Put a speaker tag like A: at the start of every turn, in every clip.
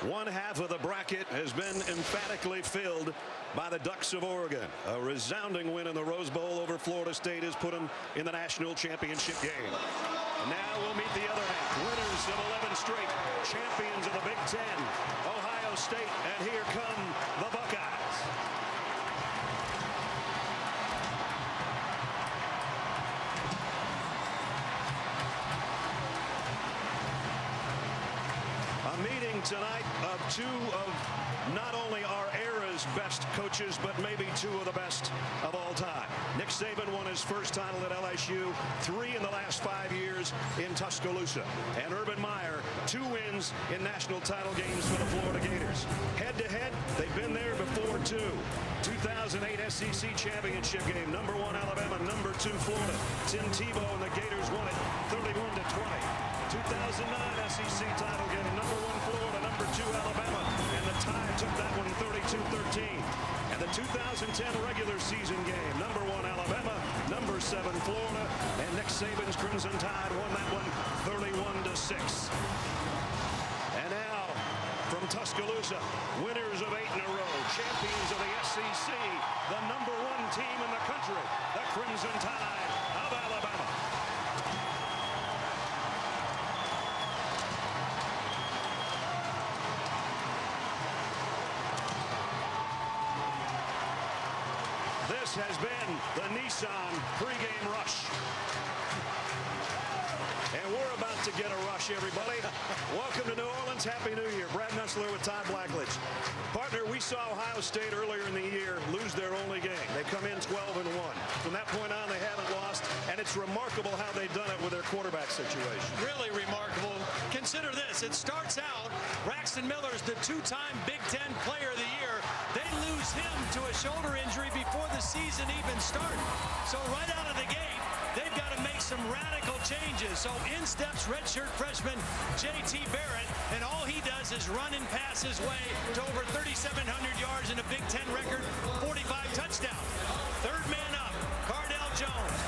A: One half of the bracket has been emphatically filled by the Ducks of Oregon. A resounding win in the Rose Bowl over Florida State has put them in the national championship game. Now we'll meet the other half. Winners of 11 straight. Champions of the Big Ten. Ohio State. And here come the Buckeyes. A meeting tonight of two of not only our era's best coaches, but maybe two of the best of all time. Nick Saban won his first title at LSU, 3 in the last 5 years in Tuscaloosa. And Urban Meyer, 2 wins in national title games for the Florida Gators. Head-to-head, they've been there before, too. 2008 SEC championship game, number 1 Alabama, number 2 Florida. Tim Tebow and the Gators won it 31-20. 2009 SEC title game, number 1 Florida, number 2 Alabama, and the Tide took that one 32-13. And the 2010 regular season game, number 1 Alabama, number 7 Florida, and Nick Saban's Crimson Tide won that one 31-6. And now from Tuscaloosa, winners of 8 in a row, champions of the SEC, the number 1 team in the country, the Crimson Tide of Alabama. This has been the Nissan pregame rush. And we're about to get a rush, everybody. Welcome to New Orleans. Happy New Year. Brad Nussler with Todd Blackledge. Partner, we saw Ohio State earlier in the year lose their only game. They come in 12-1. From that point on, they haven't lost, and it's remarkable how they've done it with their quarterback situation.
B: Really remarkable. Consider this. It starts out, Braxton Miller's the 2-time Big Ten Player of the Year. They lose him to a shoulder injury before the season even started. So right out of the gate, they've got to make some radical changes. So in steps redshirt freshman J.T. Barrett, and all he does is run and pass his way to over 3,700 yards and a Big Ten record 45 touchdowns. Third man up, Cardale Jones.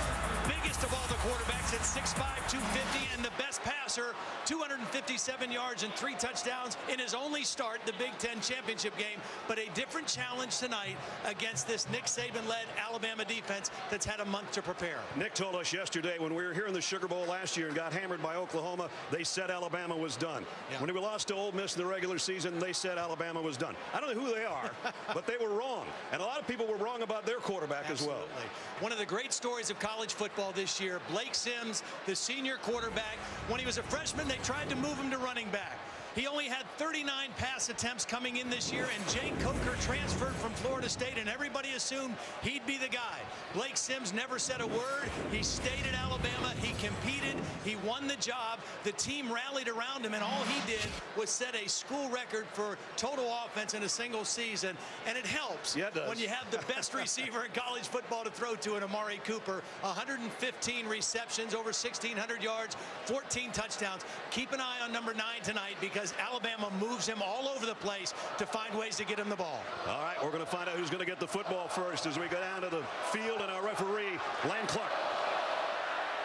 B: Biggest of all the quarterbacks at 6'5", 250, and the best passer, 257 yards and 3 touchdowns in his only start, the Big Ten championship game. But a different challenge tonight against this Nick Saban-led Alabama defense that's had a month to prepare.
A: Nick told us yesterday when we were here in the Sugar Bowl last year and got hammered by Oklahoma, they said Alabama was done. Yeah. When we lost to Ole Miss in the regular season, they said Alabama was done. I don't know who they are, but they were wrong. And a lot of people were wrong about their quarterback
B: Absolutely.
A: As well.
B: One of the great stories of college football this year, Blake Sims, the senior quarterback. When he was a freshman, they tried to move him to running back. He only had 39 pass attempts coming in this year, and Jake Coker transferred from Florida State, and everybody assumed he'd be the guy. Blake Sims never said a word. He stayed at Alabama. He competed. He won the job. The team rallied around him, and all he did was set a school record for total offense in a single season. And it helps when you have the best receiver in college football to throw to in Amari Cooper. 115 receptions, over 1,600 yards, 14 touchdowns. Keep an eye on number 9 tonight, because Alabama moves him all over the place to find ways to get him the ball.
A: All right, we're going to find out who's going to get the football first as we go down to the field, and our referee, Lan Clark.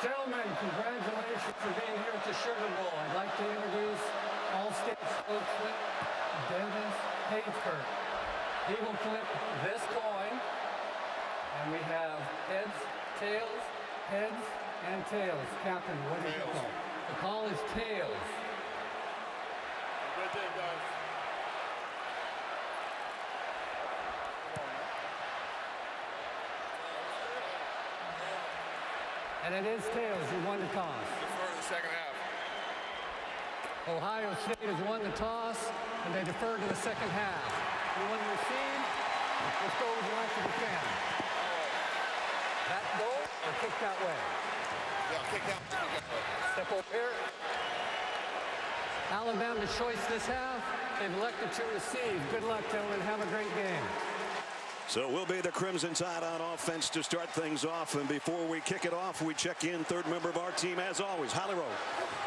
C: Gentlemen, congratulations for being here at the Sugar Bowl. I'd like to introduce All-State spokesman Dennis Hagesburg. He will flip this coin, and we have heads, tails, heads, and tails. Captain, what is the call? The call is tails.
D: Good day, guys.
C: And it is tails. You won the toss.
D: Defer to the second half.
C: Ohio State has won the toss, and they defer to the second half. You want to receive? Let's go with the right to defend. That goal or kick that way?
D: Yeah, kick that way.
C: Step over here. Alabama's choice this half. They've elected to receive. Good luck, gentlemen. Have a great game.
A: So it will be the Crimson Tide on offense to start things off. And before we kick it off, we check in third member of our team, as always, Holly Rowe.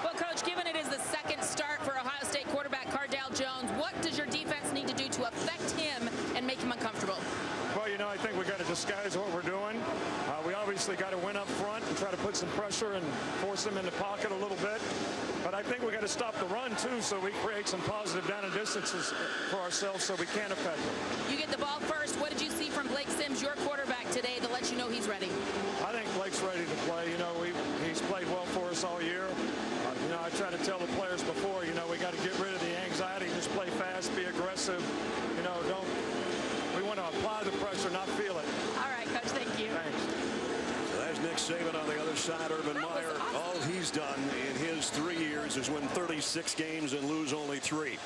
E: Well, Coach, given it is the second start for Ohio State quarterback Cardale Jones, what does your defense need to do to affect him and make him uncomfortable?
F: Well, you know, I think we got to disguise what we're doing. We obviously got to win up front and try to put some pressure and force them in the pocket a little bit. But I think we got to stop the run too, so we create some positive down and distances for ourselves, so we can't affect them.
E: You get the ball first. What did you see from Blake Sims, your quarterback, today that lets you know he's ready?
F: I think Blake's ready to play. You know, he's played well for us all year. You know, I try to tell the players before, you know, we got to get rid of the anxiety, just play fast, be aggressive. You know, we want to apply the pressure, not feel it.
E: All right, Coach, thank you.
F: Thanks.
A: So there's Nick Saban on the other side. Urban Meyer,
E: awesome.
A: all he's done in his 3 years is win 36 games and lose only 3.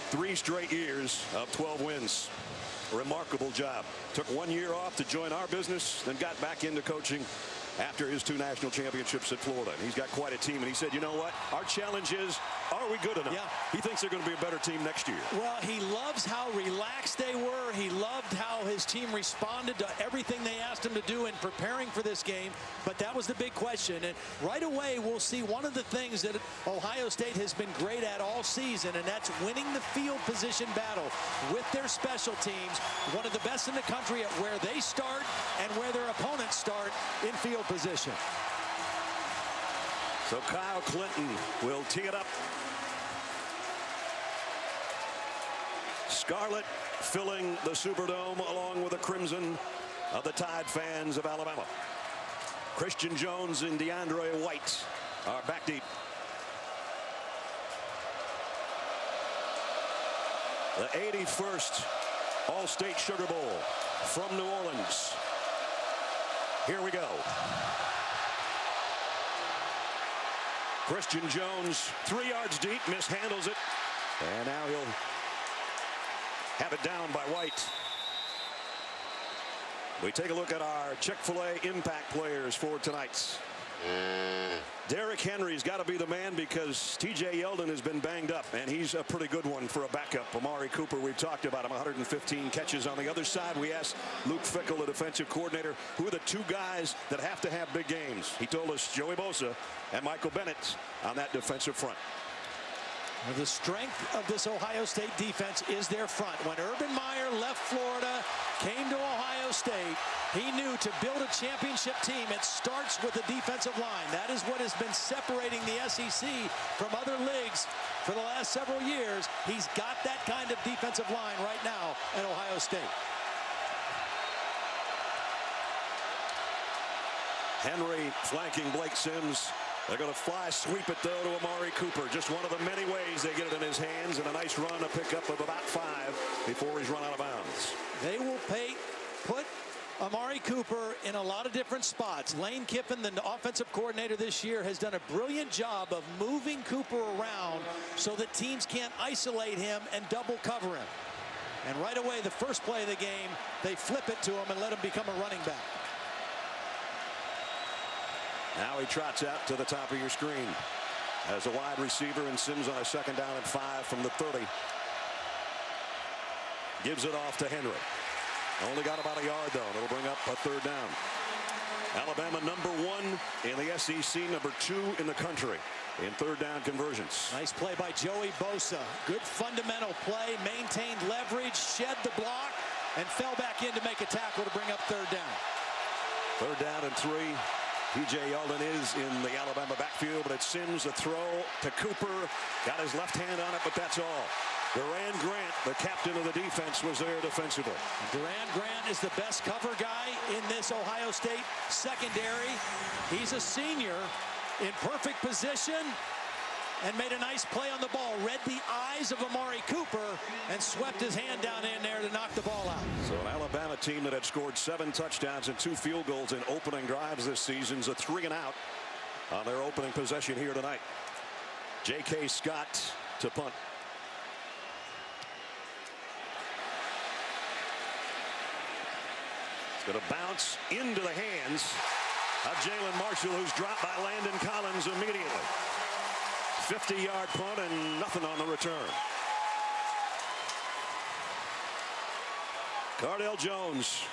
A: 3 straight years of 12 wins. Remarkable job. Took 1 year off to join our business, then got back into coaching after his 2 national championships at Florida. And he's got quite a team, and he said, you know what, our challenge is, are we good enough?
B: Yeah.
A: He thinks they're going to be a better team next year.
B: Well, he loves how relaxed they were. He loved how his team responded to everything they asked him to do in preparing for this game. But that was the big question. And right away, we'll see one of the things that Ohio State has been great at all season, and that's winning the field position battle with their special teams. One of the best in the country at where they start and where their opponents start in field position.
A: So Kyle Clinton will tee it up. Scarlet filling the Superdome along with the crimson of the Tide fans of Alabama. Christian Jones and DeAndre White are back deep. The 81st All-State Sugar Bowl from New Orleans. Here we go. Christian Jones 3 yards deep, mishandles it, and now he'll have it down by White. We take a look at our Chick-fil-A impact players for tonight. Derrick Henry's got to be the man because T.J. Yeldon has been banged up, and he's a pretty good one for a backup. Amari Cooper, we've talked about him, 115 catches. On the other side, we asked Luke Fickell, the defensive coordinator, who are the 2 guys that have to have big games. He told us Joey Bosa and Michael Bennett on that defensive front.
B: The strength of this Ohio State defense is their front. When Urban Meyer left Florida, came to Ohio State, he knew to build a championship team, it starts with the defensive line. That is what has been separating the SEC from other leagues for the last several years. He's got that kind of defensive line right now at Ohio State.
A: Henry flanking Blake Sims. They're going to fly sweep it, though, to Amari Cooper. Just one of the many ways they get it in his hands, and a nice run, a pickup of about 5 before he's run out of bounds.
B: They will put Amari Cooper in a lot of different spots. Lane Kiffin, the offensive coordinator this year, has done a brilliant job of moving Cooper around so that teams can't isolate him and double cover him. And right away, the first play of the game, they flip it to him and let him become a running back.
A: Now he trots out to the top of your screen as a wide receiver, and Sims on a 2nd down and 5 from the 30. Gives it off to Henry. Only got about a yard, though, and it'll bring up a 3rd down. Alabama #1 in the SEC, #2 in the country in 3rd down conversions.
B: Nice play by Joey Bosa. Good fundamental play, maintained leverage, shed the block, and fell back in to make a tackle to bring up 3rd down.
A: 3rd down and 3. T.J. Yeldon is in the Alabama backfield, but it's Sims, a throw to Cooper. Got his left hand on it, but that's all. Duran Grant, the captain of the defense, was there defensively.
B: Duran Grant is the best cover guy in this Ohio State secondary. He's a senior in perfect position and made a nice play on the ball. Read the eyes of Amari Cooper and swept his hand down in there to knock the ball out.
A: So an Alabama team that had scored 7 touchdowns and 2 field goals in opening drives this season's a 3 and out on their opening possession here tonight. J.K. Scott to punt. It's going to bounce into the hands of Jalen Marshall, who's dropped by Landon Collins immediately. 50-yard punt and nothing on the return. Cardale Jones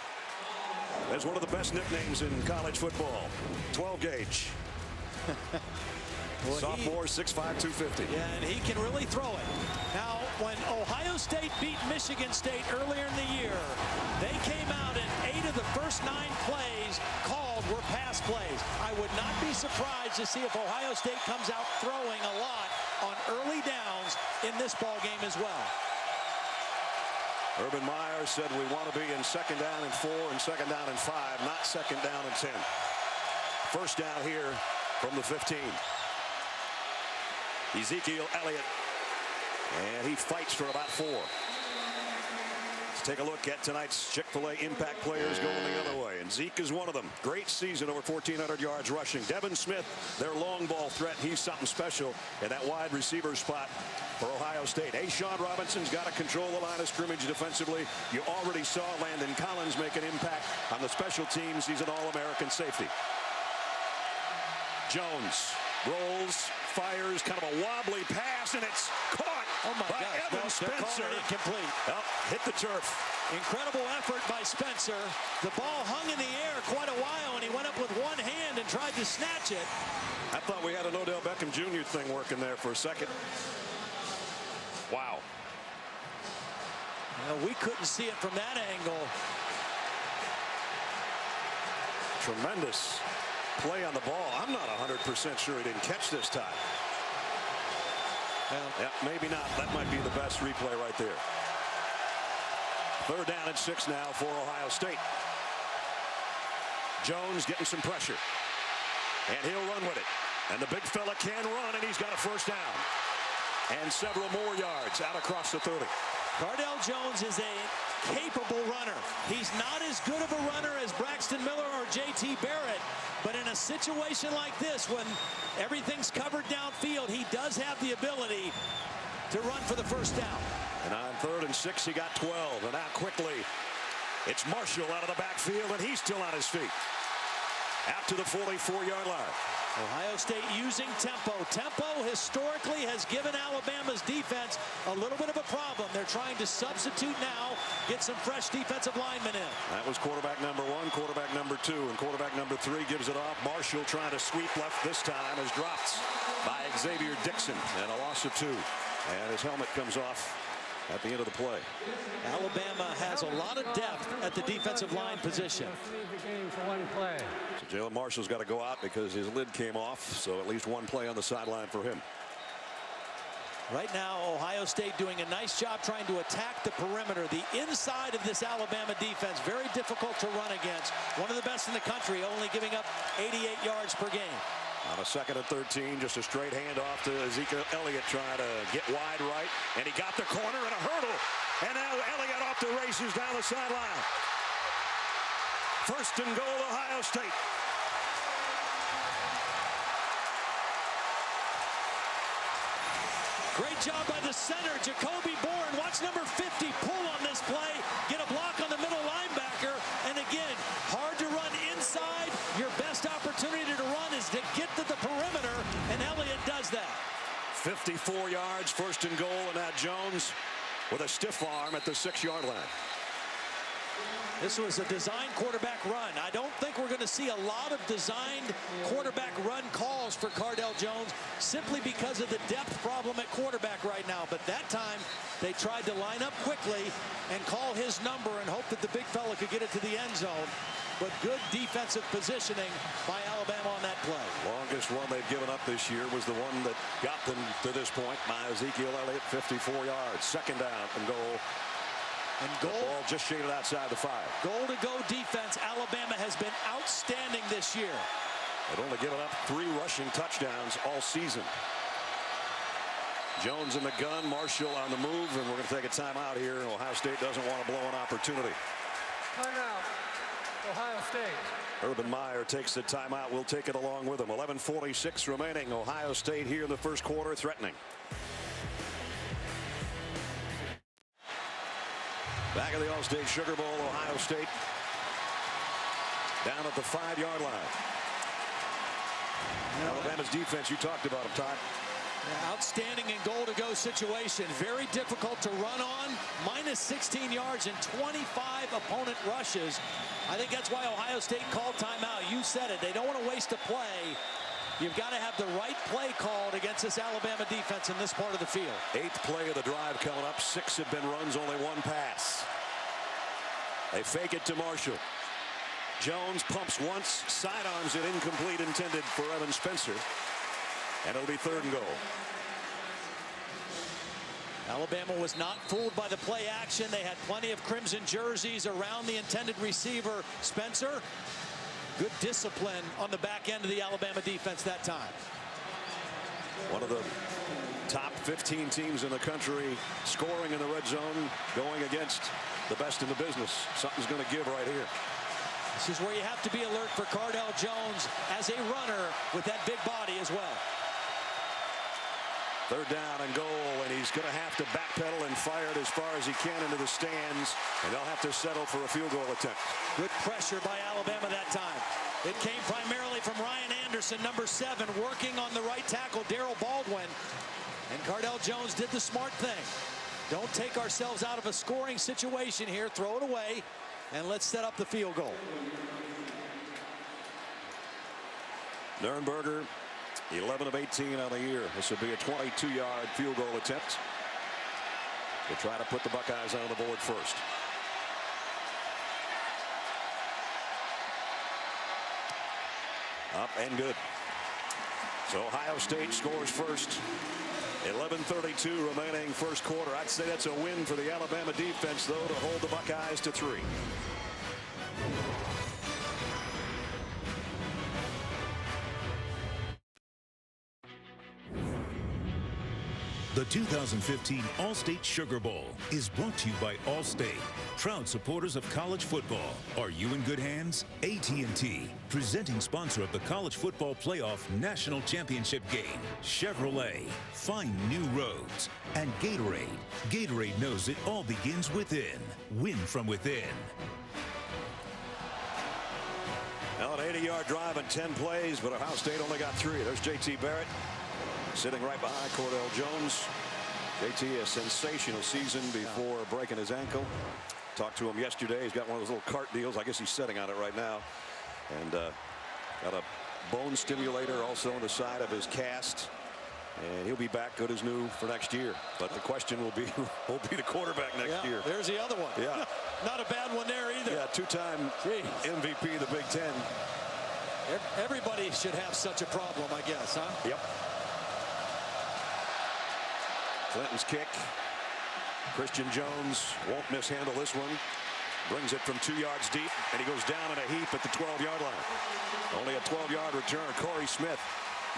A: has one of the best nicknames in college football. 12 gauge.
B: Well,
A: sophomore, 6'5", 250.
B: Yeah, and he can really throw it. Now, when Ohio State beat Michigan State earlier in the year, they came out and 8 of the first 9 plays called were pass plays. I would not be surprised to see if Ohio State comes out throwing a lot on early downs in this ball game as well.
A: Urban Meyer said we want to be in 2nd down and 4 and 2nd down and 5, not 2nd down and 10. First down here from the 15. Ezekiel Elliott, and he fights for about 4. Let's take a look at tonight's Chick-fil-A impact players going the other way, and Zeke is one of them. Great season, over 1,400 yards rushing. Devin Smith, their long ball threat, he's something special in that wide receiver spot for Ohio State. Sean Robinson's got to control the line of scrimmage defensively. You already saw Landon Collins make an impact on the special teams. He's an All-American safety. Jones rolls, fires, kind of a wobbly pass, and it's caught by Evan Spencer.
B: Incomplete.
A: Oh, hit the turf.
B: Incredible effort by Spencer. The ball hung in the air quite a while, and he went up with one hand and tried to snatch it.
A: I thought we had an Odell Beckham Jr. thing working there for a second. Wow.
B: Well, we couldn't see it from that angle.
A: Tremendous play on the ball. I'm not 100% sure he didn't catch this time.
B: Well,
A: yeah, maybe not. That might be the best replay right there. 3rd down and 6 now for Ohio State. Jones getting some pressure, and he'll run with it. And the big fella can run, and he's got a 1st down. And several more yards out across the 30.
B: Cardale Jones is a capable runner. He's not as good of a runner as Braxton Miller or J.T. Barrett, but in a situation like this, when everything's covered downfield, he does have the ability to run for the 1st down.
A: And on 3rd and 6, he got 12. And now quickly, it's Marshall out of the backfield, and he's still on his feet. Out to the 44-yard line.
B: Ohio State using tempo. Tempo historically has given Alabama's defense a little bit of a problem. They're trying to substitute now, get some fresh defensive linemen in.
A: That was quarterback number 1, quarterback number 2, and quarterback number 3 gives it off. Marshall trying to sweep left this time is dropped by Xavier Dixon, and a loss of 2. And his helmet comes off at the end of the play.
B: Alabama has a lot of depth at the defensive line position.
A: So Jalen Marshall's got to go out because his lid came off, so at least 1 play on the sideline for him.
B: Right now, Ohio State doing a nice job trying to attack the perimeter. The inside of this Alabama defense, very difficult to run against. One of the best in the country, only giving up 88 yards per game.
A: On a 2nd and 13, just a straight handoff to Ezekiel Elliott trying to get wide right. And he got the corner and a hurdle. And now Elliott off the races down the sideline. 1st and goal, Ohio State.
B: Great job by the center, Jacoby Bourne. Watch number 50 pull on this play, get a block on the middle linebacker. And again, hard to run inside. Your best opportunity to run is to get to the perimeter, and Elliott does that.
A: 54 yards, 1st and goal, and now Jones with a stiff arm at the 6-yard line.
B: This was a designed quarterback run. I don't think we're going to see a lot of designed quarterback run calls for Cardale Jones simply because of the depth problem at quarterback right now. But that time, they tried to line up quickly and call his number and hope that the big fella could get it to the end zone. But good defensive positioning by Alabama on that play.
A: Longest one they've given up this year was the one that got them to this point by Ezekiel Elliott, 54 yards. 2nd down and goal. And goal, the ball just shaded outside the 5.
B: Goal-to-go defense. Alabama has been outstanding this year.
A: They've only given up 3 rushing touchdowns all season. Jones in the gun, Marshall on the move, and we're going to take a timeout here. Ohio State doesn't want to blow an opportunity.
C: Timeout, Ohio State.
A: Urban Meyer takes the timeout. We'll take it along with him. 11:46 remaining. Ohio State here in the 1st quarter, threatening. Back at the All-State Sugar Bowl, Ohio State down at the 5-yard line. Alabama's defense, you talked about them, Todd.
B: Yeah, outstanding in goal-to-go situation. Very difficult to run on. Minus 16 yards and 25 opponent rushes. I think that's why Ohio State called timeout. You said it. They don't want to waste a play You've got to have the right play called against this Alabama defense in this part of the field.
A: 8th play of the drive coming up. 6 have been runs, only 1 pass. They fake it to Marshall. Jones pumps once, sidearms it, incomplete, intended for Evan Spencer. And it'll be 3rd and goal.
B: Alabama was not fooled by the play action. They had plenty of crimson jerseys around the intended receiver, Spencer. Good discipline on the back end of the Alabama defense that time.
A: One of the top 15 teams in the country scoring in the red zone, going against the best in the business. Something's going to give right here.
B: This is where you have to be alert for Cardale Jones as a runner with that big body as well.
A: 3rd down and goal, and he's going to have to backpedal and fire it as far as he can into the stands, and they'll have to settle for a field goal attempt.
B: Good pressure by Alabama that time. It came primarily from Ryan Anderson, number 7, working on the right tackle, Darrell Baldwin. And Cardale Jones did the smart thing. Don't take ourselves out of a scoring situation here. Throw it away, and let's set up the field goal.
A: Nurnberger, 11 of 18 on the year. This will be a 22-yard field goal attempt to try to put the Buckeyes on the board first. Up and good. So Ohio State scores first. 11:32 remaining first quarter. I'd say that's a win for the Alabama defense, though, to hold the Buckeyes to 3.
G: The 2015 All-State Sugar Bowl is brought to you by Allstate, proud supporters of college football. Are you in good hands? AT&T, presenting sponsor of the College Football Playoff National Championship game. Chevrolet, find new roads. And Gatorade. Gatorade knows it all begins within. Win from within.
A: Now an 80-yard drive and 10 plays, but Ohio State only got 3. There's J.T. Barrett sitting right behind Cordell Jones. J.T. a sensational season before breaking his ankle. Talked to him yesterday. He's got one of those little cart deals. I guess he's sitting on it right now. And got a bone stimulator also on the side of his cast. And he'll be back good as new for next year. But the question will be, who will be the quarterback next year?
B: There's the other one.
A: Yeah.
B: Not a bad one there either.
A: Yeah, 2-time MVP of the Big Ten.
B: Everybody should have such a problem, I guess, huh?
A: Yep. Clinton's kick. Christian Jones won't mishandle this one. Brings it from 2 yards deep, and he goes down in a heap at the 12-yard line. Only a 12-yard return. Corey Smith.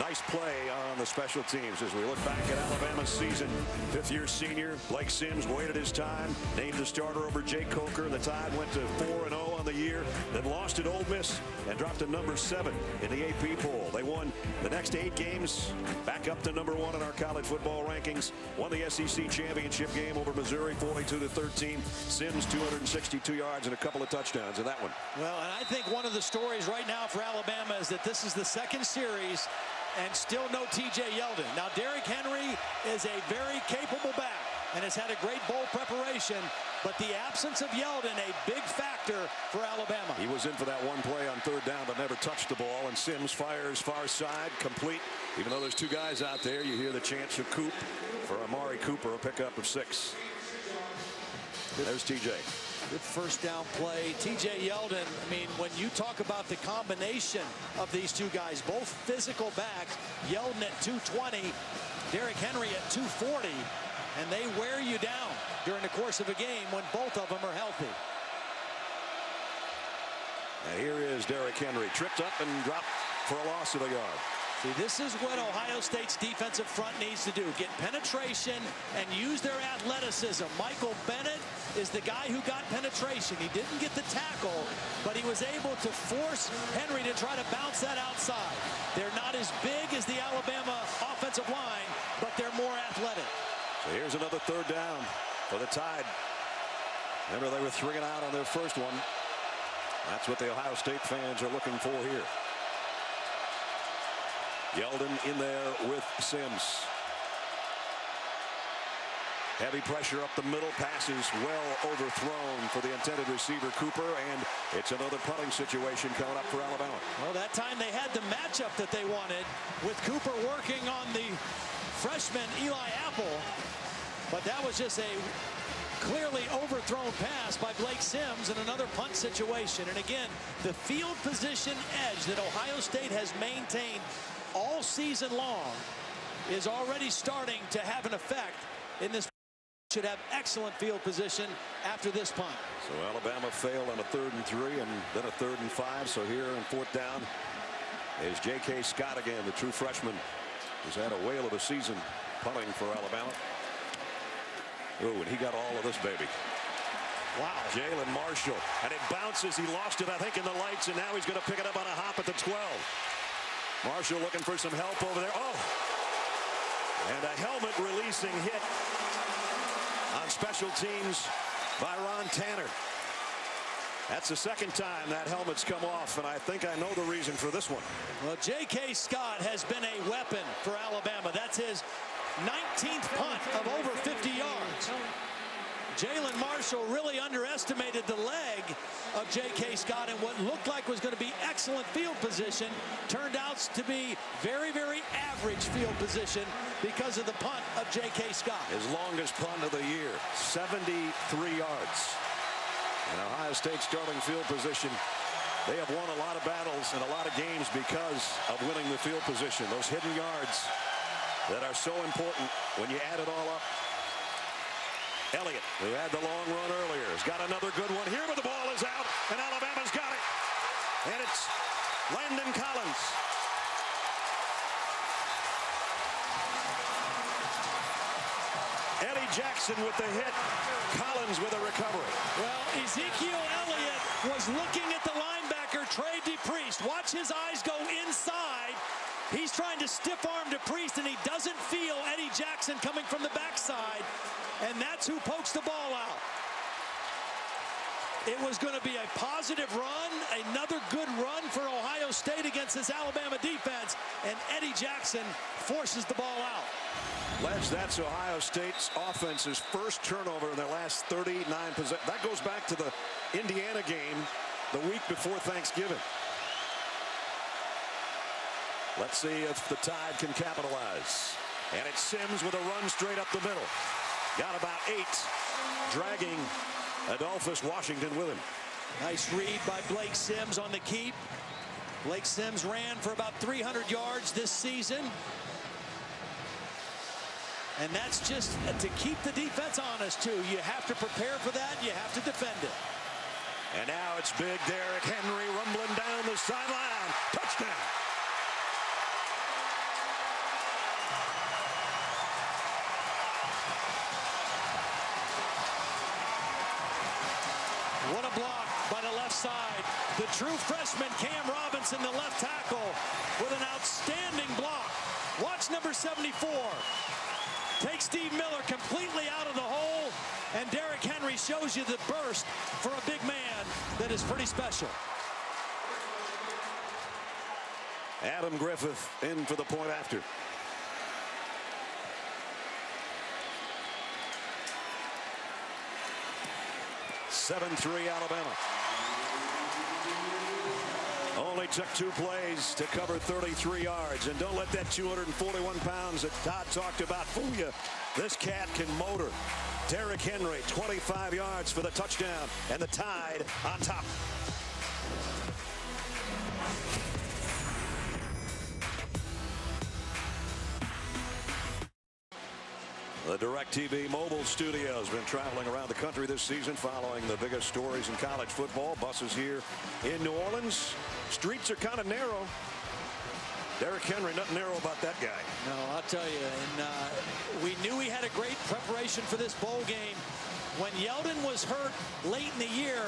A: Nice play on the special teams as we look back at Alabama's season. 5th-year senior Blake Sims waited his time, named the starter over Jake Coker. The Tide went to 4-0 on the year, then lost at Ole Miss and dropped to number 7 in the AP poll. They won the next 8 games, back up to number 1 in our college football rankings. Won the SEC championship game over Missouri 42-13. Sims 262 yards and a couple of touchdowns in that one.
B: Well, and I think one of the stories right now for Alabama is that this is the 2nd series and still no T.J. Yeldon. Now, Derrick Henry is a very capable back and has had a great bowl preparation, but the absence of Yeldon, a big factor for Alabama.
A: He was in for that one play on 3rd down, but never touched the ball, and Sims fires far side, complete. Even though there's 2 guys out there, you hear the chants of Coop for Amari Cooper, a pickup of 6. There's T.J.
B: Good first down play. T.J. Yeldon, I mean, when you talk about the combination of these 2 guys, both physical backs, Yeldon at 220, Derrick Henry at 240, and they wear you down during the course of a game when both of them are healthy.
A: And here is Derrick Henry, tripped up and dropped for a loss of a yard.
B: See, this is what Ohio State's defensive front needs to do. Get penetration and use their athleticism. Michael Bennett is the guy who got penetration. He didn't get the tackle, but he was able to force Henry to try to bounce that outside. They're not as big as the Alabama offensive line, but they're more athletic.
A: So here's another 3rd down for the Tide. Remember, they were 3 and out on their first one. That's what the Ohio State fans are looking for here. Yeldon in there with Sims. Heavy pressure up the middle. Passes well overthrown for the intended receiver, Cooper. And it's another punting situation coming up for Alabama.
B: Well, that time they had the matchup that they wanted with Cooper working on the freshman Eli Apple. But that was just a clearly overthrown pass by Blake Sims in another punt situation. And again, the field position edge that Ohio State has maintained all season long is already starting to have an effect in this. Should have excellent field position after this punt.
A: So Alabama failed on a 3rd and 3 and then a 3rd and 5. So here in 4th down is J.K. Scott again, the true freshman, who's had a whale of a season punting for Alabama. Oh, and he got all of this, baby. Wow. Jalen Marshall. And it bounces. He lost it, I think, in the lights, and now he's going to pick it up on a hop at the 12. Marshall looking for some help over there. Oh! And a helmet releasing hit on special teams by Ron Tanner. That's the 2nd time that helmet's come off, and I think I know the reason for this one.
B: Well, J.K. Scott has been a weapon for Alabama. That's his 19th punt of over 50 yards. Jalen Marshall really underestimated the leg of J.K. Scott, and what looked like was going to be excellent field position turned out to be very, very average field position because of the punt of J.K. Scott.
A: His longest punt of the year, 73 yards. And Ohio State starting field position. They have won a lot of battles and a lot of games because of winning the field position. Those hidden yards that are so important when you add it all up. Elliott, who had the long run earlier, has got another good one here, but the ball is out, and Alabama's got it. And it's Landon Collins. Eddie Jackson with the hit. Collins with a recovery.
B: Well, Ezekiel Elliott was looking at the linebacker, Trey DePriest. Watch his eyes go inside. He's trying to stiff arm DePriest, and he doesn't feel Eddie Jackson coming from the backside. And that's who pokes the ball out. It was going to be a positive run, another good run for Ohio State against this Alabama defense, and Eddie Jackson forces the ball out.
A: Les, that's Ohio State's offense's first turnover in their last 39 possessions. That goes back to the Indiana game the week before Thanksgiving. Let's see if the Tide can capitalize. And it's Sims with a run straight up the middle. Got about 8, dragging Adolphus Washington with him.
B: Nice read by Blake Sims on the keep. Blake Sims ran for about 300 yards this season. And that's just to keep the defense honest, too. You have to prepare for that. You have to defend it.
A: And now it's big Derrick Henry rumbling down the sideline. Touchdown.
B: What a block by the left side. The true freshman, Cam Robinson, the left tackle, with an outstanding block. Watch number 74. Take Steve Miller completely out of the hole, and Derrick Henry shows you the burst for a big man that is pretty special.
A: Adam Griffith in for the point after. (7-3) Alabama. Only took 2 plays to cover 33 yards. And don't let that 241 pounds that Todd talked about fool you. This cat can motor. Derrick Henry, 25 yards for the touchdown, and the Tide on top. The DirecTV mobile studio has been traveling around the country this season following the biggest stories in college football. Buses here in New Orleans. Streets are kind of narrow. Derrick Henry, nothing narrow about that guy.
B: No, I'll tell you. And we knew he had a great preparation for this bowl game. When Yeldon was hurt late in the year,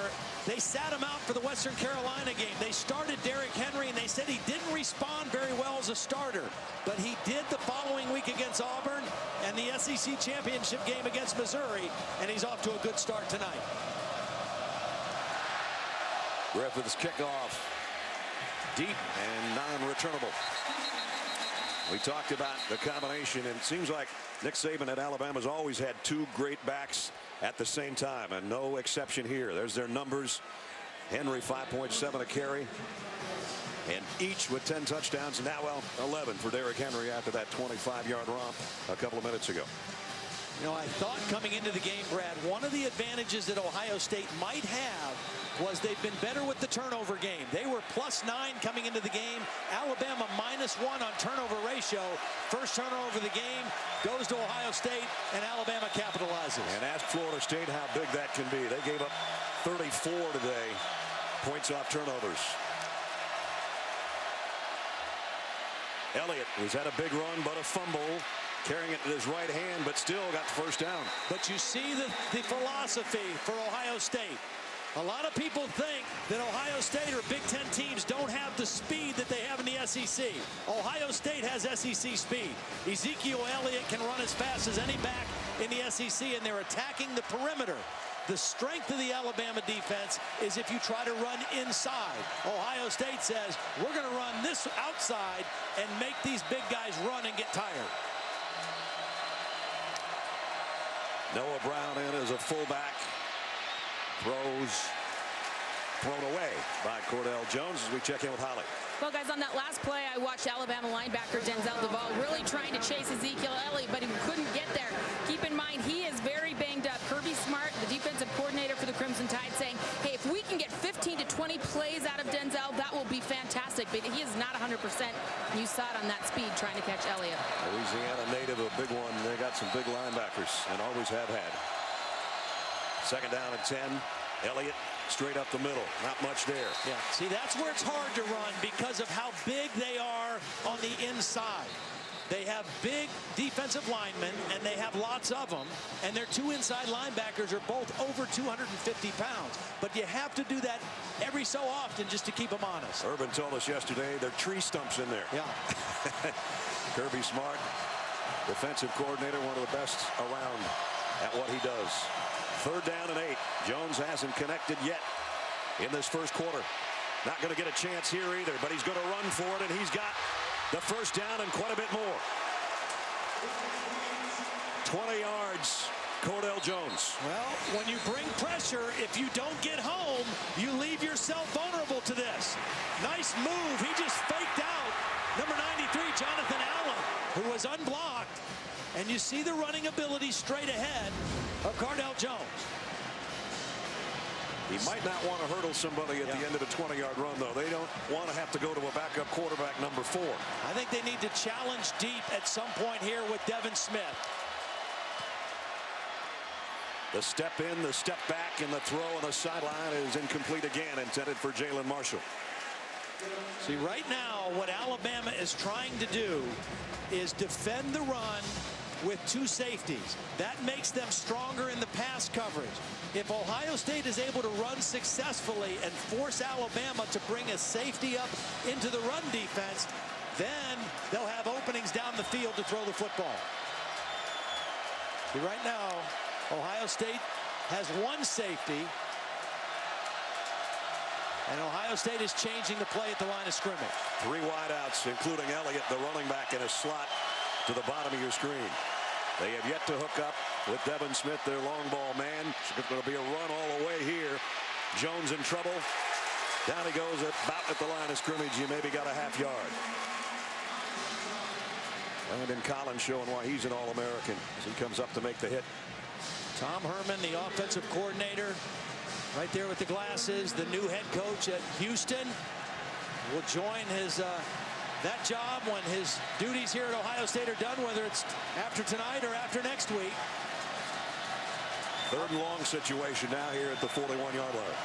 B: they sat him out for the Western Carolina game. They started Derrick Henry, and they said he didn't respond very well as a starter. But he did the following week against Auburn and the SEC championship game against Missouri, and he's off to a good start tonight.
A: Griffith's kickoff deep and non-returnable. We talked about the combination, and it seems like Nick Saban at Alabama's always had two great backs at the same time, and no exception here. There's their numbers. Henry 5.7 a carry, and each with 10 touchdowns, and now, well, 11 for Derrick Henry after that 25-yard romp a couple of minutes ago.
B: You know, I thought coming into the game, Brad, one of the advantages that Ohio State might have was they've been better with the turnover game. They were +9 coming into the game. Alabama -1 on turnover ratio. First turnover of the game goes to Ohio State, and Alabama capitalizes.
A: And ask Florida State how big that can be. They gave up 34 today, points off turnovers. Elliott has had a big run, but a fumble. Carrying it in his right hand, but still got the first down.
B: But you see the philosophy for Ohio State. A lot of people think that Ohio State or Big Ten teams don't have the speed that they have in the SEC. Ohio State has SEC speed. Ezekiel Elliott can run as fast as any back in the SEC, and they're attacking the perimeter. The strength of the Alabama defense is if you try to run inside. Ohio State says, we're going to run this outside and make these big guys run and get tired.
A: Noah Brown in as a fullback. Thrown away by Cordell Jones as we check in with Holly.
E: Well, guys, on that last play, I watched Alabama linebacker Denzel Duval really trying to chase Ezekiel Elliott, but he couldn't get there. Keep in mind, he is very banged up. Kirby Smart, the defensive coordinator for the Crimson Tide, saying, hey, if we can get 15 to 20 plays out of Denzel, that will be fantastic. But he is not 100%. You saw it on that speed trying to catch Elliott.
A: Louisiana native, a big one. They got some big linebackers and always have had. Second down and 10. Elliott straight up the middle. Not much there.
B: Yeah. See, that's where it's hard to run because of how big they are on the inside. They have big defensive linemen, and they have lots of them. And their two inside linebackers are both over 250 pounds. But you have to do that every so often just to keep them honest.
A: Urban told us yesterday there are tree stumps in there.
B: Yeah.
A: Kirby Smart, defensive coordinator, one of the best around at what he does. Third down and 8. Jones hasn't connected yet in this first quarter. Not going to get a chance here either, but he's going to run for it, and he's got the first down and quite a bit more. 20 yards, Cordell Jones.
B: Well, when you bring pressure, if you don't get home, you leave yourself vulnerable to this. Nice move. He just faked out number 93, Jonathan Allen, who was unblocked. And you see the running ability straight ahead of Cordell Jones.
A: He might not want to hurdle somebody at the end of a 20-yard run, though. They don't want to have to go to a backup quarterback number 4.
B: I think they need to challenge deep at some point here with Devin Smith.
A: The step in, the step back, and the throw on the sideline is incomplete again, intended for Jalen Marshall.
B: See, right now, what Alabama is trying to do is defend the run with two safeties. That makes them stronger in the pass coverage. If Ohio State is able to run successfully and force Alabama to bring a safety up into the run defense, then they'll have openings down the field to throw the football. See, right now, Ohio State has one safety, and Ohio State is changing the play at the line of scrimmage.
A: 3 wideouts, including Elliott, the running back, in a slot to the bottom of your screen. They have yet to hook up with Devin Smith, their long ball man. It's going to be a run all the way here. Jones in trouble. Down he goes about at the line of scrimmage. You maybe got a half yard. Landon Collins showing why he's an All-American as he comes up to make the hit.
B: Tom Herman, the offensive coordinator, right there with the glasses, the new head coach at Houston, will join his that job when his duties here at Ohio State are done, whether it's after tonight or after next week.
A: Third and long situation now here at the 41-yard line.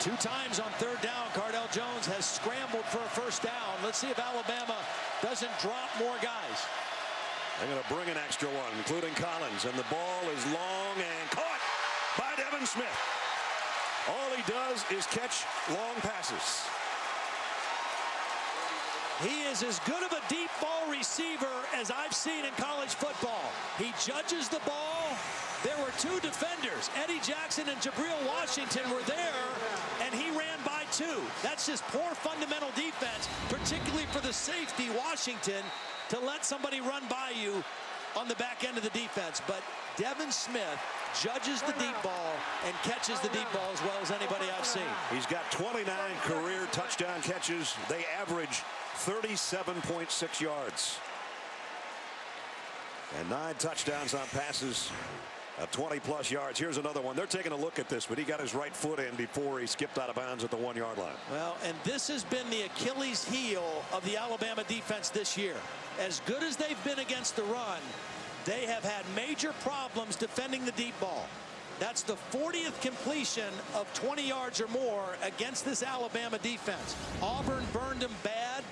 B: 2 times on third down, Cordell Jones has scrambled for a first down. Let's see if Alabama doesn't drop more guys.
A: They're going to bring an extra one, including Collins, and the ball is long and caught by Devin Smith. All he does is catch long passes.
B: He is as good of a deep ball receiver as I've seen in college football. He judges the ball. There were 2 defenders. Eddie Jackson and Jabril Washington were there, and he ran by two. That's just poor fundamental defense, particularly for the safety, Washington, to let somebody run by you on the back end of the defense. But Devin Smith judges the deep ball and catches the deep ball as well as anybody I've seen.
A: He's got 29 career touchdown catches. They average 37.6 yards. And 9 touchdowns on passes of 20-plus yards. Here's another one. They're taking a look at this, but he got his right foot in before he skipped out of bounds at the 1-yard line.
B: Well, and this has been the Achilles heel of the Alabama defense this year. As good as they've been against the run, they have had major problems defending the deep ball. That's the 40th completion of 20 yards or more against this Alabama defense. Auburn burned them bad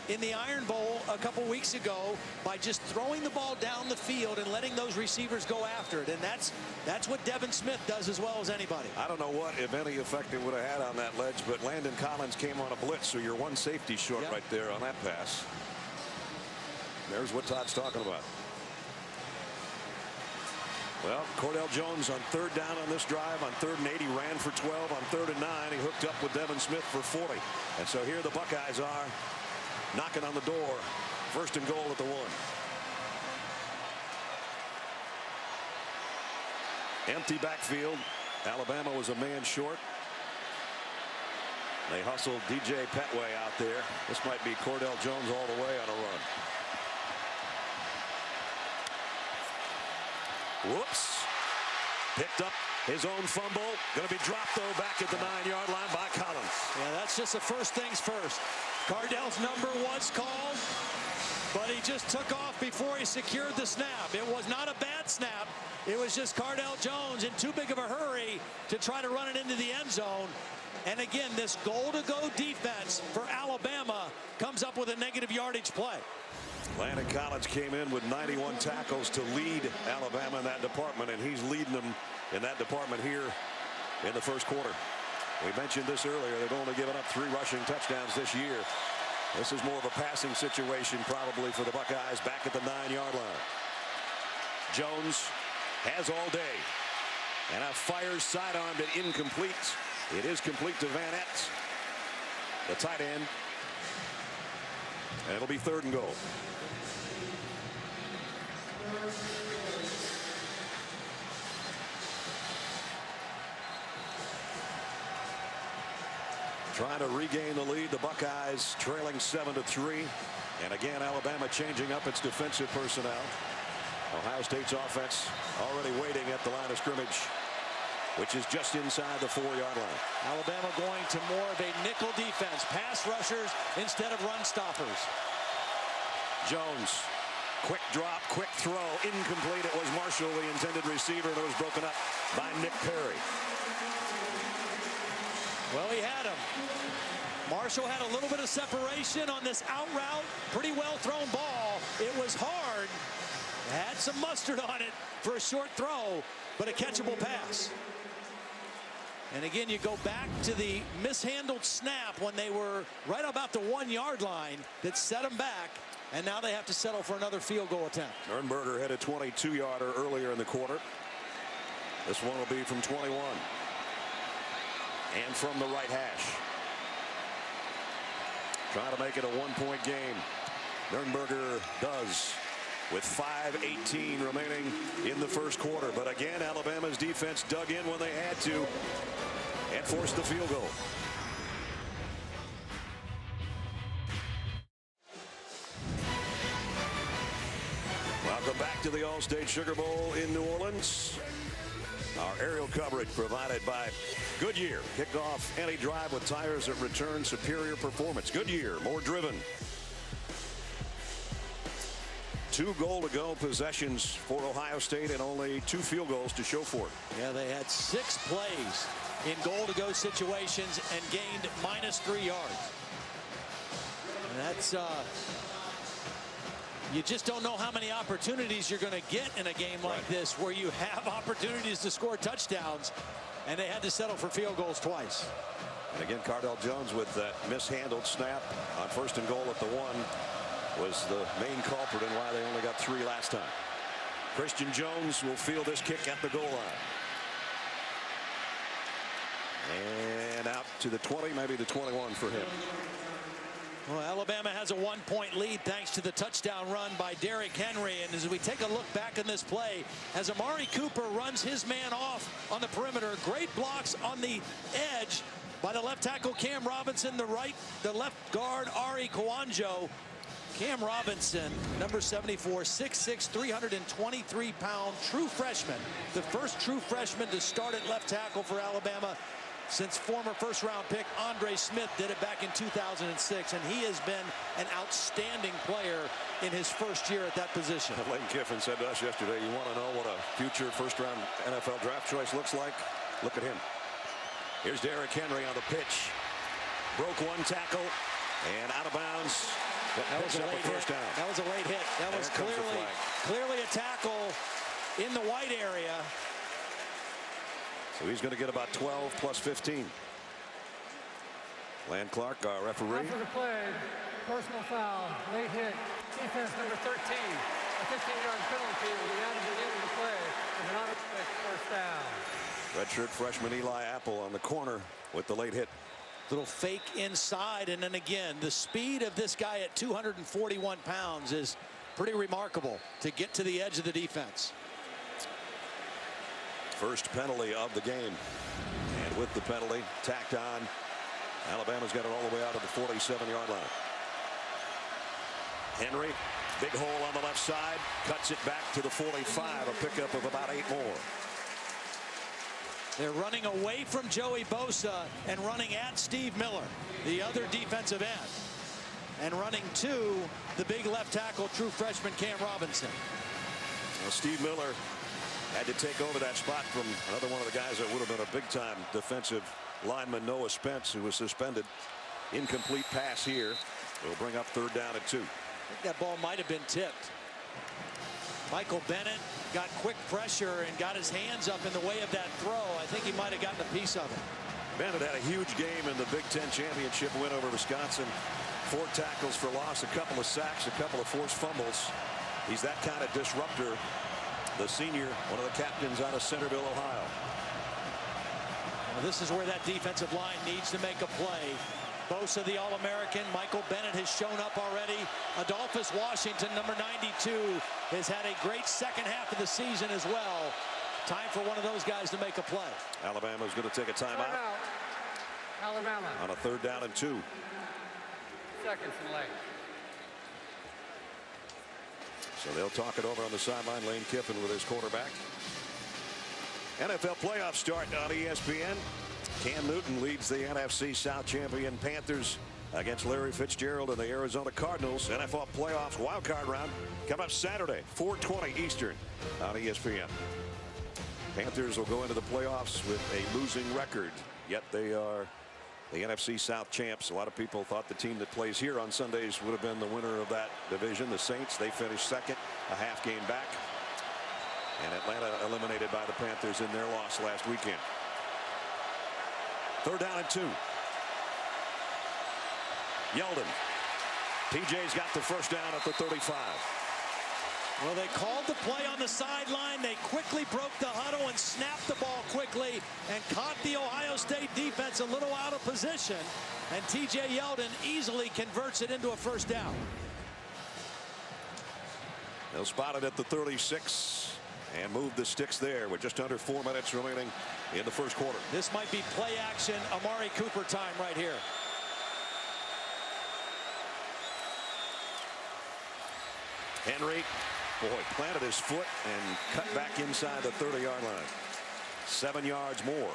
B: in the Iron Bowl a couple weeks ago by just throwing the ball down the field and letting those receivers go after it. And that's what Devin Smith does as well as anybody.
A: I don't know what, if any, effect it would have had on that ledge, but Landon Collins came on a blitz, so you're one safety short right there on that pass. There's what Todd's talking about. Well, Cordell Jones on 3rd down on this drive. On 3rd and 8, he ran for 12. On 3rd and 9, he hooked up with Devin Smith for 40. And so here the Buckeyes are knocking on the door. 1st and goal at the 1. Empty backfield. Alabama was a man short. They hustled DJ Petway out there. This might be Cordell Jones all the way on a run. Whoops. Picked up his own fumble. Going to be dropped, though, back at the 9-yard line by Collins.
B: Yeah, that's just the first things first. Cardell's number was called, but he just took off before he secured the snap. It was not a bad snap. It was just Cordell Jones in too big of a hurry to try to run it into the end zone. And again, this goal-to-go defense for Alabama comes up with a negative yardage play.
A: Landon Collins came in with 91 tackles to lead Alabama in that department, and he's leading them in that department here in the 1st quarter. We mentioned this earlier. They've only given up 3 rushing touchdowns this year. This is more of a passing situation probably for the Buckeyes back at the 9-yard line. Jones has all day. And now fires sidearmed it incomplete. It is complete to Van Ness, the tight end. And it'll be 3rd and goal. Trying to regain the lead. The Buckeyes trailing 7-3. And again, Alabama changing up its defensive personnel. Ohio State's offense already waiting at the line of scrimmage, which is just inside the 4-yard line.
B: Alabama going to more of a nickel defense. Pass rushers instead of run stoppers.
A: Jones. Quick drop, quick throw. Incomplete. It was Marshall, the intended receiver, that was broken up by Nick Perry.
B: Well, he had him. Marshall had a little bit of separation on this out route. Pretty well thrown ball. It was hard. Had some mustard on it for a short throw, but a catchable pass. And again, you go back to the mishandled snap when they were right about the 1-yard line that set them back. And now they have to settle for another field goal attempt.
A: Nurnberger had a 22-yarder earlier in the quarter. This one will be from 21. And from the right hash. Trying to make it a 1-point game. Nurnberger does with 5:18 remaining in the 1st quarter. But again, Alabama's defense dug in when they had to and forced the field goal. Welcome back to the All-State Sugar Bowl in New Orleans. Our aerial coverage provided by Goodyear. Kick off any drive with tires that return superior performance. Goodyear, more driven. 2 goal-to-go possessions for Ohio State and only 2 field goals to show for it.
B: Yeah, they had 6 plays in goal-to-go situations and gained -3 yards. And that's you just don't know how many opportunities you're going to get in a game like this where you have opportunities to score touchdowns, and they had to settle for field goals twice.
A: And again, Cordell Jones with that mishandled snap on 1st and goal at the 1 was the main culprit in why they only got 3 last time. Christian Jones will field this kick at the goal line. And out to the 20, maybe the 21 for him.
B: Well, Alabama has a 1-point lead thanks to the touchdown run by Derrick Henry. And as we take a look back in this play, as Amari Cooper runs his man off on the perimeter, great blocks on the edge by the left tackle Cam Robinson, the left guard Ari Kouanjo. Cam Robinson, number 74, 6'6", 323-pound true freshman. The first true freshman to start at left tackle for Alabama since former first-round pick Andre Smith did it back in 2006. And he has been an outstanding player in his first year at that position.
A: Lane Kiffin said to us yesterday, you want to know what a future first-round NFL draft choice looks like? Look at him. Here's Derrick Henry on the pitch. Broke one tackle and out of bounds.
B: That was a late hit. That was a late hit. That was clearly a tackle in the white area.
A: So he's going to get about 12 plus 15. Land Clark, our referee.
C: After the play, personal foul, late hit, defense number 13. A 15-yard penalty will be added to the end of the play with an automatic first down.
A: Redshirt freshman Eli Apple on the corner with the late hit.
B: Little fake inside, and then again, the speed of this guy at 241 pounds is pretty remarkable to get to the edge of the defense.
A: First penalty of the game, and with the penalty tacked on, Alabama's got it all the way out of the 47-yard line. Henry, big hole on the left side, cuts it back to the 45, a pickup of about 8 more.
B: They're running away from Joey Bosa and running at Steve Miller, the other defensive end, and running to the big left tackle, true freshman Cam Robinson.
A: Well, Steve Miller had to take over that spot from another one of the guys that would have been a big-time defensive lineman, Noah Spence, who was suspended. Incomplete pass here. Will bring up 3rd down and 2.
B: I think that ball might have been tipped. Michael Bennett got quick pressure and got his hands up in the way of that throw. I think he might have gotten a piece of it.
A: Bennett had a huge game in the Big Ten championship win over Wisconsin. 4 tackles for loss, a couple of sacks, a couple of forced fumbles. He's that kind of disruptor. The senior, one of the captains out of Centerville, Ohio.
B: Well, this is where that defensive line needs to make a play. Bosa, the All-American. Michael Bennett has shown up already. Adolphus Washington, number 92, has had a great second half of the season as well. Time for one of those guys to make a play.
A: Alabama's going to take a timeout.
C: Alabama.
A: On a 3rd down and 2.
C: Seconds and late.
A: So they'll talk it over on the sideline. Lane Kiffin with his quarterback. NFL playoffs start on ESPN. Cam Newton leads the NFC South champion Panthers against Larry Fitzgerald and the Arizona Cardinals. NFL playoffs wildcard round coming up Saturday, 4:20 Eastern on ESPN. Panthers will go into the playoffs with a losing record, yet they are the NFC South champs. A lot of people thought the team that plays here on Sundays would have been the winner of that division. The Saints, they finished second, a half game back. And Atlanta eliminated by the Panthers in their loss last weekend. 3rd down and 2. Yeldon. TJ's got the first down at the 35.
B: Well, they called the play on the sideline. They quickly broke the huddle and snapped the ball quickly and caught the Ohio State defense a little out of position. And TJ Yeldon easily converts it into a first down.
A: They'll spot it at the 36 and move the sticks there with just under 4 minutes remaining in the first quarter.
B: This might be play action Amari Cooper time right here.
A: Henry, boy, planted his foot and cut back inside the 30-yard line. 7 yards more.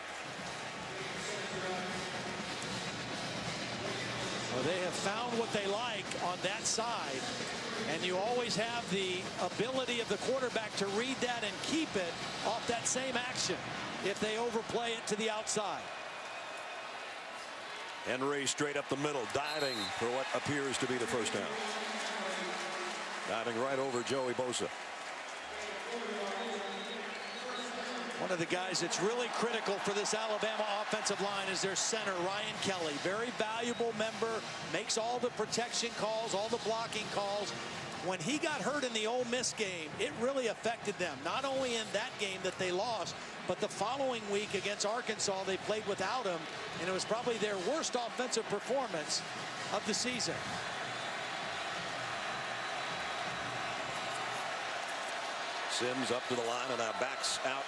B: Well, they have found what they like on that side. And you always have the ability of the quarterback to read that and keep it off that same action if they overplay it to the outside.
A: Henry straight up the middle, diving for what appears to be the first down. Diving right over Joey Bosa.
B: One of the guys that's really critical for this Alabama offensive line is their center, Ryan Kelly. Very valuable member, makes all the protection calls, all the blocking calls. When he got hurt in the Ole Miss game, it really affected them. Not only in that game that they lost, but the following week against Arkansas, they played without him, and it was probably their worst offensive performance of the season.
A: Sims up to the line and now backs out.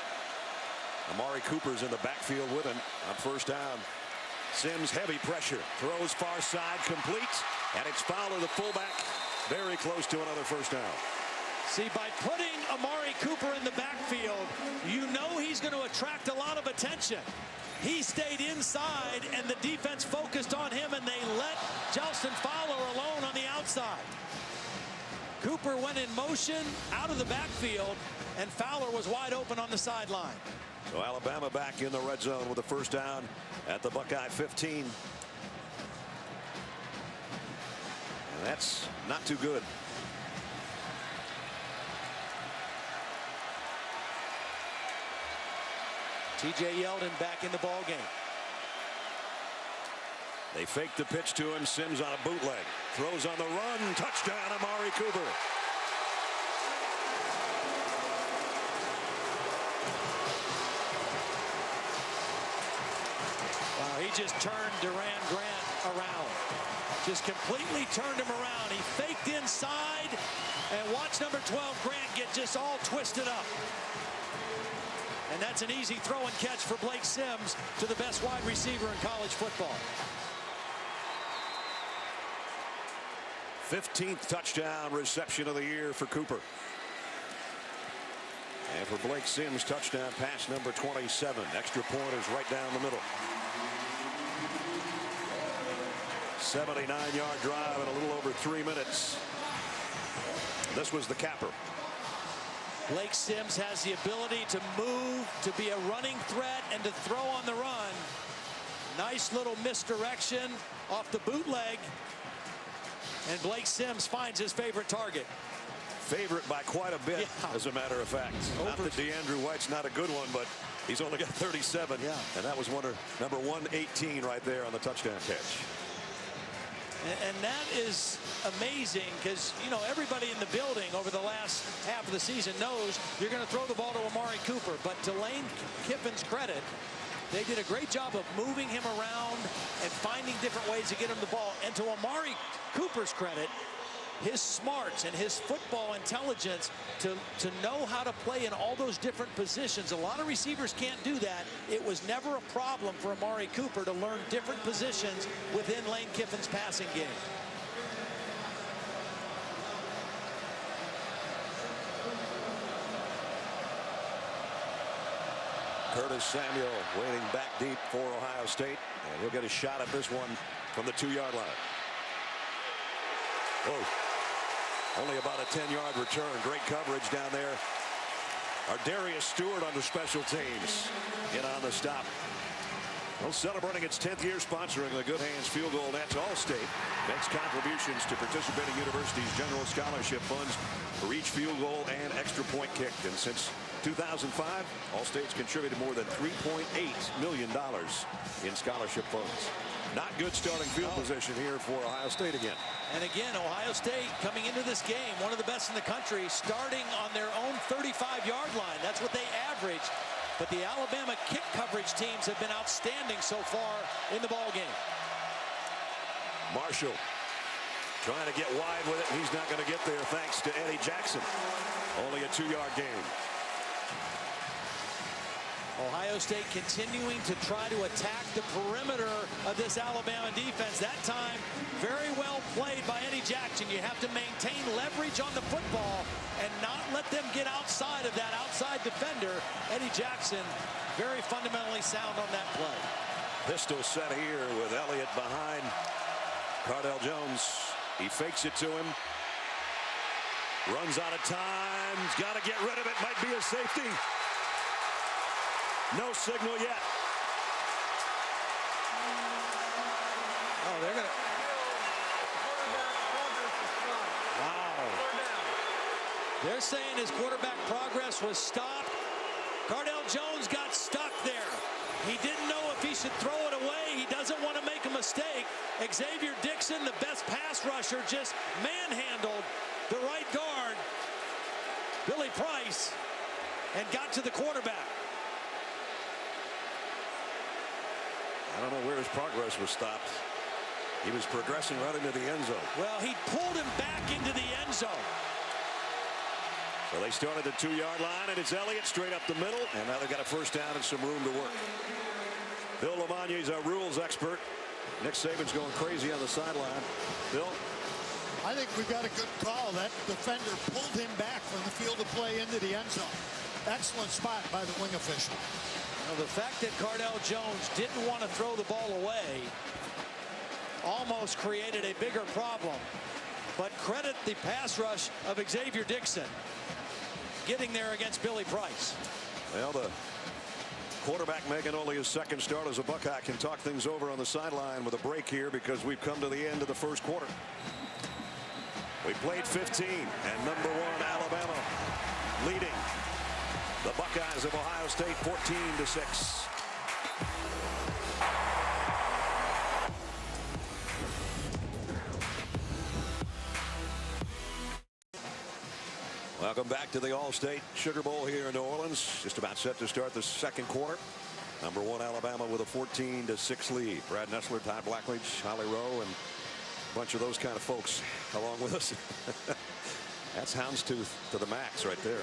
A: Amari Cooper's in the backfield with him on first down. Sims heavy pressure, throws far side, complete, and it's Fowler, the fullback, very close to another first down.
B: See, by putting Amari Cooper in the backfield, you know he's going to attract a lot of attention. He stayed inside, and the defense focused on him, and they let Jalston Fowler alone on the outside. Cooper went in motion out of the backfield, and Fowler was wide open on the sideline.
A: So Alabama back in the red zone with a first down at the Buckeye 15. And that's not too good.
B: T.J. Yeldon back in the ball game.
A: They fake the pitch to him. Sims on a bootleg. Throws on the run. Touchdown, Amari Cooper.
B: Wow, he just turned Duran Grant around. Just completely turned him around. He faked inside, and watch number 12 Grant get just all twisted up. And that's an easy throw and catch for Blake Sims to the best wide receiver in college football.
A: 15th touchdown reception of the year for Cooper. And for Blake Sims, touchdown pass number 27. Extra point is right down the middle. 79-yard drive in a little over 3 minutes. This was the capper.
B: Blake Sims has the ability to move, to be a running threat, and to throw on the run. Nice little misdirection off the bootleg. And Blake Sims finds his favorite target.
A: Favorite by quite a bit, as a matter of fact. Not that DeAndrew White's not a good one, but he's only got 37.
B: Yeah.
A: And that was number 118 right there on the touchdown catch.
B: And that is amazing because, you know, everybody in the building over the last half of the season knows you're going to throw the ball to Amari Cooper. But to Lane Kiffin's credit, they did a great job of moving him around and finding different ways to get him the ball. And to Amari Cooper's credit, his smarts and his football intelligence to know how to play in all those different positions. A lot of receivers can't do that. It was never a problem for Amari Cooper to learn different positions within Lane Kiffin's passing game.
A: Curtis Samuel waiting back deep for Ohio State, and he'll get a shot at this one from the 2-yard line. Whoa. Only about a 10-yard return. Great coverage down there. Ardarius Stewart on the special teams. In on the stop. Well, celebrating its 10th year sponsoring the Good Hands Field Goal Nets, All-State makes contributions to participating universities' general scholarship funds for each field goal and extra point kicked. And since 2005, All-State's contributed more than $3.8 million in scholarship funds. Not good starting field position here for Ohio State again.
B: And again, Ohio State coming into this game, one of the best in the country, starting on their own 35-yard line. That's what they average. But the Alabama kick coverage teams have been outstanding so far in the ball game.
A: Marshall trying to get wide with it. He's not going to get there thanks to Eddie Jackson. Only a 2-yard gain.
B: Ohio State continuing to try to attack the perimeter of this Alabama defense. That time, very well played by Eddie Jackson. You have to maintain leverage on the football and not let them get outside of that outside defender. Eddie Jackson, very fundamentally sound on that play.
A: Pistol set here with Elliott behind Cardell Jones. He fakes it to him. Runs out of time. He's got to get rid of it. Might be a safety. No signal yet.
B: Oh, they're going to. Wow. They're saying his quarterback progress was stopped. Cardell Jones got stuck there. He didn't know if he should throw it away. He doesn't want to make a mistake. Xavier Dixon, the best pass rusher, just manhandled the right guard, Billy Price, and got to the quarterback.
A: I don't know where his progress was stopped. He was progressing right into the end zone.
B: Well, he pulled him back into the end zone.
A: So they start at the 2-yard line, and it's Elliott straight up the middle, and now they've got a first down and some room to work. Bill Lamagna is our rules expert. Nick Saban's going crazy on the sideline. Bill?
H: I think we got a good call. That defender pulled him back from the field of play into the end zone. Excellent spot by the wing official.
B: Well, the fact that Cardell Jones didn't want to throw the ball away almost created a bigger problem. But credit the pass rush of Xavier Dixon getting there against Billy Price.
A: Well, the quarterback making only his second start as a Buckeye can talk things over on the sideline with a break here because we've come to the end of the first quarter. We played 15, and number 1 Alabama leading the Buckeyes of Ohio State 14-6. Welcome back to the All-State Sugar Bowl here in New Orleans. Just about set to start the second quarter. Number 1 Alabama with a 14-6 lead. Brad Nessler, Todd Blackledge, Holly Rowe, and a bunch of those kind of folks along with us. That's houndstooth to the max right there.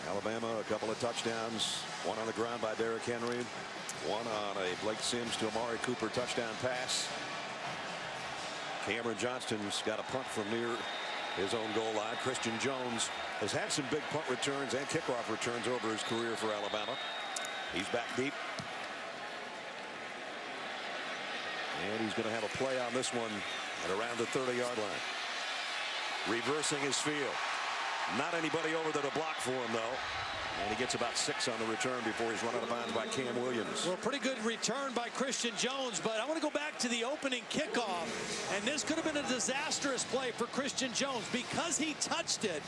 A: Alabama, a couple of touchdowns. One on the ground by Derrick Henry. One on a Blake Sims to Amari Cooper touchdown pass. Cameron Johnston's got a punt from near his own goal line. Christian Jones has had some big punt returns and kickoff returns over his career for Alabama. He's back deep. And he's going to have a play on this one at around the 30-yard line. Reversing his field. Not anybody over there to block for him, though. And he gets about 6 on the return before he's run out of bounds by Cam Williams.
B: Well, pretty good return by Christian Jones, but I want to go back to the opening kickoff. And this could have been a disastrous play for Christian Jones because he touched it.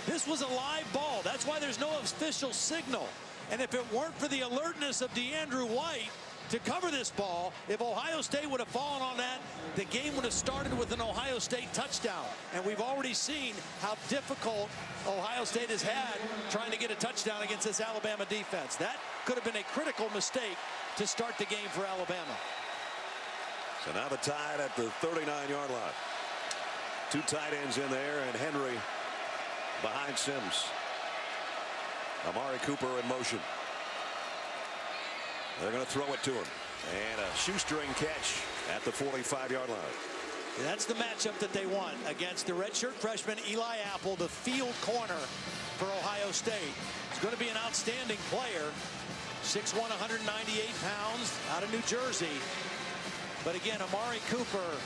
B: This was a live ball. That's why there's no official signal. And if it weren't for the alertness of DeAndrew White to cover this ball, if Ohio State would have fallen on that, the game would have started with an Ohio State touchdown. And we've already seen how difficult Ohio State has had trying to get a touchdown against this Alabama defense. That could have been a critical mistake to start the game for Alabama.
A: So now the tide at the 39-yard line. 2 tight ends in there, and Henry behind Sims. Amari Cooper in motion. They're going to throw it to him. And a shoestring catch at the 45-yard line.
B: That's the matchup that they want against the redshirt freshman Eli Apple, the field corner for Ohio State. He's going to be an outstanding player. 6'1", 198 pounds, out of New Jersey. But again, Amari Cooper,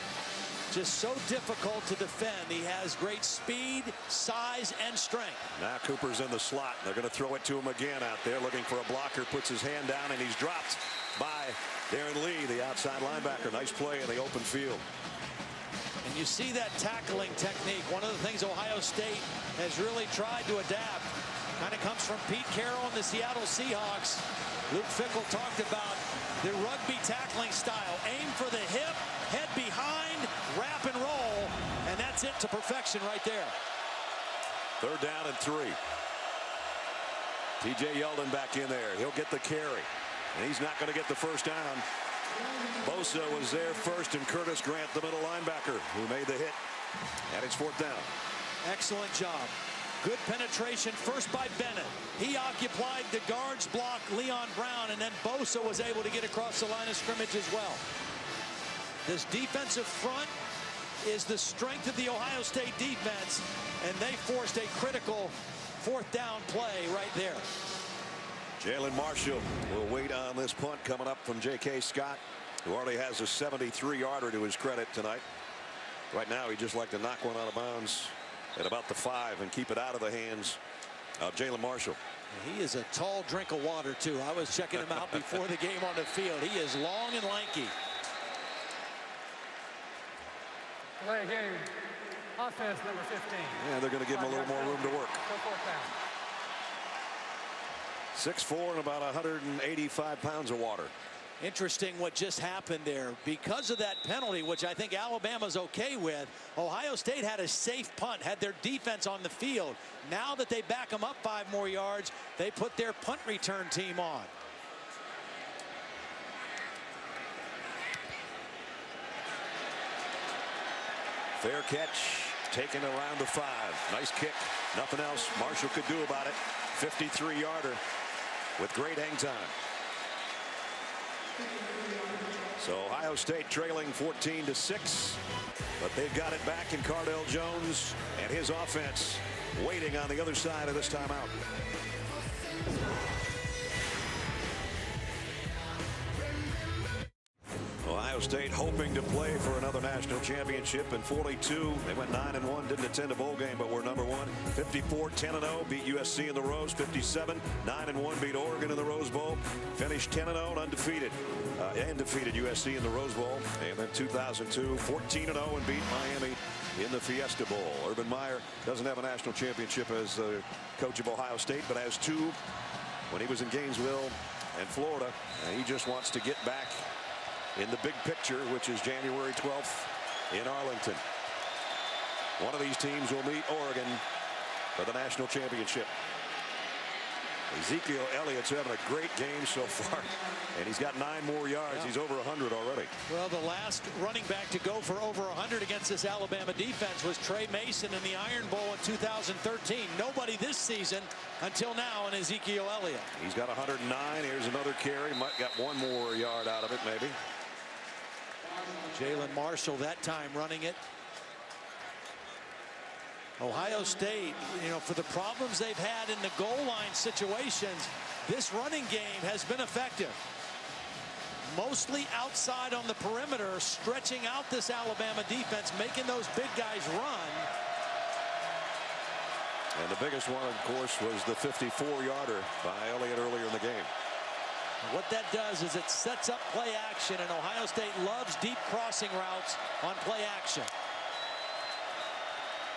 B: just so difficult to defend. He has great speed, size, and strength.
A: Now Cooper's in the slot. They're going to throw it to him again out there, looking for a blocker. Puts his hand down, and he's dropped by Darren Lee, the outside linebacker. Nice play in the open field.
B: And you see that tackling technique. One of the things Ohio State has really tried to adapt kind of comes from Pete Carroll and the Seattle Seahawks. Luke Fickell talked about the rugby tackling style. Aim for the hip, head behind, wrap and roll, and that's it to perfection right there.
A: 3rd down and 3. TJ Yeldon back in there. He'll get the carry, and he's not going to get the first down. Bosa was there first, and Curtis Grant, the middle linebacker, who made the hit. And it's 4th down.
B: Excellent job. Good penetration first by Bennett. He occupied the guard's block, Leon Brown, and then Bosa was able to get across the line of scrimmage as well. This defensive front is the strength of the Ohio State defense, and they forced a critical 4th down play right there.
A: Jalen Marshall will wait on this punt coming up from J.K. Scott, who already has a 73-yarder to his credit tonight. Right now, he'd just like to knock one out of bounds at about the 5 and keep it out of the hands of Jalen Marshall.
B: He is a tall drink of water, too. I was checking him out before the game on the field. He is long and lanky.
C: Play game. Offense, number 15.
D: Yeah, they're going to give him a little more room to work.
C: Go for it, down.
A: 6'4" and about 185 pounds of water.
B: Interesting what just happened there. Because of that penalty, which I think Alabama's okay with, Ohio State had a safe punt, had their defense on the field. Now that they back them up 5 more yards, they put their punt return team on.
A: Fair catch, taken around the 5. Nice kick, nothing else Marshall could do about it. 53-yarder with great hang time. So Ohio State trailing 14-6, but they've got it back in Cardell Jones and his offense waiting on the other side of this timeout. Ohio State hoping to play for another national championship in 42. They went 9-1, didn't attend a bowl game, but were number 1. 54, 10-0, beat USC in the Rose. 57, 9-1, beat Oregon in the Rose Bowl. Finished 10-0 and undefeated, and defeated USC in the Rose Bowl. And then 2002, 14-0 and beat Miami in the Fiesta Bowl. Urban Meyer doesn't have a national championship as the coach of Ohio State, but has 2 when he was in Gainesville and Florida. And he just wants to get back in the big picture, which is January 12th in Arlington. One of these teams will meet Oregon for the national championship. Ezekiel Elliott's having a great game so far, and he's got 9 more yards. Yeah. He's over 100 already.
B: Well, the last running back to go for over 100 against this Alabama defense was Trey Mason in the Iron Bowl in 2013. Nobody this season until now in Ezekiel Elliott.
A: He's got 109. Here's another carry. Might got 1 more yard out of it, maybe.
B: Jalen Marshall that time running it. Ohio State, for the problems they've had in the goal line situations, this running game has been effective. Mostly outside on the perimeter, stretching out this Alabama defense, making those big guys run.
A: And the biggest one, of course, was the 54-yarder by Elliott earlier in the game.
B: What that does is it sets up play action, and Ohio State loves deep crossing routes on play action.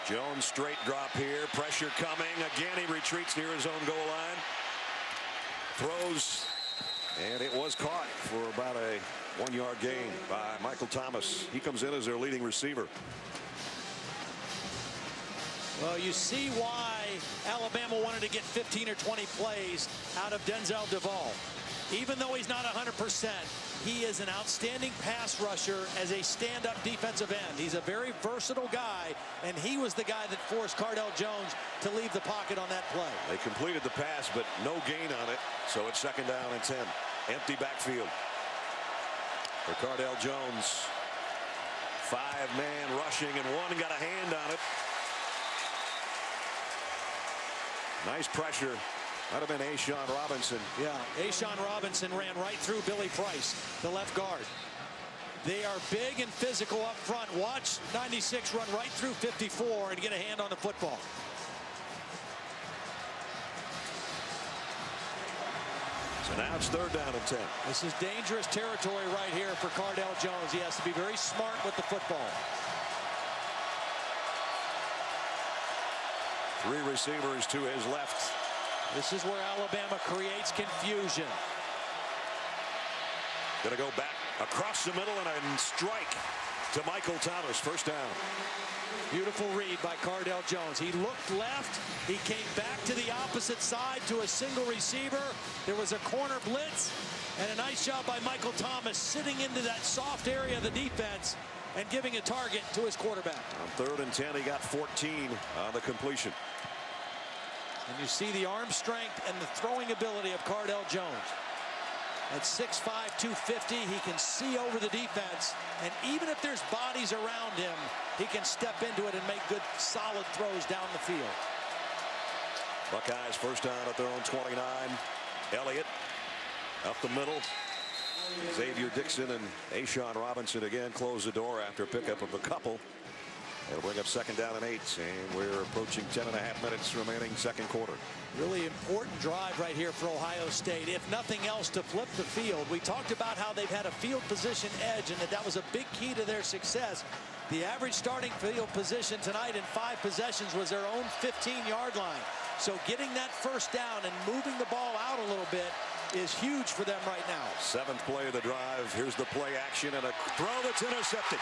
A: Jones straight drop here. Pressure coming. Again, he retreats near his own goal line. Throws. And it was caught for about a 1-yard gain by Michael Thomas. He comes in as their leading receiver.
B: Well, you see why Alabama wanted to get 15 or 20 plays out of Denzel Duval. Even though he's not 100%, he is an outstanding pass rusher as a stand-up defensive end. He's a very versatile guy, and he was the guy that forced Cardell Jones to leave the pocket on that play.
A: They completed the pass, but no gain on it, so it's 2nd down and 10. Empty backfield for Cardell Jones. 5-man rushing, and one got a hand on it. Nice pressure. Might have been A'Shawn Robinson.
B: Yeah, A'Shawn Robinson ran right through Billy Price, the left guard. They are big and physical up front. Watch 96 run right through 54 and get a hand on the football.
A: So now it's 3rd down and 10.
B: This is dangerous territory right here for Cardell Jones. He has to be very smart with the football.
A: 3 receivers to his left.
B: This is where Alabama creates confusion.
A: Going to go back across the middle and a strike to Michael Thomas. 1st down.
B: Beautiful read by Cardell Jones. He looked left. He came back to the opposite side to a single receiver. There was a corner blitz, and a nice job by Michael Thomas sitting into that soft area of the defense and giving a target to his quarterback.
A: On 3rd and 10, he got 14 on the completion.
B: And you see the arm strength and the throwing ability of Cardell Jones. At 6'5", 250, he can see over the defense. And even if there's bodies around him, he can step into it and make good, solid throws down the field.
A: Buckeyes 1st down at their own 29. Elliott up the middle. Xavier Dixon and A'Shawn Robinson again close the door after a pickup of a couple. It'll bring up 2nd down and 8, and we're approaching 10.5 minutes remaining 2nd quarter.
B: Really important drive right here for Ohio State, if nothing else, to flip the field. We talked about how they've had a field position edge and that was a big key to their success. The average starting field position tonight in 5 possessions was their own 15-yard line. So getting that first down and moving the ball out a little bit is huge for them right now.
A: 7th play of the drive. Here's the play action and a throw that's intercepted.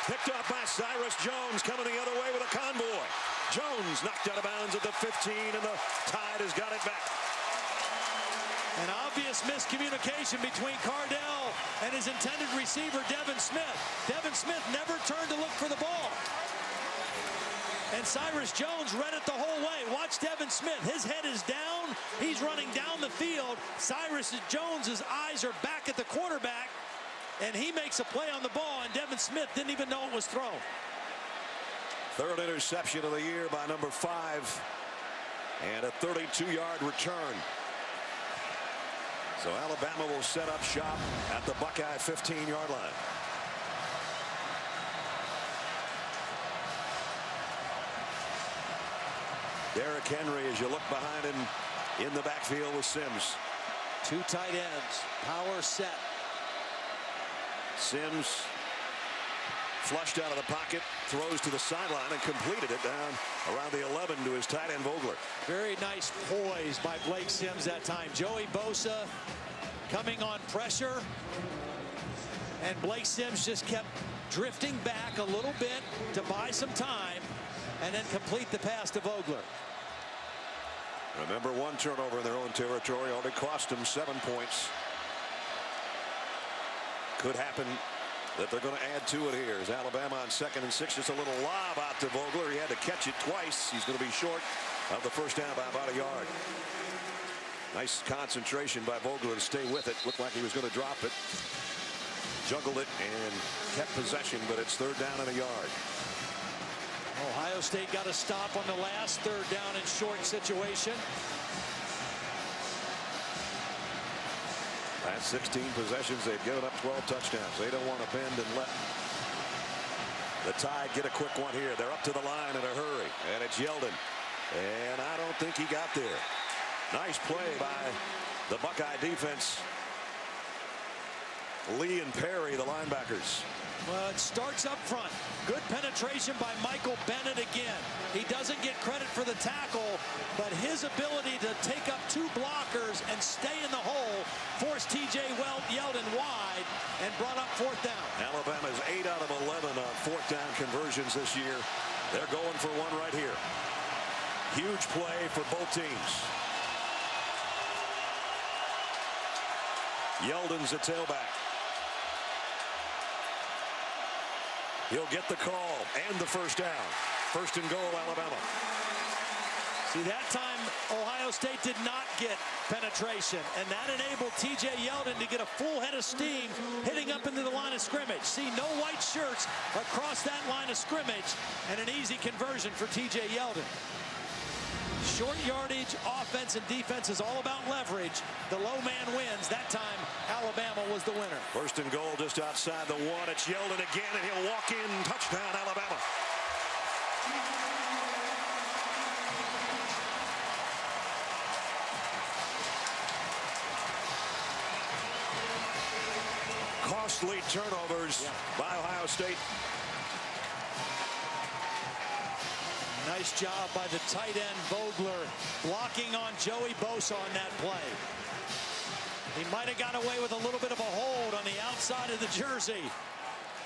A: Picked off by Cyrus Jones, coming the other way with a convoy. Jones knocked out of bounds at the 15, and the Tide has got it back.
B: An obvious miscommunication between Cardell and his intended receiver, Devin Smith. Devin Smith never turned to look for the ball. And Cyrus Jones read it the whole way. Watch Devin Smith. His head is down. He's running down the field. Cyrus Jones's eyes are back at the quarterback. And he makes a play on the ball, and Devin Smith didn't even know it was thrown.
A: 3rd interception of the year by number 5. And a 32-yard return. So Alabama will set up shop at the Buckeye 15-yard line. Derrick Henry, as you look behind him in the backfield with Sims.
B: 2 tight ends, power set.
A: Sims flushed out of the pocket, throws to the sideline and completed it down around the 11 to his tight end Vogler.
B: Very nice poise by Blake Sims that time. Joey Bosa coming on pressure, and Blake Sims just kept drifting back a little bit to buy some time and then complete the pass to Vogler.
A: Remember, 1 turnover in their own territory only cost them 7 points. Could happen that they're going to add to it here. As Alabama on 2nd and 6, just a little lob out to Vogler. He had to catch it twice. He's going to be short of the first down by about a yard. Nice concentration by Vogler to stay with it. Looked like he was going to drop it. Juggled it and kept possession, but it's 3rd down and a yard.
B: Ohio State got a stop on the last 3rd down and short situation.
A: Last 16 possessions, they've given up 12 touchdowns. They don't want to bend and let the Tide get a quick one here. They're up to the line in a hurry, and it's Yeldon. And I don't think he got there. Nice play by the Buckeye defense. Lee and Perry, the linebackers.
B: Well, it starts up front. Good penetration by Michael Bennett again. He doesn't get credit for the tackle, but his ability to take up 2 blockers and stay in the hole forced TJ Yeldon wide and brought up 4th down.
A: Alabama's 8 out of 11 on 4th down conversions this year. They're going for one right here. Huge play for both teams. Yeldon's a tailback. He'll get the call and the first down. 1st and goal, Alabama.
B: See, that time Ohio State did not get penetration, and that enabled TJ Yeldon to get a full head of steam hitting up into the line of scrimmage. See, no white shirts across that line of scrimmage, and an easy conversion for TJ Yeldon. Short yardage, offense and defense is all about leverage. The low man wins. That time, Alabama was the winner.
A: 1st and goal just outside the 1. It's Yeldon again, and he'll walk in. Touchdown, Alabama. Costly turnovers by Ohio State.
B: Nice job by the tight end Vogler blocking on Joey Bosa on that play. He might have got away with a little bit of a hold on the outside of the jersey,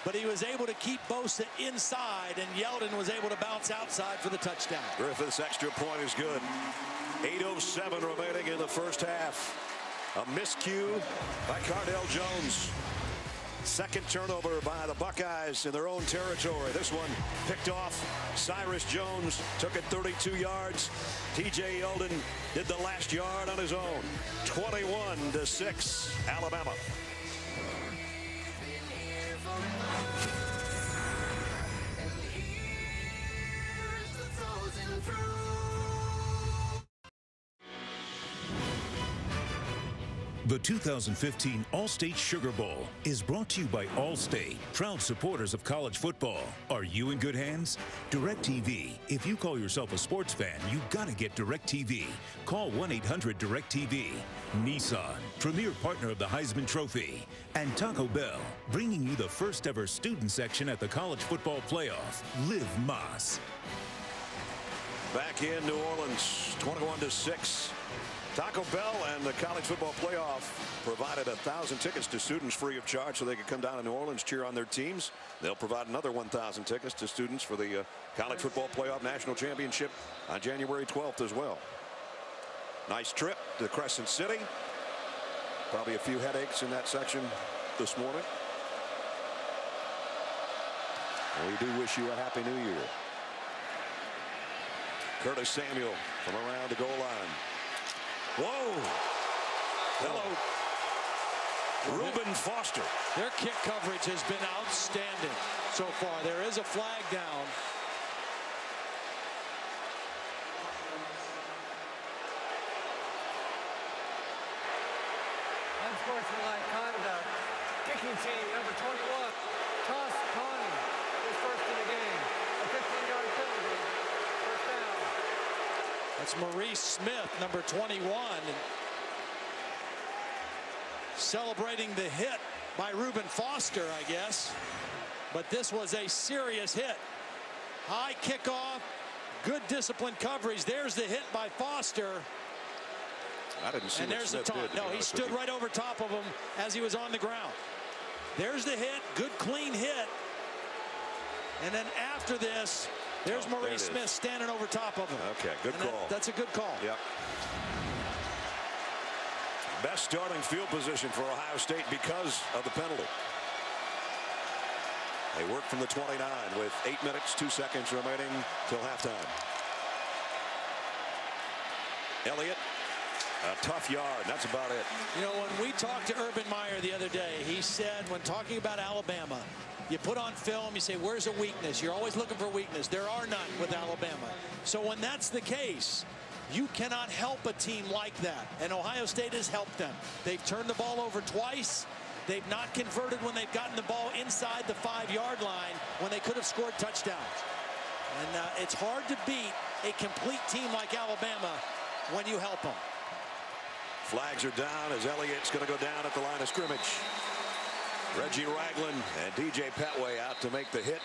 B: but he was able to keep Bosa inside, and Yeldon was able to bounce outside for the touchdown.
A: Griffith's extra point is good. 8:07 remaining in the first half. A miscue by Cardell Jones. 2nd turnover by the Buckeyes in their own territory. This one picked off. Cyrus Jones took it 32 yards. TJ Yeldon did the last yard on his own. 21-6, Alabama.
G: The 2015 All-State Sugar Bowl is brought to you by Allstate, proud supporters of college football. Are you in good hands? DirecTV. If you call yourself a sports fan, you gotta get DirecTV. Call 1-800-DirecTV. Nissan, premier partner of the Heisman Trophy. And Taco Bell, bringing you the first ever student section at the College Football Playoff. Live Mas.
A: Back in New Orleans, 21-6. Taco Bell and the College Football Playoff provided 1,000 tickets to students free of charge so they could come down to New Orleans, cheer on their teams. They'll provide another 1,000 tickets to students for the College Football Playoff National Championship on January 12th as well. Nice trip to Crescent City. Probably a few headaches in that section this morning. We do wish you a Happy New Year. Curtis Samuel from around the goal line. Whoa! Hello, Reuben Foster.
B: Their kick coverage has been outstanding so far. There is a flag down.
C: Unsportsmanlike conduct. Kicking team number 21, Toss Connie, is first in the game. A 15-yard penalty. First down.
B: That's Maurice Smith, number 21. Celebrating the hit by Reuben Foster, I guess. But this was a serious hit. High kickoff, good disciplined coverage. There's the hit by Foster.
A: I didn't see
B: and there's the taunt. No, he stood right over top of him as he was on the ground. There's the hit, good clean hit. And then after this, there's Maurice Smith standing over top of him.
A: Okay, good call.
B: That's a good call.
A: Yep. Best starting field position for Ohio State because of the penalty. They work from the 29 with 8 minutes, 2 seconds remaining till halftime. Elliott, a tough yard. That's about it.
B: You know, when we talked to Urban Meyer the other day, he said when talking about Alabama, you put on film, you say, where's a weakness? You're always looking for weakness. There are none with Alabama. So when that's the case, you cannot help a team like that. And Ohio State has helped them. They've turned the ball over twice. They've not converted when they've gotten the ball inside the 5-yard line when they could have scored touchdowns. And it's hard to beat a complete team like Alabama when you help them.
A: Flags are down as Elliott's going to go down at the line of scrimmage. Reggie Ragland and DJ Petway out to make the hit.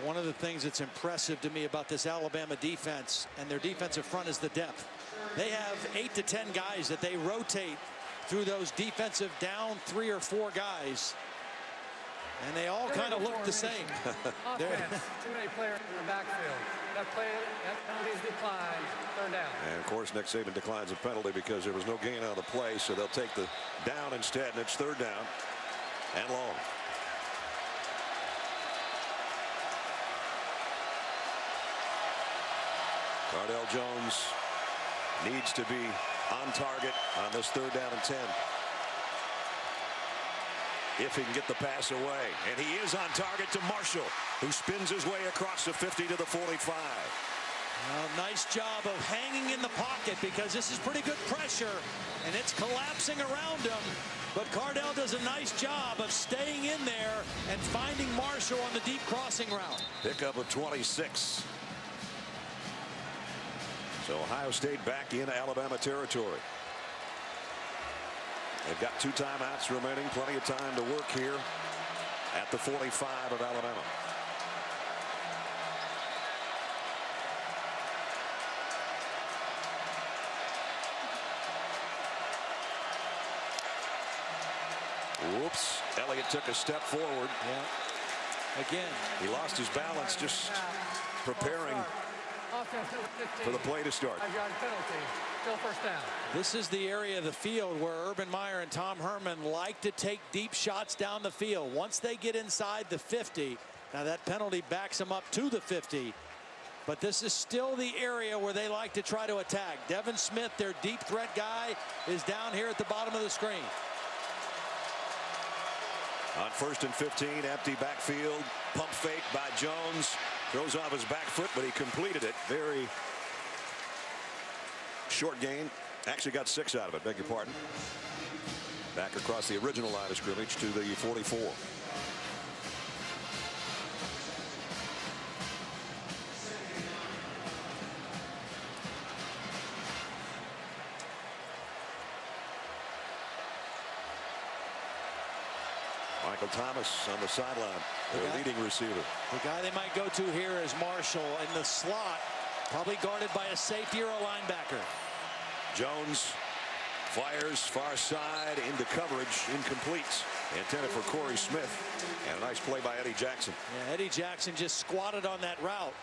B: One of the things that's impressive to me about this Alabama defense and their defensive front is the depth. They have 8 to 10 guys that they rotate through those defensive down 3 or 4 guys. And they all kind of look the same.
C: Offense, too many players in the backfield. That penalty's declined. Third down.
A: And of course, Nick Saban declines a penalty because there was no gain on the play, so they'll take the down instead, and it's third down and long. Cardell Jones needs to be on target on this third down and 10. If he can get the pass away. And he is on target to Marshall, who spins his way across the 50 to the 45.
B: Well, nice job of hanging in the pocket because this is pretty good pressure and it's collapsing around him. But Cardell does a nice job of staying in there and finding Marshall on the deep crossing route.
A: Pickup of 26. So Ohio State back in Alabama territory. They've got 2 timeouts remaining. Plenty of time to work here at the 45 of Alabama. Whoops. Elliott took a step forward.
B: Yeah. Again.
A: He lost his balance just preparing for the play to start.
C: 5-yard penalty. Still first down.
B: This is the area of the field where Urban Meyer and Tom Herman like to take deep shots down the field. Once they get inside the 50, now that penalty backs them up to the 50. But this is still the area where they like to try to attack. Devin Smith, their deep threat guy, is down here at the bottom of the screen.
A: On 1st and 15, empty backfield. Pump fake by Jones. Throws off his back foot, but he completed it very
D: short gain. Actually got 6 out of it, beg your pardon. Back across the original line of scrimmage to the 44. Michael Thomas on the sideline, their leading receiver.
B: The guy they might go to here is Marshall in the slot, probably guarded by a safety or a linebacker.
D: Jones fires far side into coverage, incomplete. Intended for Corey Smith, and a nice play by Eddie Jackson.
B: Yeah, Eddie Jackson just squatted on that route.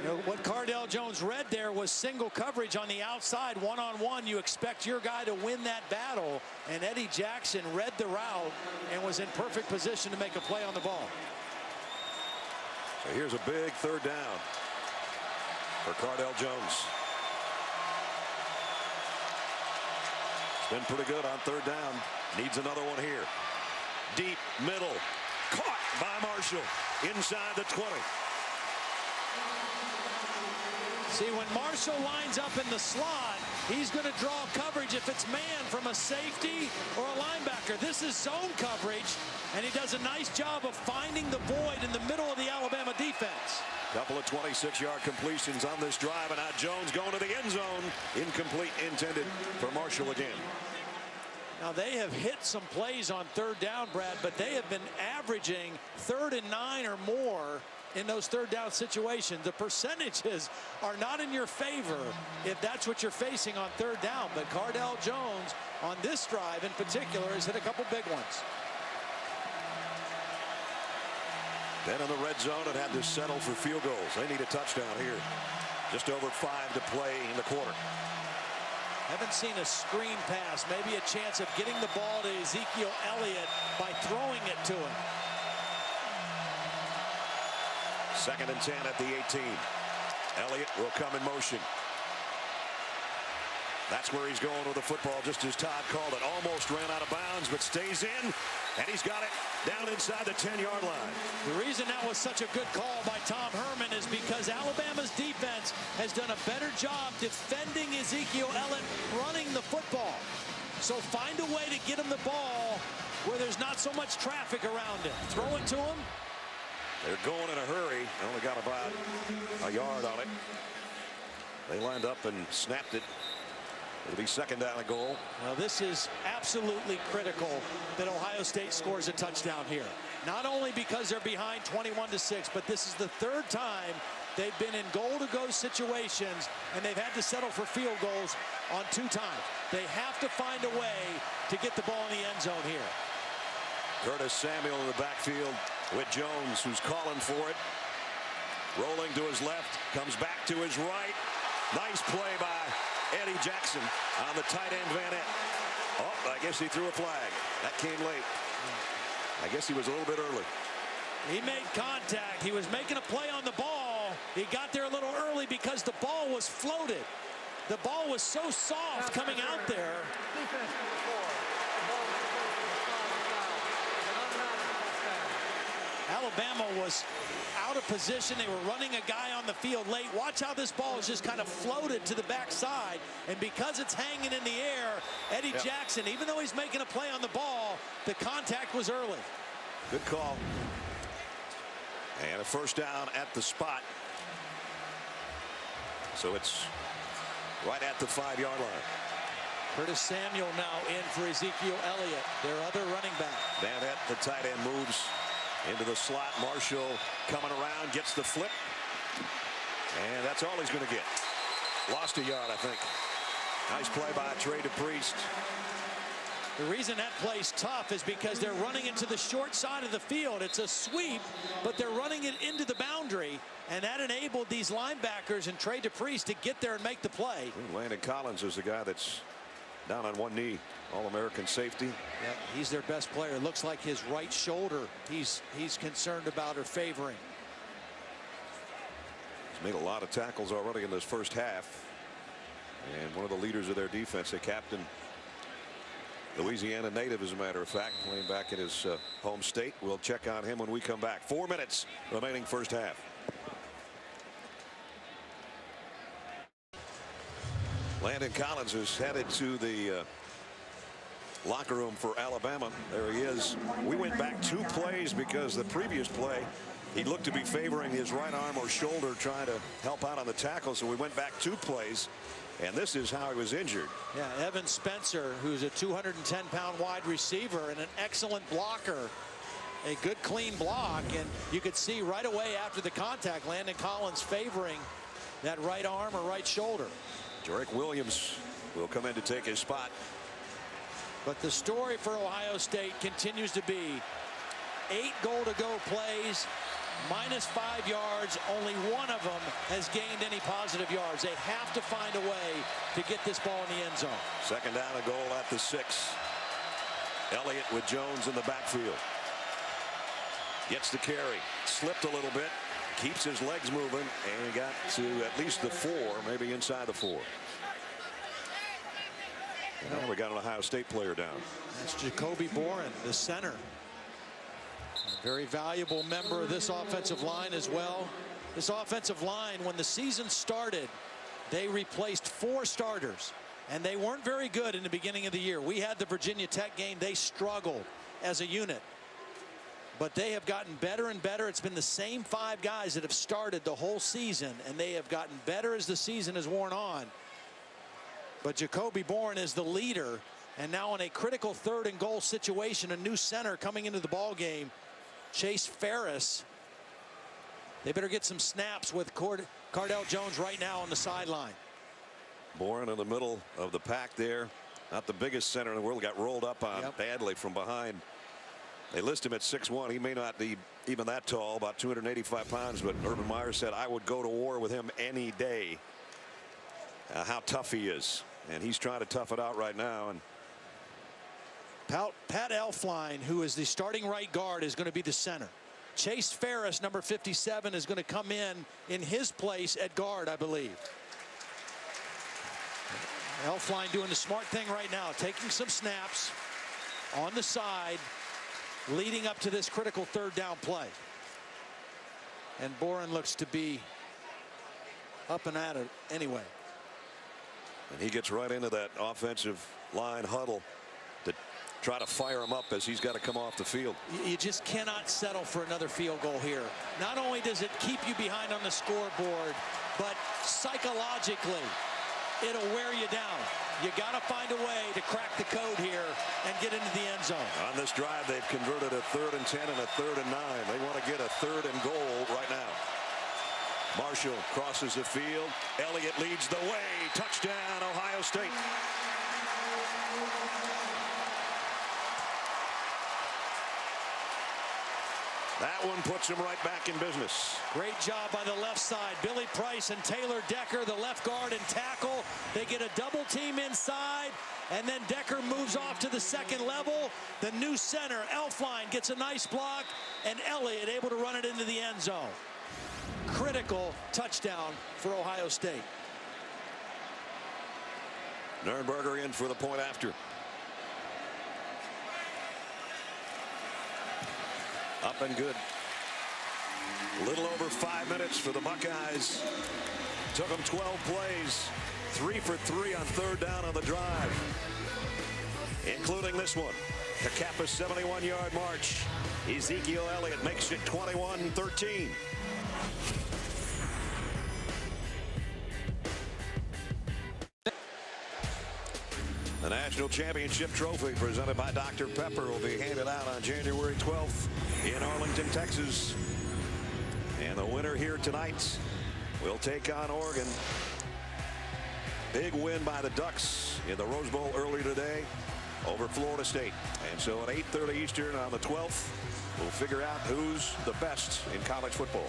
B: You know, what Cardale Jones read there was single coverage on the outside, one-on-one. You expect your guy to win that battle, and Eddie Jackson read the route and was in perfect position to make a play on the ball.
D: So here's a big 3rd down for Cardale Jones. It's been pretty good on 3rd down. Needs another one here. Deep middle, caught by Marshall inside the 20.
B: See, when Marshall lines up in the slot, he's going to draw coverage if it's man from a safety or a linebacker. This is zone coverage, and he does a nice job of finding the void in the middle of the Alabama defense.
D: Couple of 26-yard completions on this drive, and now Jones going to the end zone. Incomplete, intended for Marshall again.
B: Now, they have hit some plays on 3rd down, Brad, but they have been averaging 3rd and 9 or more in those 3rd down situations. The percentages are not in your favor if that's what you're facing on 3rd down. But Cardale Jones on this drive in particular has hit a couple big ones.
D: Then in the red zone, it had to settle for field goals. They need a touchdown here. Just over 5 to play in the quarter.
B: Haven't seen a screen pass, maybe a chance of getting the ball to Ezekiel Elliott by throwing it to him.
D: 2nd and 10 at the 18. Elliott will come in motion. That's where he's going with the football, just as Todd called it. Almost ran out of bounds, but stays in, and he's got it down inside the 10-yard line.
B: The reason that was such a good call by Tom Herman is because Alabama's defense has done a better job defending Ezekiel Elliott running the football. So find a way to get him the ball where there's not so much traffic around him. Throw it to him.
D: They're going in a hurry. They only got about a yard on it. They lined up and snapped it. It'll be 2nd down and goal.
B: Well, this is absolutely critical that Ohio State scores a touchdown here. Not only because they're behind 21-6, but this is the 3rd time they've been in goal-to-go situations, and they've had to settle for field goals on 2 times. They have to find a way to get the ball in the end zone here.
D: Curtis Samuel in the backfield with Jones, who's calling for it. Rolling to his left, comes back to his right. Nice play by Eddie Jackson on the tight end Van Ant. Oh, I guess he threw a flag. That came late. I guess he was a little bit early.
B: He made contact. He was making a play on the ball. He got there a little early because the ball was floated. The ball was so soft coming out there. Alabama was out of position. They were running a guy on the field late. Watch how this ball is just kind of floated to the backside. And because it's hanging in the air, Eddie Jackson, even though he's making a play on the ball, the contact was early.
D: Good call. And a 1st down at the spot. So it's right at the 5-yard line.
B: Curtis Samuel now in for Ezekiel Elliott, their other running back.
D: Van Ant, the tight end, moves into the slot. Marshall coming around, gets the flip. And that's all he's going to get. Lost a yard, I think. Nice play by Trey DePriest.
B: The reason that play's tough is because they're running it to the short side of the field. It's a sweep, but they're running it into the boundary, and that enabled these linebackers and Trey DePriest to get there and make the play.
D: Landon Collins is the guy that's down on one knee. All-American safety.
B: Yep, he's their best player. It looks like his right shoulder he's concerned about or favoring.
D: He's made a lot of tackles already in this 1st half. And one of the leaders of their defense, a captain, Louisiana native, as a matter of fact, playing back in his home state. We'll check on him when we come back. 4 minutes remaining 1st half. Landon Collins is headed to the locker room for Alabama. There he is. We went back 2 plays because the previous play he looked to be favoring his right arm or shoulder, trying to help out on the tackle. So we went back 2 plays, and this is how he was injured.
B: Yeah, Evan Spencer, who's a 210-pound wide receiver and an excellent blocker. A good clean block, and you could see right away after the contact Landon Collins favoring that right arm or right shoulder.
D: Jarek Williams will come in to take his spot.
B: But the story for Ohio State continues to be 8 goal-to-go plays, -5 yards. Only one of them has gained any positive yards. They have to find a way to get this ball in the end zone.
D: 2nd down and goal at the 6. Elliott with Jones in the backfield. Gets the carry. Slipped a little bit. Keeps his legs moving and got to at least the 4, maybe inside the 4. And we got an Ohio State player down.
B: That's Jacoby Boren, the center. A very valuable member of this offensive line as well. This offensive line, when the season started, they replaced 4 starters, and they weren't very good in the beginning of the year. We had the Virginia Tech game. They struggled as a unit. But they have gotten better and better. It's been the same 5 guys that have started the whole season, and they have gotten better as the season has worn on. But Jacoby Boren is the leader, and now in a critical 3rd and goal situation, a new center coming into the ball game, Chase Ferris. They better get some snaps with Cardell Jones right now on the sideline.
D: Boren in the middle of the pack there. Not the biggest center in the world. Got rolled up on badly from behind. They list him at 6'1". He may not be even that tall, about 285 pounds, but Urban Meyer said, I would go to war with him any day. How tough he is. And he's trying to tough it out right now. And
B: Pat Elflein, who is the starting right guard, is going to be the center. Chase Ferris, number 57, is going to come in his place at guard, I believe. Elflein doing the smart thing right now, taking some snaps on the side, leading up to this critical 3rd down play. And Boren looks to be up and at it anyway.
D: And he gets right into that offensive line huddle to try to fire him up as he's got to come off the field.
B: You just cannot settle for another field goal here. Not only does it keep you behind on the scoreboard, but psychologically, it'll wear you down. You got to find a way to crack the code here and get into the end zone.
D: On this drive, they've converted a 3rd and 10 and a 3rd and 9. They want to get a 3rd and goal right now. Marshall crosses the field. Elliott leads the way. Touchdown, Ohio State. That one puts him right back in business.
B: Great job by the left side. Billy Price and Taylor Decker, the left guard and tackle. They get a double team inside, and then Decker moves off to the 2nd level. The new center, Elflein, gets a nice block, and Elliott able to run it into the end zone. Critical touchdown for Ohio State.
D: Nurnberger in for the point after. Up and good. A little over 5 minutes for the Buckeyes. Took them 12 plays. 3 for 3 on 3rd down on the drive, including this one to cap a 71-yard march. Ezekiel Elliott makes it 21-13. The National Championship Trophy presented by Dr. Pepper will be handed out on January 12th in Arlington, Texas. And the winner here tonight will take on Oregon. Big win by the Ducks in the Rose Bowl earlier today over Florida State. And so at 8:30 Eastern on the 12th, we'll figure out who's the best in college football.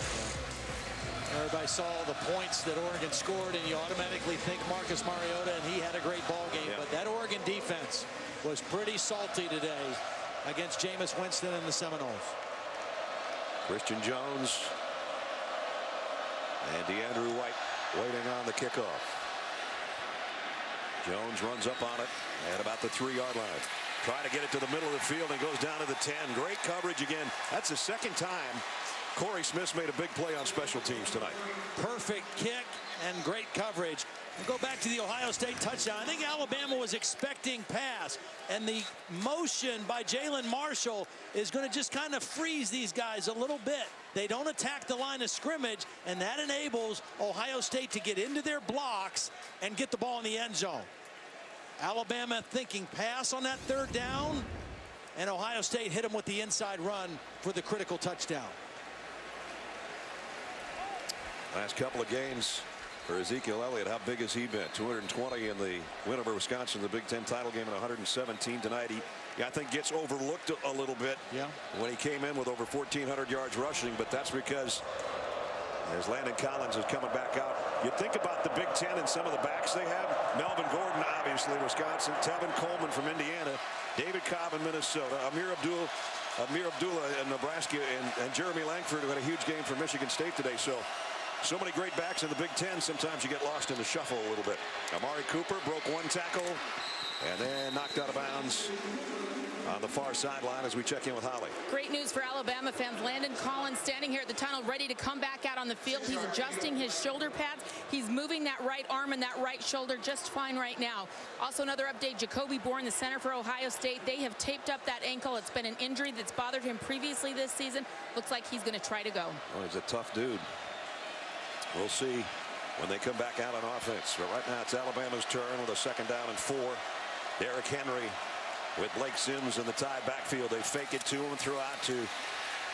B: Everybody saw the points that Oregon scored, and you automatically think Marcus Mariota, and he had a great ball game. But that Oregon defense was pretty salty today against Jameis Winston and the Seminoles.
D: Christian Jones and DeAndrew White waiting on the kickoff. Jones runs up on it at about the 3-yard line. Trying to get it to the middle of the field and goes down to the 10. Great coverage again. That's the 2nd time Corey Smith's made a big play on special teams tonight.
B: Perfect kick and great coverage. We'll go back to the Ohio State touchdown. I think Alabama was expecting pass, and the motion by Jalen Marshall is going to just kind of freeze these guys a little bit. They don't attack the line of scrimmage, and that enables Ohio State to get into their blocks and get the ball in the end zone. Alabama thinking pass on that third down, and Ohio State hit them with the inside run for the critical touchdown.
D: Last couple of games for Ezekiel Elliott, how big has he been? 220 in the win over Wisconsin, the Big Ten title game, and 117 tonight. He, I think, gets overlooked a little bit when he came in with over 1,400 yards rushing, but that's because as Landon Collins is coming back out, you think about the Big Ten and some of the backs they have. Melvin Gordon, obviously, Wisconsin. Tevin Coleman from Indiana. David Cobb in Minnesota. Amir Abdullah in Nebraska, and Jeremy Langford, who had a huge game for Michigan State today. So many great backs in the Big Ten. Sometimes you get lost in the shuffle a little bit. Amari Cooper broke one tackle and then knocked out of bounds on the far sideline as we check in with Holly.
E: Great news for Alabama fans. Landon Collins standing here at the tunnel ready to come back out on the field. He's adjusting his shoulder pads. He's moving that right arm and that right shoulder just fine right now. Also, another update, Jacoby Bourne, the center for Ohio State. They have taped up that ankle. It's been an injury that's bothered him previously this season. Looks like he's going to try to go.
D: Oh, he's a tough dude. We'll see when they come back out on offense. But right now it's Alabama's turn with a 2nd down and 4. Derrick Henry with Blake Sims in the tied backfield. They fake it to him, throw out to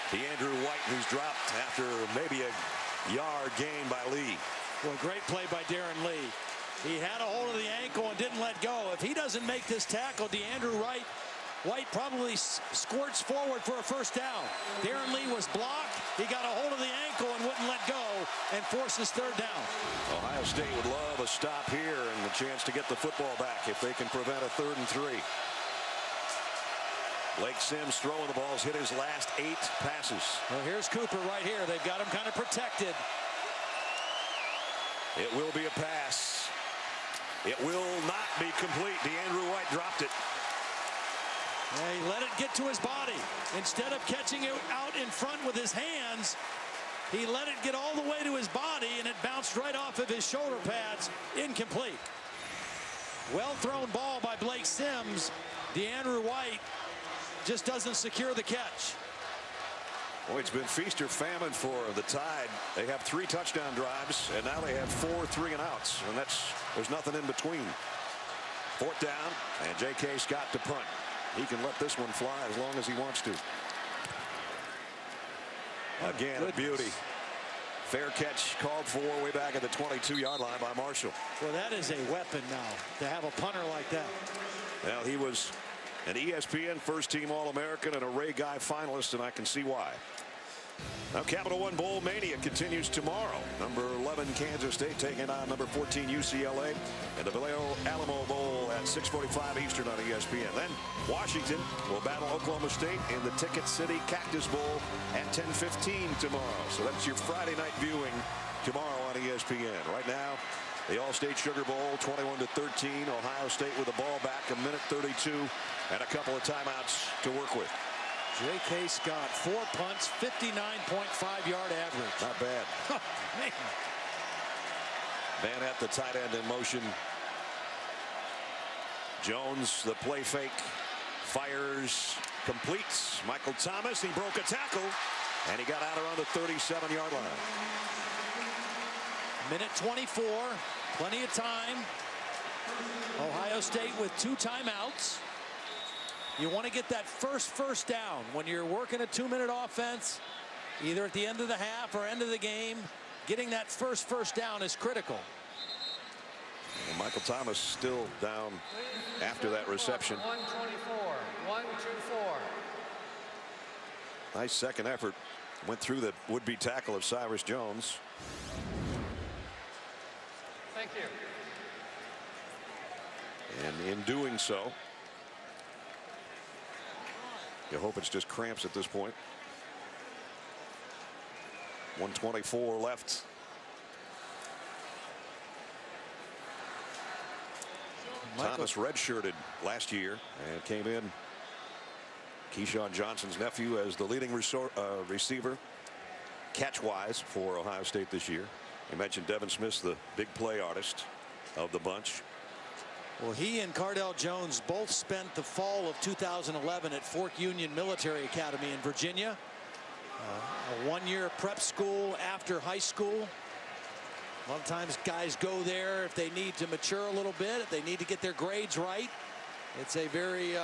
D: DeAndrew White, who's dropped after maybe a yard gain by Lee.
B: Well, great play by Darren Lee. He had a hold of the ankle and didn't let go. If he doesn't make this tackle, DeAndrew White probably squirts forward for a 1st down. Darren Lee was blocked. He got a hold of the ankle and wouldn't let go and forces 3rd down.
D: Ohio State would love a stop here and the chance to get the football back if they can prevent a 3rd and 3. Blake Sims throwing the balls, hit his last 8 passes.
B: Well, here's Cooper right here. They've got him kind of protected.
D: It will be a pass. It will not be complete. DeAndrew White dropped it.
B: Yeah, he let it get to his body. Instead of catching it out in front with his hands, he let it get all the way to his body, and it bounced right off of his shoulder pads. Incomplete. Well thrown ball by Blake Sims. DeAndrew White just doesn't secure the catch.
D: Boy, it's been feast or famine for the Tide. They have 3 touchdown drives, and now they have 4 3-and-outs, and there's nothing in between. 4th down, and J.K. Scott to punt. He can let this one fly as long as he wants to. Again, a beauty. Fair catch called for way back at the 22-yard line by Marshall.
B: Well, that is a weapon now to have a punter like that.
D: Well, he was an ESPN first-team All-American and a Ray Guy finalist, and I can see why. Now, Capital One Bowl Mania continues tomorrow. Number 11 Kansas State taking on number 14 UCLA in the Vallejo Alamo Bowl at 6:45 Eastern on ESPN. Then Washington will battle Oklahoma State in the Ticket City Cactus Bowl at 10:15 tomorrow. So that's your Friday night viewing tomorrow on ESPN. Right now, the All-State Sugar Bowl, 21-13. Ohio State with the ball back, 1:32 and a couple of timeouts to work with.
B: J.K. Scott, 4 punts, 59.5-yard average.
D: Not bad.
B: Man.
D: Van at the tight end in motion. Jones, the play fake, fires, completes. Michael Thomas, he broke a tackle, and he got out around the 37-yard line. 1:24,
B: plenty of time. Ohio State with 2 timeouts. You want to get that first down when you're working a 2-minute offense, either at the end of the half or end of the game. Getting that first down is critical.
D: And Michael Thomas still down after that reception.
C: 124, 124.
D: Nice second effort. Went through the would-be tackle of Cyrus Jones.
C: Thank you.
D: And in doing so, you hope it's just cramps at this point. 1:24 left. Thomas redshirted last year and came in. Keyshawn Johnson's nephew as the leading receiver. catch-wise for Ohio State this year. You mentioned Devin Smith's the big play artist of the bunch.
B: Well, he and Cardell Jones both spent the fall of 2011 at Fork Union Military Academy in Virginia. A one-year prep school after high school. A lot of times guys go there if they need to mature a little bit, if they need to get their grades right. It's a very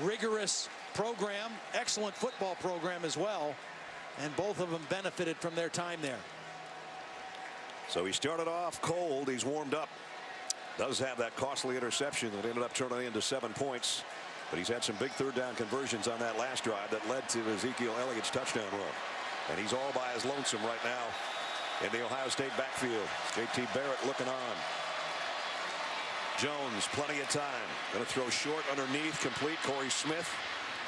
B: rigorous program, excellent football program as well, and both of them benefited from their time there.
D: So he started off cold. He's warmed up. Does have that costly interception that ended up turning into 7 points. But he's had some big third down conversions on that last drive that led to Ezekiel Elliott's touchdown run. And he's all by his lonesome right now in the Ohio State backfield. JT Barrett looking on. Jones, plenty of time. Going to throw short underneath, complete. Corey Smith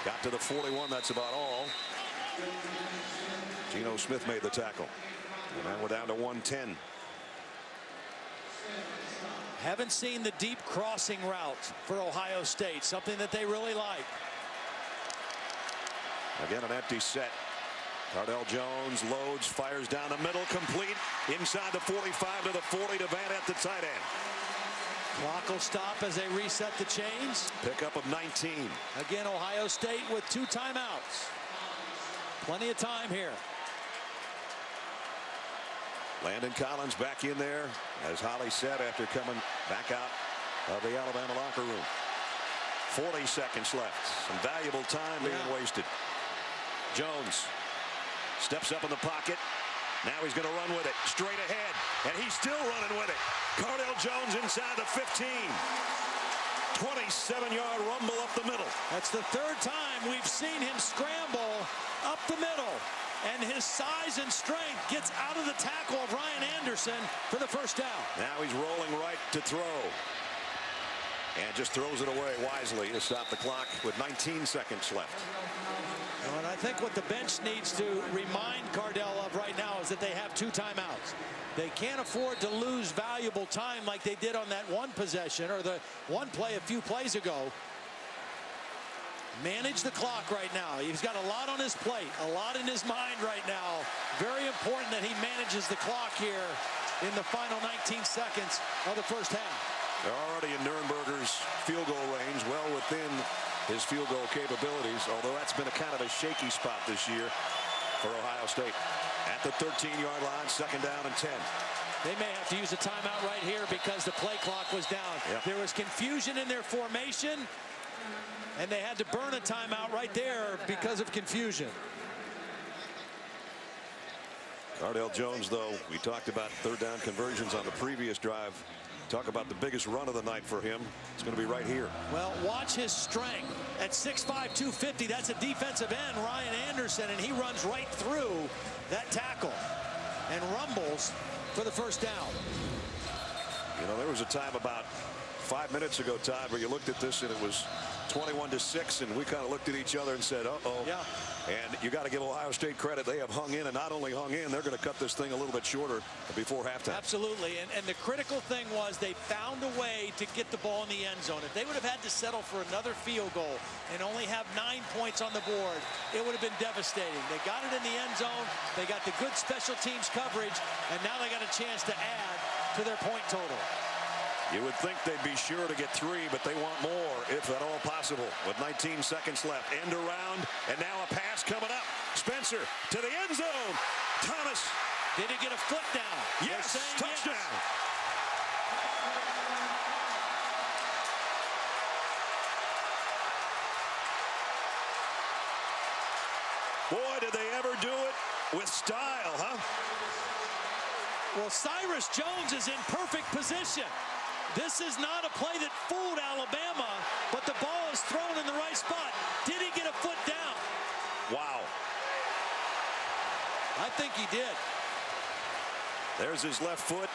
D: got to the 41. That's about all. Geno Smith made the tackle. And now we're down to 110.
B: Haven't seen the deep crossing route for Ohio State, something that they really like.
D: Again, an empty set. Cardell Jones loads, fires down the middle, complete inside the 45 to the 40 to Van at the tight end.
B: Clock will stop as they reset the chains.
D: Pickup of 19.
B: Again, Ohio State with 2 timeouts. Plenty of time here.
D: Landon Collins back in there, as Holly said, after coming back out of the Alabama locker room. 40 seconds left. Some valuable time being wasted. Jones steps up in the pocket. Now he's going to run with it straight ahead, and he's still running with it. Cardell Jones inside the 15. 27-yard rumble up the middle.
B: That's the 3rd time we've seen him scramble up the middle. And his size and strength gets out of the tackle of Ryan Anderson for the first down.
D: Now he's rolling right to throw. And just throws it away wisely to stop the clock with 19 seconds left.
B: And I think what the bench needs to remind Cardell of right now is that they have 2 timeouts. They can't afford to lose valuable time like they did on that one possession or the one play a few plays ago. Manage the clock right now. He's got a lot on his plate, a lot in his mind right now. Very important that he manages the clock here in the final 19 seconds of the first half.
D: They're already in Nurnberger's field goal range, well within his field goal capabilities, although that's been a kind of a shaky spot this year for Ohio State. At the 13-yard line, 2nd down and 10.
B: They may have to use a timeout right here because the play clock was down. There was confusion in their formation, and they had to burn a timeout right there because of confusion.
D: Cardell Jones, though, we talked about third down conversions on the previous drive. Talk about the biggest run of the night for him. It's going to be right here.
B: Well, watch his strength. At 6'5", 250, that's a defensive end, Ryan Anderson, and he runs right through that tackle and rumbles for the first down.
D: You know, there was a time about 5 minutes ago, Todd, where you looked at this and it was 21-6, and we kind of looked at each other and said, uh-oh.
B: Yeah.
D: And you got to give Ohio State credit. They have hung in, and not only hung in, they're going to cut this thing a little bit shorter before halftime.
B: Absolutely. And the critical thing was they found a way to get the ball in the end zone. If they would have had to settle for another field goal and only have 9 points on the board, it would have been devastating. They got it in the end zone. They got the good special teams coverage, and now they got a chance to add to their point total.
D: You would think they'd be sure to get 3, but they want more, if at all possible. With 19 seconds left, end around, and now a pass coming up. Spencer to the end zone. Thomas.
B: Did he get a foot down?
D: Yes, touchdown. Yes. Boy, did they ever do it with style, huh?
B: Well, Cyrus Jones is in perfect position. This is not a play that fooled Alabama, but the ball is thrown in the right spot. Did he get a foot down?
D: Wow.
B: I think he did.
D: There's his left foot.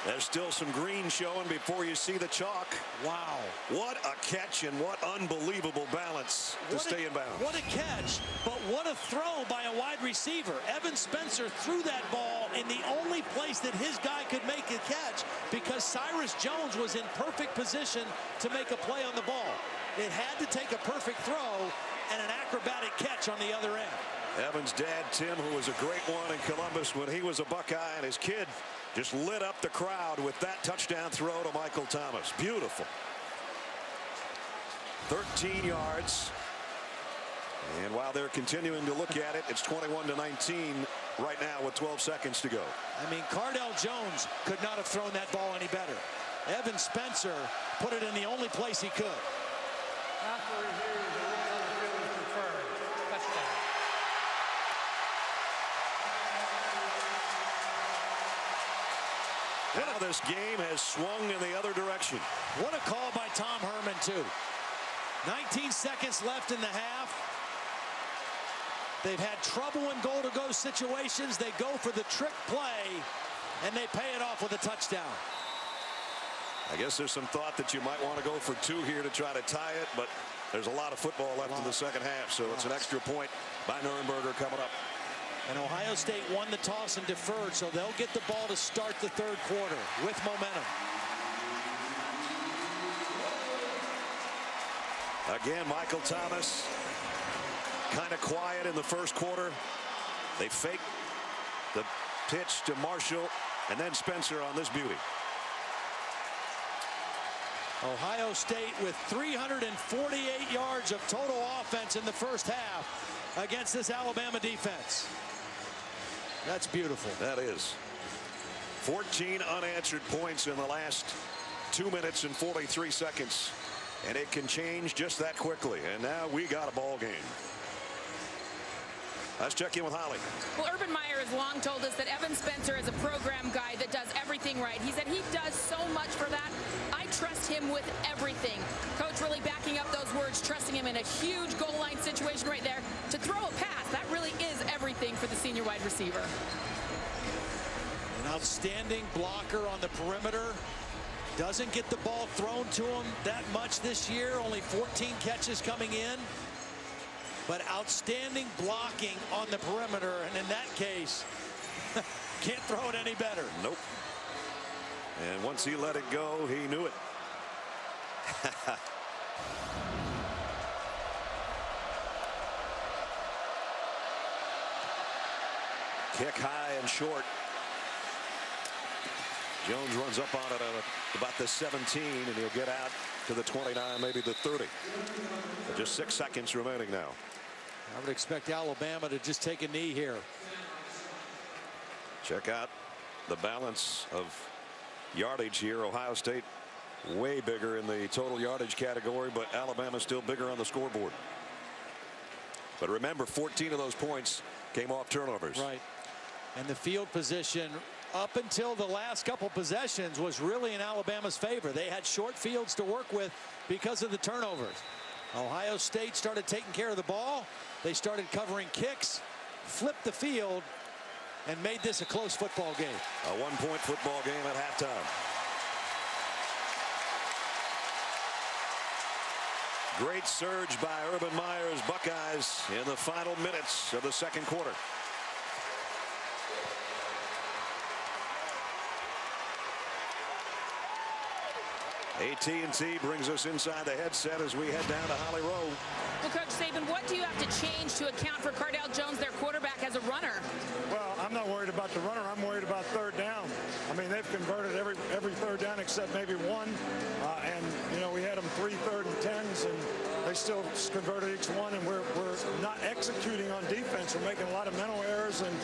D: There's still some green showing before you see the chalk.
B: Wow.
D: What a catch and what unbelievable balance to stay in bounds.
B: What a catch, but what a throw by a wide receiver. Evan Spencer threw that ball in the only place that his guy could make a catch because Cyrus Jones was in perfect position to make a play on the ball. It had to take a perfect throw and an acrobatic catch on the other end.
D: Evan's dad, Tim, who was a great one in Columbus when he was a Buckeye, and his kid just lit up the crowd with that touchdown throw to Michael Thomas. Beautiful. 13 yards. And while they're continuing to look at it, it's 21-19 right now with 12 seconds to go.
B: I mean, Cardell Jones could not have thrown that ball any better. Evan Spencer put it in the only place he could.
C: After review, the rule on the field is confirmed. Touchdown.
D: Now this game has swung in the other direction.
B: What a call by Tom Herman, too. 19 seconds left in the half. They've had trouble in goal-to-go situations. They go for the trick play, and they pay it off with a touchdown.
D: I guess there's some thought that you might want to go for 2 here to try to tie it, but there's a lot of football left in the second half, so it's an extra point by Nuremberger coming up.
B: And Ohio State won the toss and deferred, so they'll get the ball to start the third quarter with momentum.
D: Again, Michael Thomas kind of quiet in the first quarter. They fake the pitch to Marshall, and then Spencer on this beauty.
B: Ohio State with 348 yards of total offense in the first half against this Alabama defense. That's beautiful.
D: That is. 14 unanswered points in the last 2 minutes and 43 seconds. And it can change just that quickly. And now we got a ball game. Let's check in with Holly.
E: Well, Urban Meyer has long told us that Evan Spencer is a program guy that does everything right. He said he does so much for that. I trust him with everything. Coach really backing up those words, trusting him in a huge goal line situation right there. To throw a pass, that really is everything for the senior wide receiver.
B: An outstanding blocker on the perimeter. Doesn't get the ball thrown to him that much this year. Only 14 catches coming in. But outstanding blocking on the perimeter. And in that case, can't throw it any better.
D: Nope. And once he let it go, he knew it. Kick high and short. Jones runs up on it at about the 17, and he'll get out to the 29, maybe the 30. But just 6 seconds remaining now.
B: I would expect Alabama to just take a knee here.
D: Check out the balance of yardage here. Ohio State way bigger in the total yardage category, but Alabama still bigger on the scoreboard. But remember, 14 of those points came off turnovers.
B: Right. And the field position up until the last couple possessions was really in Alabama's favor. They had short fields to work with because of the turnovers. Ohio State started taking care of the ball. They started covering kicks, flipped the field, and made this a close football game.
D: A one-point football game at halftime. Great surge by Urban Meyer's Buckeyes in the final minutes of the second quarter. AT&T brings us inside the headset as we head down to Holly Rowe.
E: Well, Coach Saban, what do you have to change to account for Cardell Jones, their quarterback, as a runner?
F: Well, I'm not worried about the runner. I'm worried about third down. I mean, they've converted every third down except maybe one. And, you know, we had them 3 3rd and 10s, and they still converted each one. And we're not executing on defense. We're making a lot of mental errors and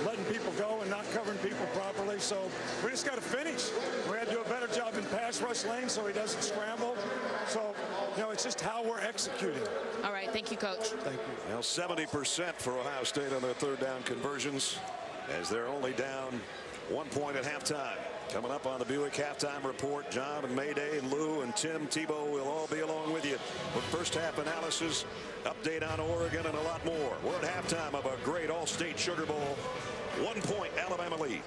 F: letting people go and not covering people properly. So we just got to finish. We had to do a better job in pass rush lane so he doesn't scramble. So, you know, it's just how we're executing.
E: All right. Thank you, Coach.
F: Thank you.
D: Well, 70% for Ohio State on their third down conversions, as they're only down 1 point at halftime. Coming up on the Buick halftime report, John and Mayday and Lou and Tim Tebow will all be along with you with first half analysis, update on Oregon, and a lot more. We're at halftime of a great All-State Sugar Bowl. 1 point Alabama lead.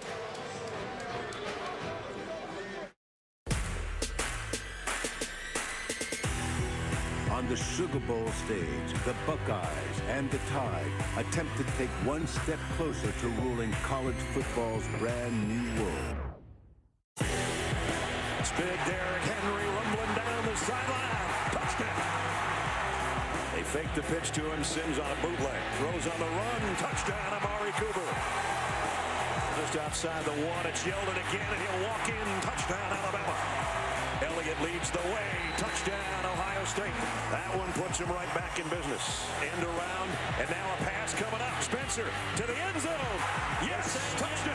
I: On the Sugar Bowl stage, the Buckeyes and the Tide attempt to take one step closer to ruling college football's brand new world. It's big Derrick Henry rumbling down the sideline. Touchdown.
D: They fake the pitch to him. Sims on a bootleg. Throws on the run. Touchdown, Amari Cooper. Just outside the one. It's Yeldon again, and he'll walk in. Touchdown, Alabama. Elliott leads the way. Touchdown, Ohio State. That one puts him right back in business. End around, and now a pass coming up. Spencer to the end zone. Yes, touchdown.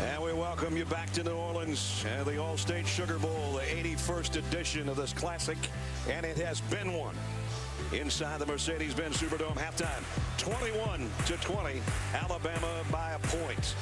D: And we welcome you back to New Orleans and the All-State Sugar Bowl, the 81st edition of this classic, and it has been one. Inside the Mercedes-Benz Superdome, halftime, 21-20, Alabama by a point.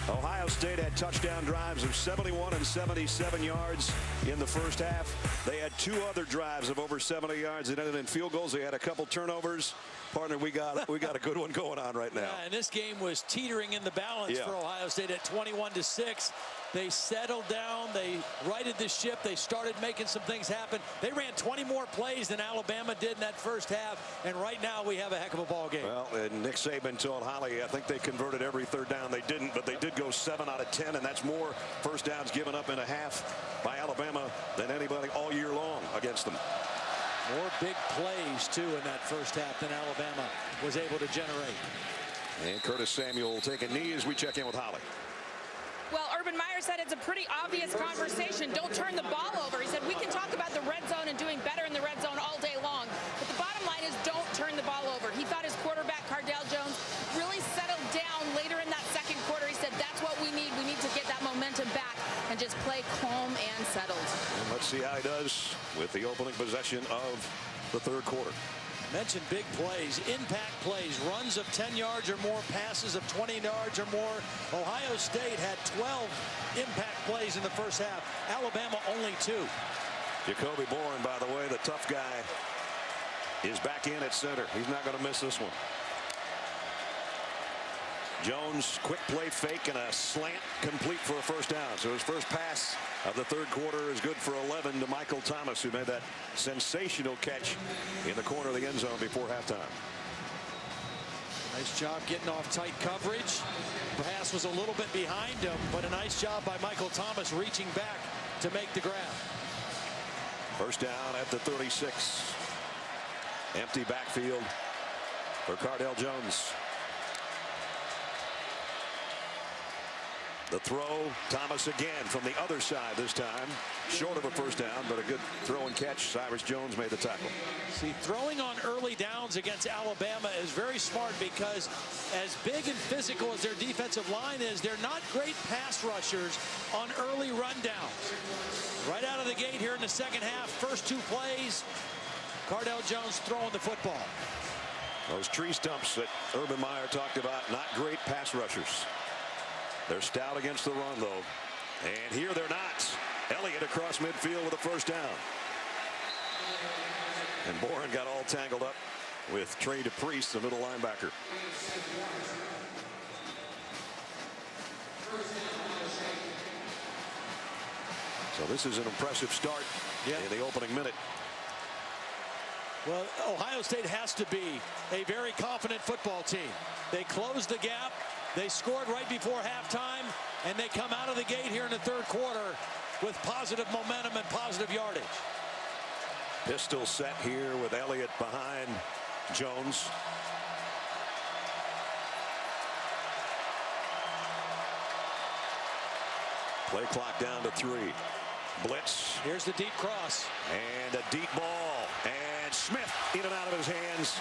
D: Ohio State had touchdown drives of 71 and 77 yards in the first half. They had two other drives of over 70 yards that ended in field goals. They had a couple turnovers. Partner, we got a good one going on right now.
B: Yeah, and this game was teetering in the balance for Ohio State at 21-6. They settled down. They righted the ship. They started making some things happen. They ran 20 more plays than Alabama did in that first half. And right now we have a heck of a ball game.
D: Well, and Nick Saban told Holly, I think they converted every third down. They didn't, but they did go 7 out of 10, and that's more first downs given up in a half by Alabama than anybody all year long against them.
B: More big plays, too, in that first half than Alabama was able to generate.
D: And Curtis Samuel will take a knee as we check in with Holly.
E: Well, Urban Meyer said it's a pretty obvious conversation. Don't turn the ball over. He said we can talk about the red zone and doing better in the red zone all day long. But the bottom line is don't turn the ball over. He thought his quarterback, Cardale Jones, really settled down later in that second quarter. He said that's what we need. We need to get that momentum back and just play calm and settled.
D: And let's see how he does with the opening possession of the third quarter.
B: Mentioned big plays, impact plays, runs of 10 yards or more, passes of 20 yards or more. Ohio State had 12 impact plays in the first half. Alabama only 2.
D: Jacoby Bourne, by the way, the tough guy, is back in at center. He's not going to miss this one. Jones, quick play fake and a slant complete for a first down. So his first pass of the third quarter is good for 11 to Michael Thomas, who made that sensational catch in the corner of the end zone before halftime.
B: Nice job getting off tight coverage. Pass was a little bit behind him, but a nice job by Michael Thomas reaching back to make the grab.
D: First down at the 36. Empty backfield for Cardale Jones. The throw, Thomas again from the other side this time. Short of a first down, but a good throw and catch. Cyrus Jones made the tackle.
B: See, throwing on early downs against Alabama is very smart because as big and physical as their defensive line is, they're not great pass rushers on early rundowns. Right out of the gate here in the second half, first 2 plays, Cardale Jones throwing the football.
D: Those tree stumps that Urban Meyer talked about, not great pass rushers. They're stout against the run, though. And here they're not. Elliott across midfield with a first down. And Bourne got all tangled up with Trey DePriest, the middle linebacker. So this is an impressive start in the opening minute.
B: Well, Ohio State has to be a very confident football team. They closed the gap. They scored right before halftime, and they come out of the gate here in the third quarter with positive momentum and positive yardage.
D: Pistol set here with Elliott behind Jones. Play clock down to 3. Blitz.
B: Here's the deep cross.
D: And a deep ball. And Smith in and out of his hands.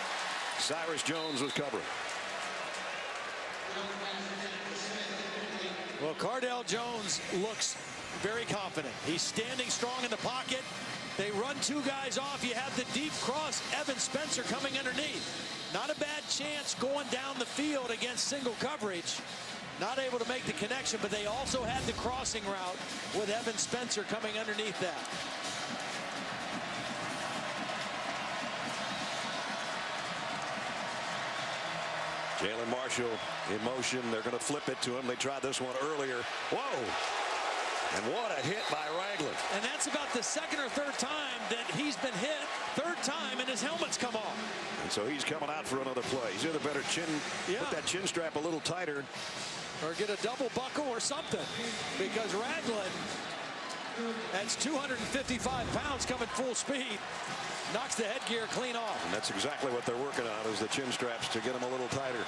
D: Cyrus Jones was covering.
B: Well, Cardale Jones looks very confident. He's standing strong in the pocket. They run 2 guys off. You have the deep cross. Evan Spencer coming underneath. Not a bad chance going down the field against single coverage. Not able to make the connection, but they also had the crossing route with Evan Spencer coming underneath that.
D: Jalen Marshall in motion. They're going to flip it to him. They tried this one earlier. Whoa! And what a hit by Ragland.
B: And that's about the second or third time that he's been hit. Third time, and his helmet's come off.
D: And so he's coming out for another play. He's either better put that chin strap a little tighter,
B: or get a double buckle or something, because Ragland, that's 255 pounds coming full speed, knocks the headgear clean off.
D: and that's exactly what they're working on, is the chin straps to get him a little tighter.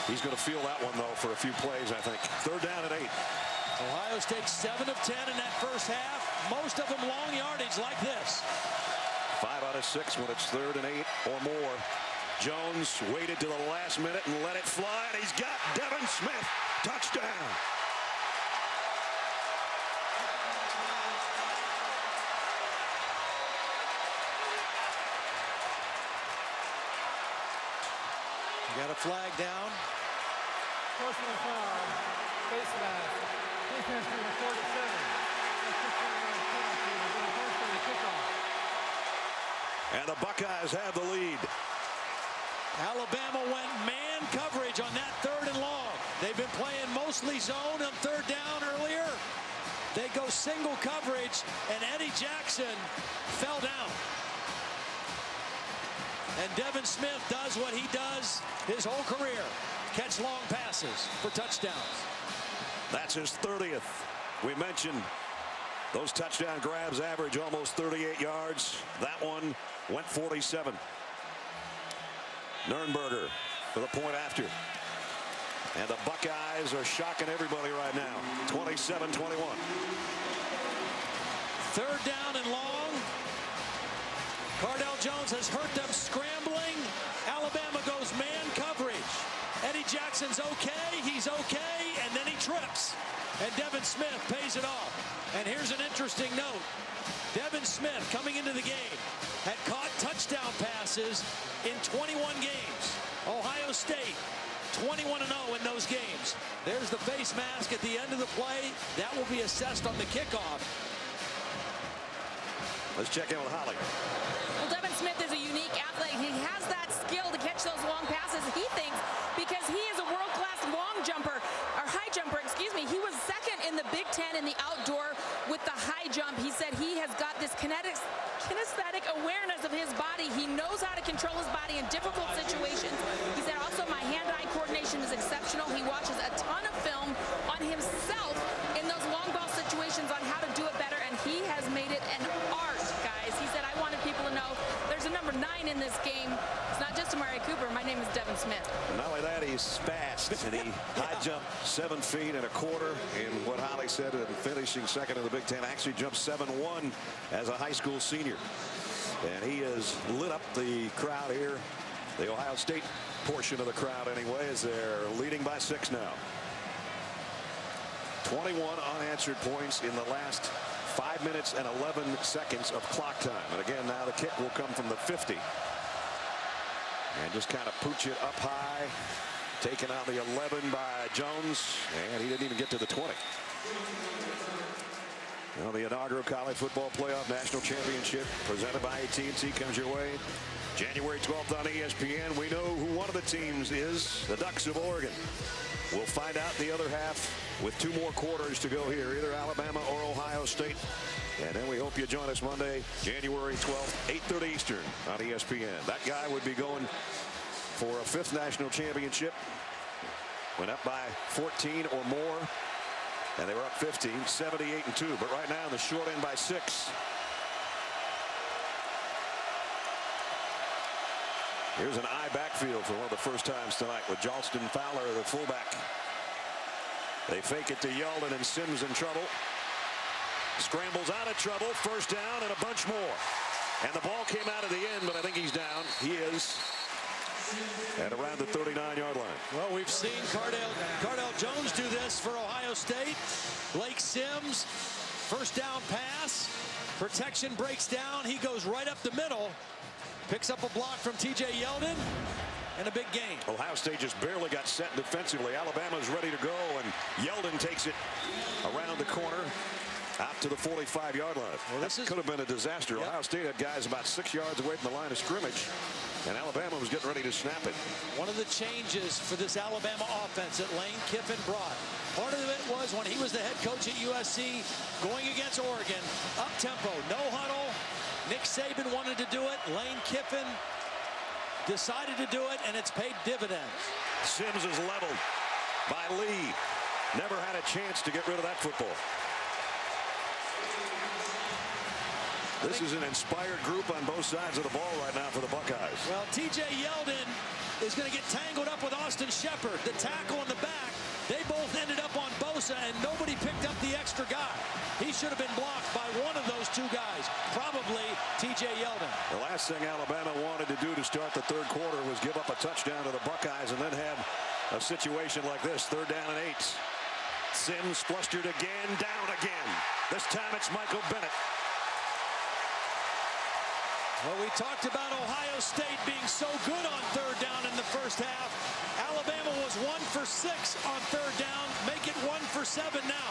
D: He's going to feel that one, though, for a few plays, I think. 3rd down and 8.
B: Ohio State 7 of 10 in that first half. Most of them long yardage like this.
D: 5 out of 6 when it's 3rd and 8 or more. Jones waited to the last minute and let it fly, and he's got Devin Smith. Touchdown.
B: Got a flag down.
C: Personal foul. Face mask. Defense number 47.
D: And the Buckeyes have the lead.
B: Alabama went man coverage on that 3rd and long. They've been playing mostly zone on 3rd down earlier. They go single coverage, and Eddie Jackson fell down. And Devin Smith does what he does his whole career. Catch long passes for touchdowns.
D: That's his 30th. We mentioned those touchdown grabs average almost 38 yards. That one went 47. Nurnberger for the point after. And the Buckeyes are shocking everybody right now. 27-21.
B: 3rd down and long. Cardell Jones has hurt them scrambling. Alabama goes man coverage. Eddie Jackson's okay. He's okay. And then he trips. And Devin Smith pays it off. And here's an interesting note. Devin Smith, coming into the game, had caught touchdown passes in 21 games. Ohio State 21-0 in those games. There's the face mask at the end of the play. That will be assessed on the kickoff.
D: Let's check in with Holly.
E: Well, Devin Smith is a unique athlete. He has that skill to catch those long passes, he thinks, because he is a world-class long jumper, or high jumper, excuse me. He was 2nd in the Big Ten in the outdoor with the high jump. He said he has got this kinesthetic awareness of his body. He knows how to control his body in difficult situations. He said also my hand-eye coordination is exceptional. He watches a ton of film on himself in those long ball situations on how to do it better, and he has made it an art, guys. He said, I wanted people to know there's a number 9 in this game. It's not just Amari Cooper. My name is Devin Smith.
D: Not only that, he's fast, and he high jumped 7 feet and a quarter in what Holly said, and finishing 2nd in the Big Ten. Actually jumped 7-1 as a high school senior. And he has lit up the crowd here, the Ohio State portion of the crowd anyway, as they're leading by 6 now. 21 unanswered points in the last 5 minutes and 11 seconds of clock time. And again, now the kick will come from the 50. And just kind of pooch it up high. Taken on the 11 by Jones. And he didn't even get to the 20. Well, the inaugural College Football Playoff National Championship presented by AT&T comes your way January 12th on ESPN. We know who one of the teams is, the Ducks of Oregon. We'll find out the other half with 2 more quarters to go here, either Alabama or Ohio State. And then we hope you join us Monday, January 12th, 8:30 Eastern on ESPN. That guy would be going for a 5th national championship. Went up by 14 or more. And they were up 15, 78-2. But right now, the short end by 6. Here's an eye backfield for one of the first times tonight with Jalston Fowler, the fullback. They fake it to Yeldon, and Sims in trouble. Scrambles out of trouble. 1st down and a bunch more. And the ball came out at the end, but I think he's down. He is at around the 39-yard line.
B: Well, we've seen Cardell Jones do this for Ohio State. Blake Sims, 1st down pass. Protection breaks down. He goes right up the middle. Picks up a block from T.J. Yeldon. And a big gain.
D: Ohio State just barely got set defensively. Alabama's ready to go, and Yeldon takes it around the corner out to the 45-yard line. Well, this could have been a disaster. Yep. Ohio State had guys about 6 yards away from the line of scrimmage, and Alabama was getting ready to snap it.
B: One of the changes for this Alabama offense that Lane Kiffin brought, part of it was when he was the head coach at USC, going against Oregon, up-tempo, no huddle. Nick Saban wanted to do it. Lane Kiffin decided to do it, and it's paid dividends.
D: Sims is leveled by Lee. Never had a chance to get rid of that football. This is an inspired group on both sides of the ball right now for the Buckeyes.
B: Well, T.J. Yeldon is going to get tangled up with Austin Shepard. The tackle in the back, they both ended up on Bosa, and nobody picked up the extra guy. He should have been blocked by one of those two guys, probably T.J. Yeldon.
D: The last thing Alabama wanted to do to start the third quarter was give up a touchdown to the Buckeyes and then have a situation like this, 3rd down and 8. Sims flustered again, down again. This time it's Michael Bennett.
B: Well, we talked about Ohio State being so good on 3rd down in the first half. Alabama was 1 for 6 on 3rd down. Make it 1 for 7 now.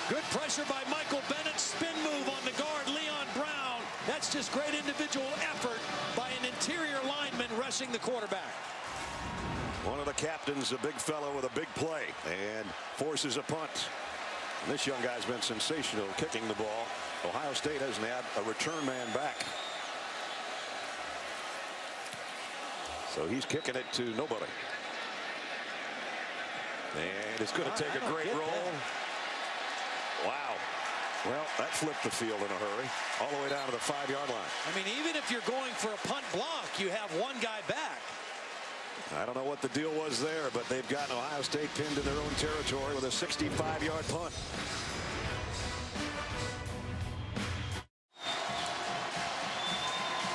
B: Good pressure by Michael Bennett. Spin move on the guard, Leon Brown. That's just great individual effort by an interior lineman rushing the quarterback.
D: One of the captains, a big fellow with a big play, and forces a punt. And this young guy's been sensational kicking the ball. Ohio State hasn't had a return man back. So he's kicking it to nobody. And it's going to take a great roll. Wow. Well, that flipped the field in a hurry. All the way down to the 5-yard line.
B: I mean, even if you're going for a punt block, you have one guy back.
D: I don't know what the deal was there, but they've gotten Ohio State pinned in their own territory with a 65-yard punt.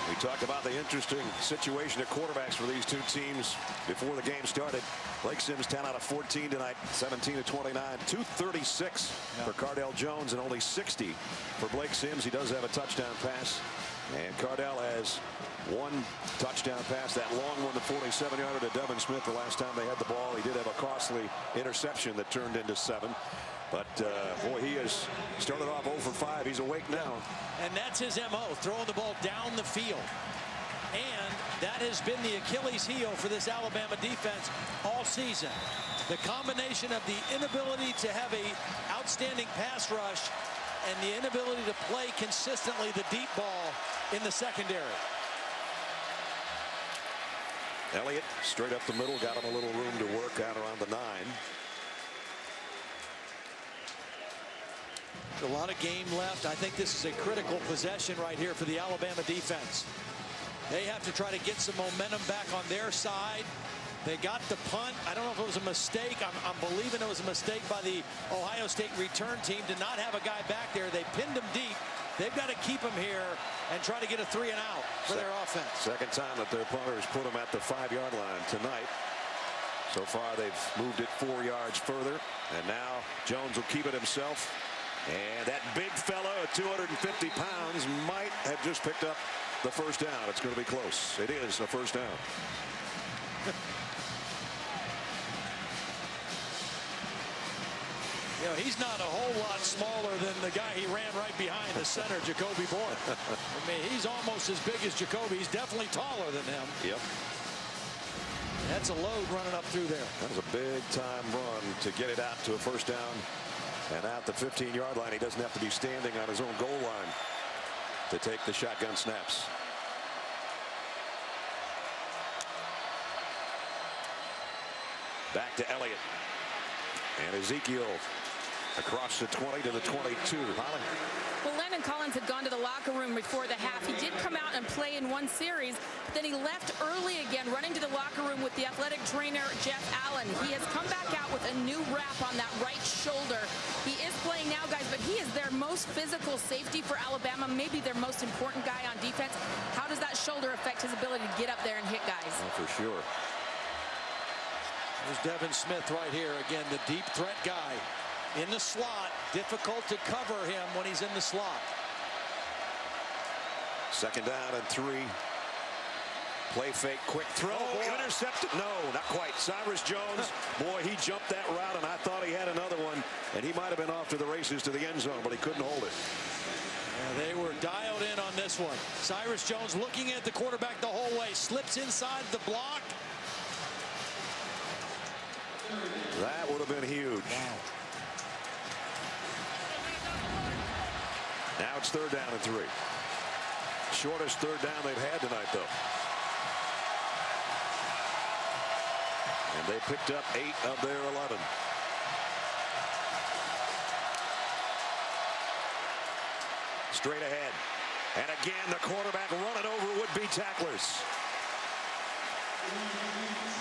D: We talked about the interesting situation at quarterbacks for these two teams before the game started. Blake Sims 10 out of 14 tonight, 17 of 29, 236 for Cardell Jones and only 60 for Blake Sims. He does have a touchdown pass, and Cardell has one touchdown pass, that long one, the 47-yarder to Devin Smith the last time they had the ball. He did have a costly interception that turned into 7. But, boy, he has started off 0 for 5. He's awake now.
B: And that's his M.O., throwing the ball down the field. And that has been the Achilles heel for this Alabama defense all season. The combination of the inability to have a outstanding pass rush and the inability to play consistently the deep ball in the secondary.
D: Elliott straight up the middle, got him a little room to work out around the 9.
B: A lot of game left. I think this is a critical possession right here for the Alabama defense. They have to try to get some momentum back on their side. They got the punt. I don't know if it was a mistake. I'm believing it was a mistake by the Ohio State return team to not have a guy back there. They pinned him deep. They've got to keep him here and try to get a 3 and out for their offense.
D: Second time that their punters put him at the 5-yard line tonight. So far they've moved it 4 yards further, and now Jones will keep it himself. And that big fella at 250 pounds might have just picked up the first down. It's going to be close. It is a first down.
B: You know, he's not a whole lot smaller than the guy he ran right behind, the center, Jacoby Bourne. I mean, he's almost as big as Jacoby. He's definitely taller than him.
D: Yep.
B: That's a load running up through there.
D: That was a big-time run to get it out to a first down. And at the 15-yard line, he doesn't have to be standing on his own goal line to take the shotgun snaps. Back to Elliott. And Ezekiel across the 20 to the 22. Holly.
E: Well, Landon Collins had gone to the locker room before the half. He did come out and play in one series, but then he left early again, running to the locker room with the athletic trainer, Jeff Allen. He has come back out with a new wrap on that right shoulder. He is playing now, guys, but he is their most physical safety for Alabama, maybe their most important guy on defense. How does that shoulder affect his ability to get up there and hit guys?
D: Oh, for sure.
B: There's Devin Smith right here. Again, the deep threat guy in the slot. Difficult to cover him when he's in the slot.
D: Second down and 3. Play fake, quick throw, intercepted. No, not quite. Cyrus Jones, boy, he jumped that route, and I thought he had another one, and he might have been off to the races to the end zone, but he couldn't hold it.
B: Yeah, they were dialed in on this one. Cyrus Jones looking at the quarterback the whole way, slips inside the block.
D: That would have been huge.
B: Wow.
D: Now it's 3rd down and 3. Shortest 3rd down they've had tonight, though. And they picked up 8 of their 11. Straight ahead. And again, the quarterback running over would-be tacklers.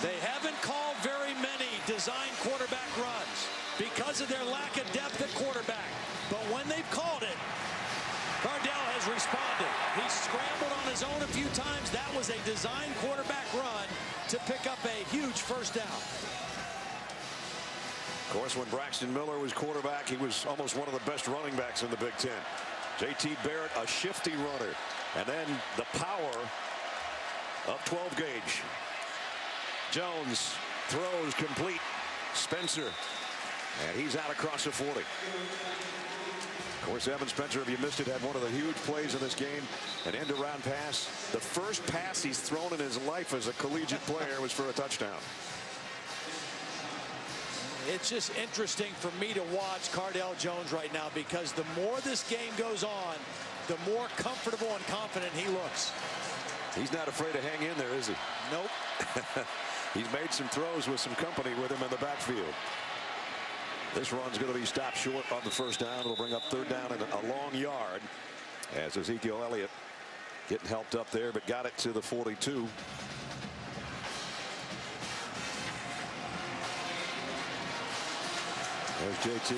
B: They haven't called very many design quarterback runs because of their lack of depth at quarterback. But when they've called it, Cardell has responded. He scrambled on his own a few times. That was a design quarterback run to pick up a huge first down.
D: Of course, when Braxton Miller was quarterback, he was almost one of the best running backs in the Big Ten. J.T. Barrett, a shifty runner. And then the power of 12 gauge. Jones throws complete. Spencer. And he's out across the 40. Of course, Evan Spencer, if you missed it, had one of the huge plays in this game. An end-around pass. The first pass he's thrown in his life as a collegiate player was for a touchdown.
B: It's just interesting for me to watch Cardell Jones right now because the more this game goes on, the more comfortable and confident he looks.
D: He's not afraid to hang in there, is he?
B: Nope.
D: He's made some throws with some company with him in the backfield. This run's going to be stopped short on the first down. It'll bring up third down and a long yard as Ezekiel Elliott getting helped up there, but got it to the 42. There's JT.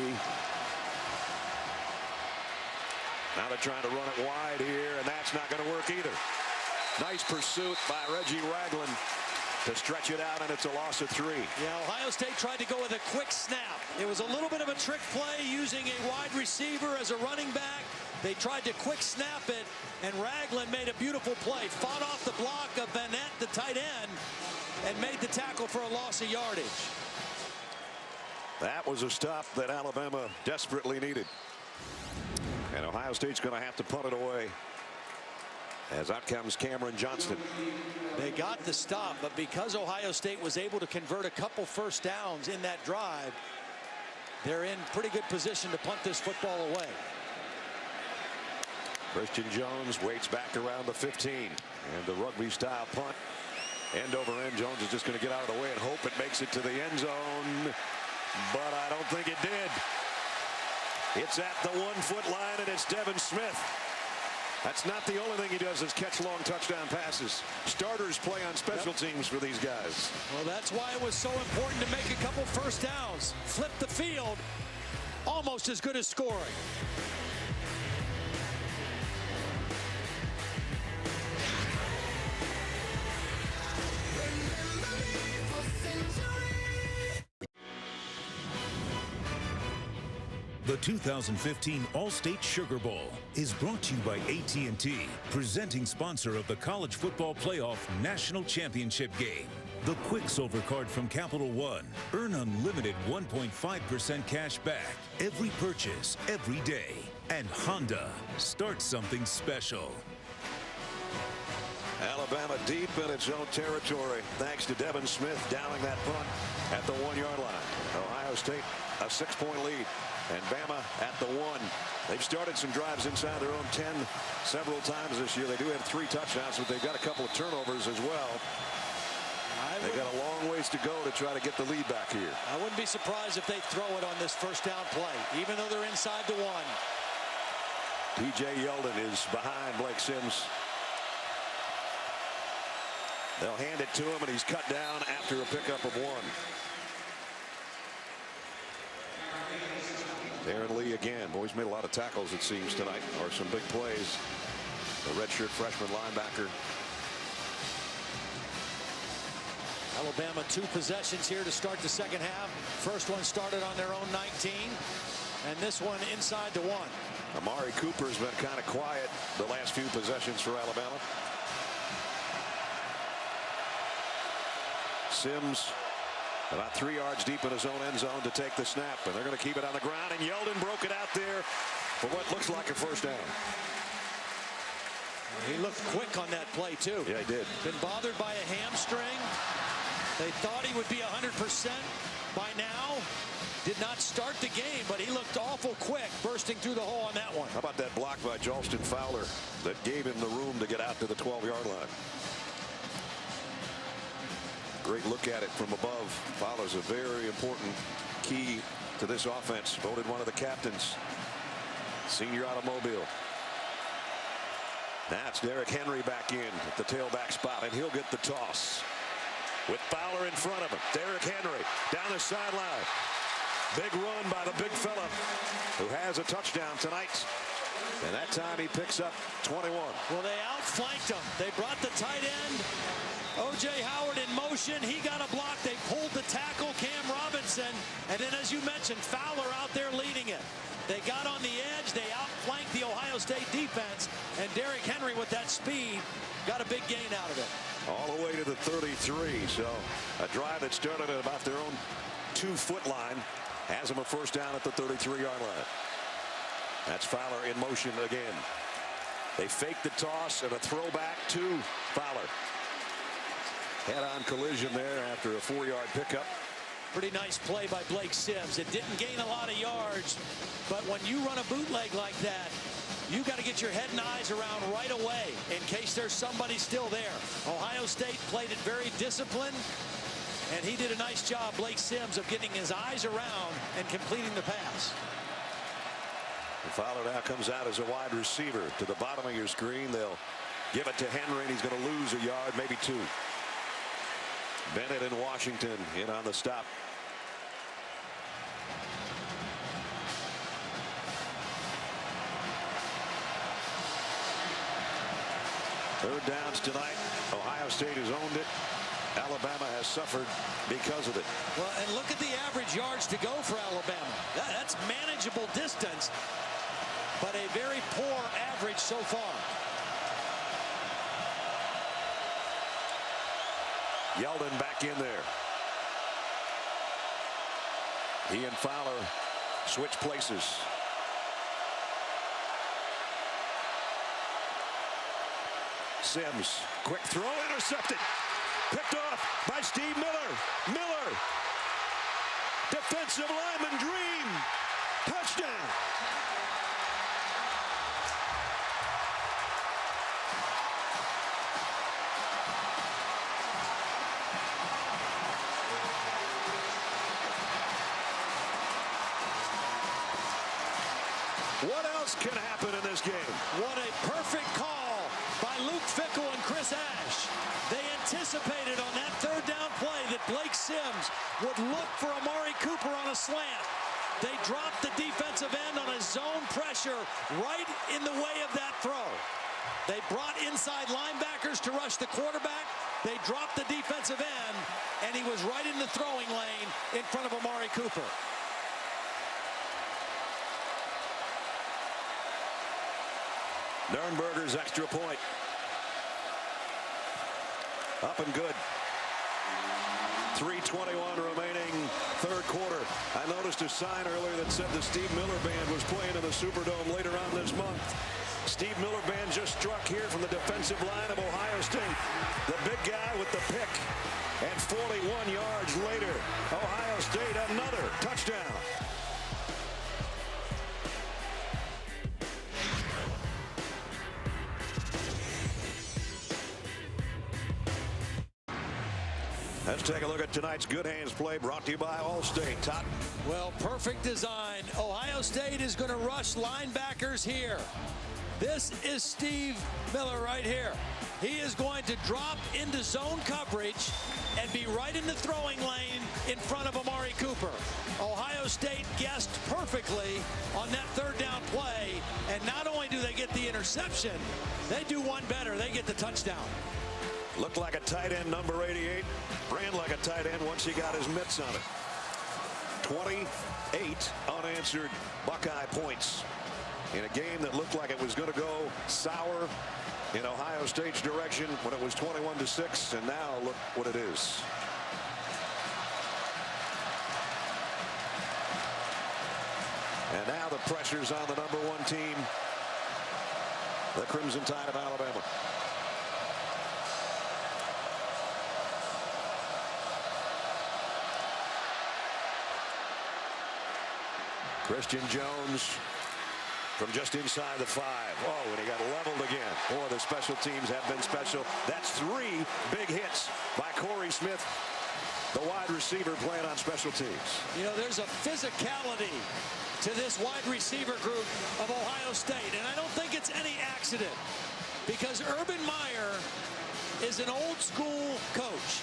D: Now they're trying to run it wide here, and that's not going to work either. Nice pursuit by Reggie Ragland to stretch it out, and it's a loss of 3.
B: Yeah, Ohio State tried to go with a quick snap. It was a little bit of a trick play using a wide receiver as a running back. They tried to quick snap it, and Ragland made a beautiful play. Fought off the block of Vanette, the tight end, and made the tackle for a loss of yardage.
D: That was a stop that Alabama desperately needed. And Ohio State's going to have to punt it away. As out comes Cameron Johnston.
B: They got the stop, but because Ohio State was able to convert a couple first downs in that drive, they're in pretty good position to punt this football away.
D: Christian Jones waits back around the 15. And the rugby style punt. End over end. Jones is just going to get out of the way and hope it makes it to the end zone. But I don't think it did. It's at the 1-foot line, and it's Devin Smith. That's not the only thing he does is catch long touchdown passes. Starters play on special teams for these guys.
B: Well, that's why it was so important to make a couple first downs. Flip the field, almost as good as scoring.
G: The 2015 All-State Sugar Bowl is brought to you by AT&T, presenting sponsor of the College Football Playoff National Championship game. The Quick Silver Card from Capital One. Earn unlimited 1.5% cash back every purchase, every day. And Honda, start something special.
D: Alabama deep in its own territory thanks to Devin Smith downing that punt at the 1-yard line. Ohio State a 6-point lead. And Bama at the 1. They've started some drives inside their own 10 several times this year. They do have 3 touchdowns, but they've got a couple of turnovers as well. They've got a long ways to go to try to get the lead back here.
B: I wouldn't be surprised if they throw it on this first down play, even though they're inside the 1.
D: P.J. Yeldon is behind Blake Sims. They'll hand it to him, and he's cut down after a pickup of 1. Aaron Lee again. Boys made a lot of tackles, it seems, tonight, or some big plays. The redshirt freshman linebacker.
B: Alabama 2 possessions here to start the second half. First one started on their own 19, and this one inside the 1.
D: Amari Cooper's been kind of quiet the last few possessions for Alabama. Sims about 3 yards deep in his own end zone to take the snap, and they're going to keep it on the ground, and Yeldon broke it out there for what looks like a first down.
B: He looked quick on that play too.
D: Yeah, he did.
B: Been bothered by a hamstring. They thought he would be 100% by now. Did not start the game, but he looked awful quick bursting through the hole on that one.
D: How about that block by Jalston Fowler that gave him the room to get out to the 12-yard line? Great look at it from above. Fowler's a very important key to this offense. Voted one of the captains. Senior automobile. Now it's Derrick Henry back in at the tailback spot, and he'll get the toss. With Fowler in front of him. Derrick Henry down the sideline. Big run by the big fella who has a touchdown tonight. And that time he picks up 21.
B: Well, they outflanked him. They brought the tight end, O.J. Howard, in motion. He got a block. They pulled the tackle, Cam Robinson. And then, as you mentioned, Fowler out there leading it. They got on the edge. They outflanked the Ohio State defense. And Derrick Henry, with that speed, got a big gain out of it.
D: All the way to the 33. So a drive that started at about their own 2-foot line has them a first down at the 33-yard line. That's Fowler in motion again. They fake the toss and a throwback to Fowler. Head-on collision there after a 4-yard pickup.
B: Pretty nice play by Blake Sims. It didn't gain a lot of yards, but when you run a bootleg like that, you got to get your head and eyes around right away in case there's somebody still there. Ohio State played it very disciplined, and he did a nice job, Blake Sims, of getting his eyes around and completing the pass.
D: Fowler now comes out as a wide receiver. To the bottom of your screen, they'll give it to Henry, and he's going to lose a yard, maybe 2. Bennett in Washington in on the stop. Third downs tonight. Ohio State has owned it. Alabama has suffered because of it.
B: Well, and look at the average yards to go for Alabama. That's manageable distance, but a very poor average so far.
D: Yeldon back in there. He and Fowler switch places. Sims, quick throw, intercepted. Picked off by Steve Miller. Miller. Defensive lineman dream. Touchdown. What else can happen in this game?
B: What a perfect call by Luke Fickell and Chris Ash. They anticipated on that third down play that Blake Sims would look for Amari Cooper on a slant. They dropped the defensive end on a zone pressure right in the way of that throw. They brought inside linebackers to rush the quarterback. They dropped the defensive end, and he was right in the throwing lane in front of Amari Cooper.
D: Nurnberger's extra point. Up and good. 3:21 remaining third quarter. I noticed a sign earlier that said the Steve Miller Band was playing in the Superdome later on this month. Steve Miller Band just struck here from the defensive line of Ohio State. The big guy with the pick. And 41 yards later, Ohio State another touchdown. Let's take a look at tonight's good hands play brought to you by Allstate. Todd.
B: Well, perfect design. Ohio State is going to rush linebackers here. This is Steve Miller right here. He is going to drop into zone coverage and be right in the throwing lane in front of Amari Cooper. Ohio State guessed perfectly on that third down play, and not only do they get the interception, they do one better. They get the touchdown.
D: Looked like a tight end, number 88. Ran like a tight end once he got his mitts on it. 28 unanswered Buckeye points in a game that looked like it was going to go sour in Ohio State's direction when it was 21-6, and now look what it is. And now the pressure's on the number 1 team, the Crimson Tide of Alabama. Christian Jones from just inside the 5. Oh, and he got leveled again. Boy, the special teams have been special. That's 3 big hits by Corey Smith the wide receiver playing on special teams.
B: You know, there's a physicality to this wide receiver group of Ohio State, and I don't think it's any accident, because Urban Meyer is an old school coach,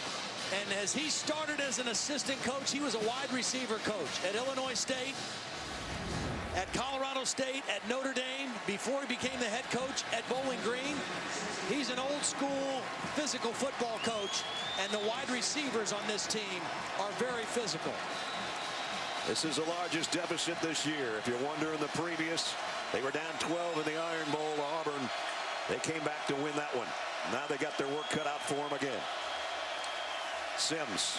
B: and as he started as an assistant coach, he was a wide receiver coach at Illinois State, at Colorado State, at Notre Dame, before he became the head coach at Bowling Green. He's an old school physical football coach, and the wide receivers on this team are very physical.
D: This is the largest deficit this year. If you wonder, in the previous, they were down 12 in the Iron Bowl. Auburn, they came back to win that one. Now they got their work cut out for them again. Sims,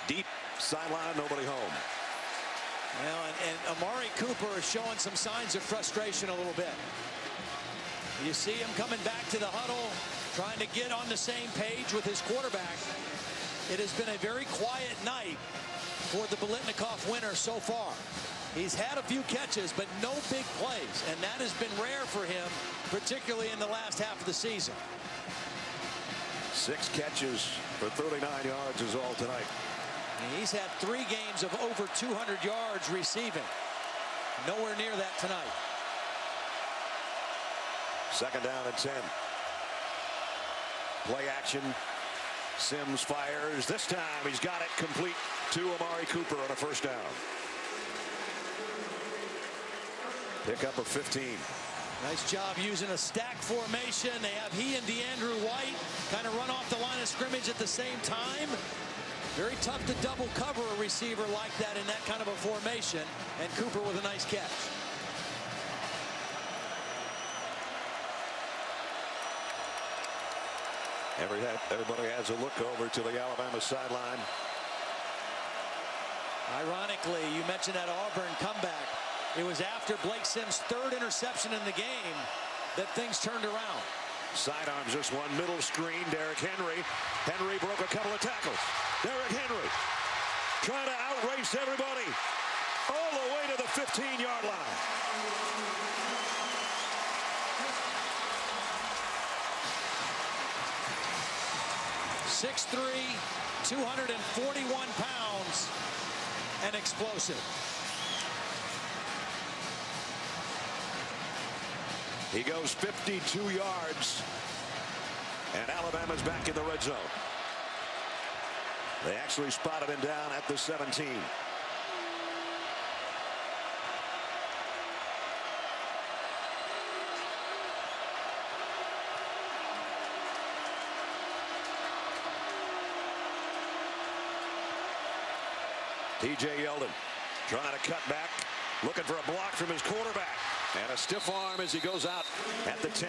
D: deep sideline, nobody home.
B: Well, and Amari Cooper is showing some signs of frustration a little bit. You see him coming back to the huddle, trying to get on the same page with his quarterback. It has been a very quiet night for the Biletnikoff winner so far. He's had a few catches, but no big plays, and that has been rare for him, particularly in the last half of the season.
D: 6 catches for 39 yards is all tonight.
B: And he's had 3 games of over 200 yards receiving. Nowhere near that tonight.
D: 2nd down and 10. Play action. Sims fires. This time he's got it complete to Amari Cooper on a 1st down. Pickup of 15.
B: Nice job using a stack formation. They have he and DeAndrew White kind of run off the line of scrimmage at the same time. Very tough to double cover a receiver like that in that kind of a formation. And Cooper with a nice catch.
D: Everybody has a look over to the Alabama sideline.
B: Ironically, you mentioned that Auburn comeback. It was after Blake Sims' 3rd interception in the game that things turned around.
D: Sidearms this one, middle screen, Derrick Henry. Henry broke a couple of tackles. Derrick Henry trying to outrace everybody all the way to the 15-yard line.
B: .6'3", 241 pounds, and explosive.
D: He goes 52 yards, and Alabama's back in the red zone. They actually spotted him down at the 17. TJ Yeldon trying to cut back, looking for a block from his quarterback, and a stiff arm as he goes out at the 10.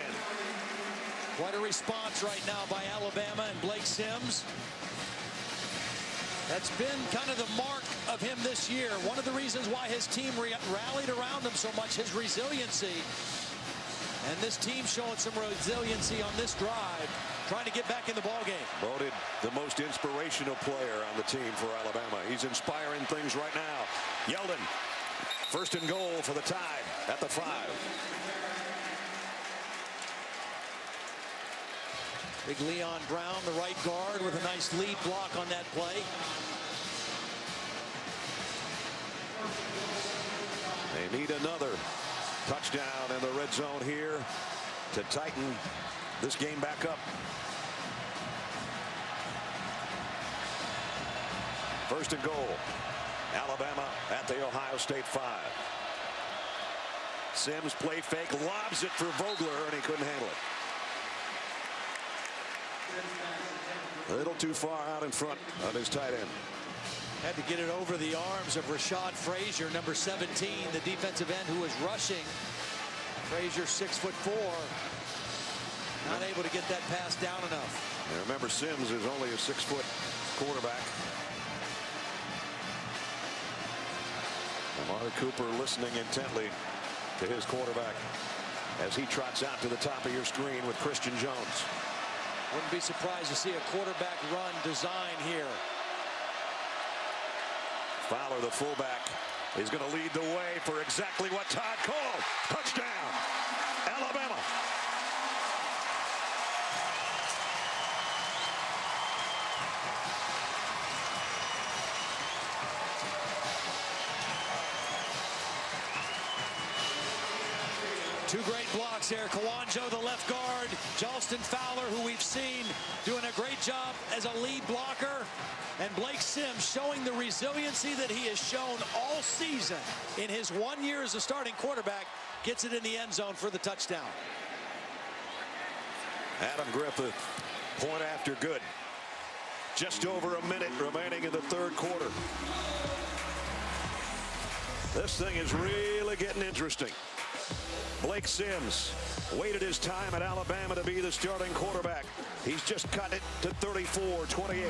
B: Quite a response right now by Alabama and Blake Sims. That's been kind of the mark of him this year. One of the reasons why his team rallied around him so much, his resiliency. And this team showing some resiliency on this drive, trying to get back in the ballgame.
D: Voted the most inspirational player on the team for Alabama. He's inspiring things right now. Yeldon, 1st and goal for the Tide at the 5.
B: Big Leon Brown, the right guard, with a nice lead block on that play.
D: They need another touchdown in the red zone here to tighten this game back up. 1st and goal. Alabama at the Ohio State 5. Sims play fake, lobs it for Vogler, and he couldn't handle it. A little too far out in front of his tight end.
B: Had to get it over the arms of Rashad Frazier, number 17, the defensive end who was rushing. Frazier, 6'4", not able to get that pass down enough.
D: And remember, Sims is only a 6-foot quarterback. Amari Cooper listening intently to his quarterback as he trots out to the top of your screen with Christian Jones.
B: Wouldn't be surprised to see a quarterback run design here.
D: Fowler, the fullback, is going to lead the way for exactly what Todd called. Touchdown, Alabama.
B: Two great blocks there. Kawanjo, the left guard. Jalston Fowler, who we've seen doing a great job as a lead blocker. And Blake Sims showing the resiliency that he has shown all season in his 1 year as a starting quarterback. Gets it in the end zone for the touchdown.
D: Adam Griffith, point after good. Just over a minute remaining in the third quarter. This thing is really getting interesting. Blake Sims waited his time at Alabama to be the starting quarterback. He's just cut it to 34-28.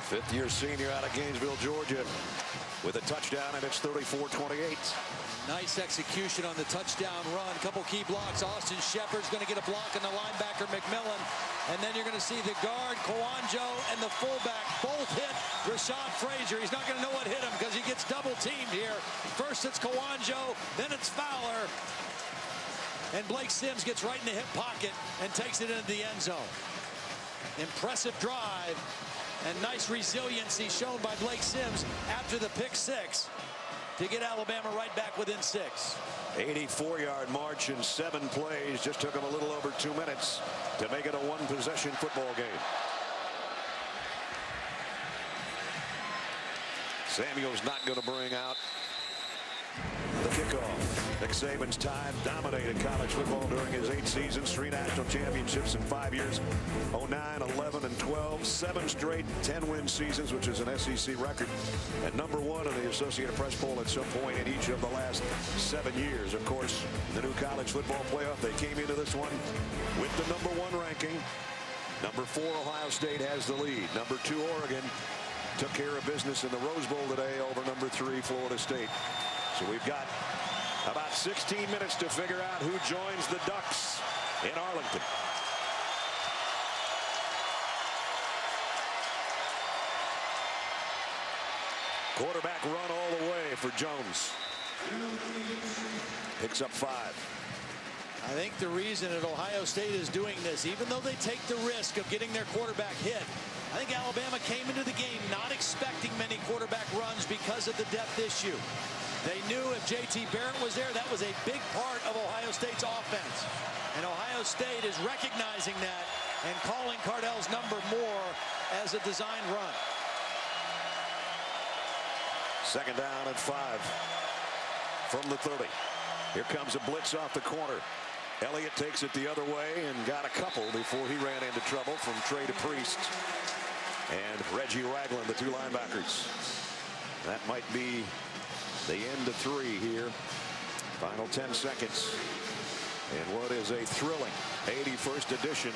D: Fifth-year senior out of Gainesville, Georgia, with a touchdown, and it's 34-28.
B: Nice execution on the touchdown run. Couple key blocks. Austin Shepard's going to get a block on the linebacker, McMillan. And then you're going to see the guard, Kawanjo, and the fullback both hit Rashad Frazier. He's not going to know what hit him because he gets double-teamed here. First it's Kawanjo, then it's Fowler. And Blake Sims gets right in the hip pocket and takes it into the end zone. Impressive drive. And nice resiliency shown by Blake Sims after the pick six to get Alabama right back within 6.
D: 84-yard march in 7 plays. Just took him a little over 2 minutes to make it a one-possession football game. Samuel's not going to bring out the kickoff. Nick Saban's time dominated college football during his 8 seasons, 3 national championships in 5 years, 09, 11, and 12, 7 straight 10-win seasons, which is an SEC record, and #1 in the Associated Press poll at some point in each of the last 7 years. Of course, the new college football playoff, they came into this one with the #1 ranking. #4, Ohio State has the lead. #2, Oregon took care of business in the Rose Bowl today over #3, Florida State. So we've got about 16 minutes to figure out who joins the Ducks in Arlington. Quarterback run all the way for Jones. Picks up 5.
B: I think the reason that Ohio State is doing this, even though they take the risk of getting their quarterback hit, I think Alabama came into the game not expecting many quarterback runs because of the depth issue. They knew if J.T. Barrett was there, that was a big part of Ohio State's offense. And Ohio State is recognizing that and calling Cardell's number more as a design run.
D: Second down and 5 from the 30. Here comes a blitz off the corner. Elliott takes it the other way and got a couple before he ran into trouble from Trey DePriest and Reggie Ragland, the 2 linebackers. That might be the end of 3 here. Final 10 seconds. And what is a thrilling 81st edition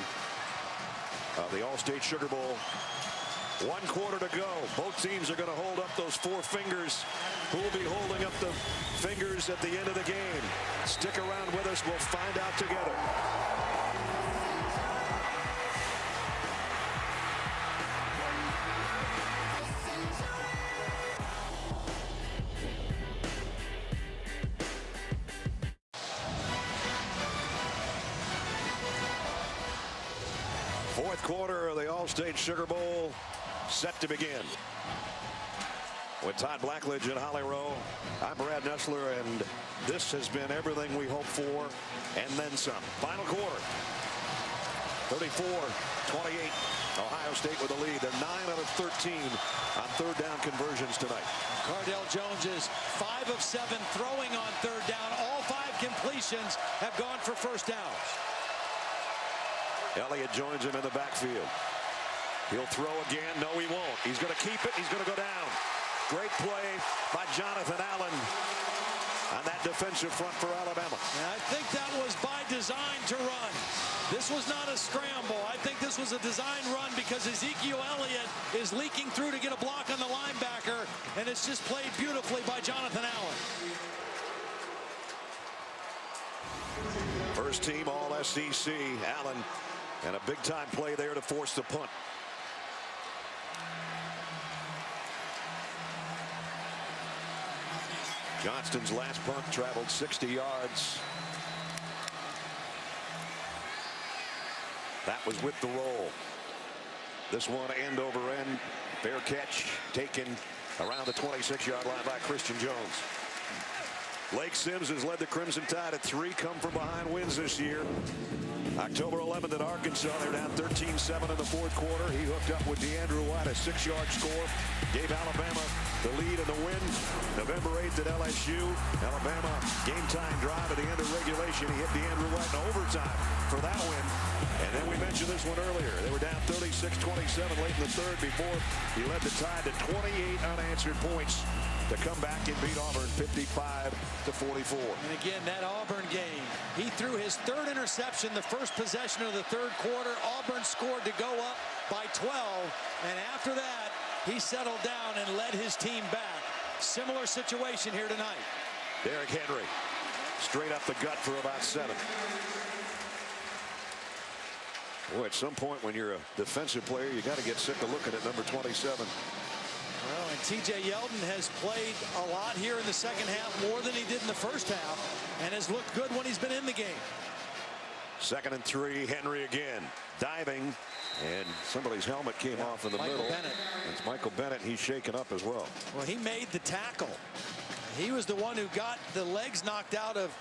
D: of the All-State Sugar Bowl. 1 quarter to go. Both teams are going to hold up those 4 fingers. Who will be holding up the fingers at the end of the game? Stick around with us. We'll find out together. Fourth quarter of the All-State Sugar Bowl set to begin. With Todd Blackledge and Holly Rowe, I'm Brad Nessler, and this has been everything we hoped for and then some. Final quarter. 34-28. Ohio State with the lead. They're 9 out of 13 on third down conversions tonight.
B: Cardell Jones is 5 of 7 throwing on third down. All 5 completions have gone for first downs.
D: Elliott joins him in the backfield. He'll throw again. No, he won't. He's going to keep it. He's going to go down. Great play by Jonathan Allen on that defensive front for Alabama.
B: And I think that was by design to run. This was not a scramble. I think this was a design run because Ezekiel Elliott is leaking through to get a block on the linebacker, and it's just played beautifully by Jonathan Allen.
D: First team All-SEC, Allen, and a big-time play there to force the punt. Johnston's last punt traveled 60 yards. That was with the roll. This one end over end. Fair catch taken around the 26-yard line by Christian Jones. Blake Sims has led the Crimson Tide at 3 come-from-behind wins this year. October 11th at Arkansas, they're down 13-7 in the fourth quarter. He hooked up with DeAndrew White, a 6-yard score, gave Alabama the lead in the win. November 8th at LSU, Alabama game-time drive at the end of regulation. He hit DeAndrew White in overtime for that win. And then we mentioned this one earlier. They were down 36-27 late in the third before he led the Tide to 28 unanswered points to come back and beat Auburn 55-44.
B: And again, that Auburn game, he threw his 3rd interception the first possession of the 3rd quarter. Auburn scored to go up by 12, and after that, he settled down and led his team back. Similar situation here tonight.
D: Derrick Henry, straight up the gut for about 7. Boy, at some point when you're a defensive player, you got to get sick of looking at number 27.
B: Well, and T.J. Yeldon has played a lot here in the second half, more than he did in the first half, and has looked good when he's been in the game.
D: 2nd and 3, Henry again, diving, and somebody's helmet came off in the middle.
B: Bennett.
D: It's Michael Bennett. He's shaken up as well.
B: Well, he made the tackle. He was the one who got the legs knocked out of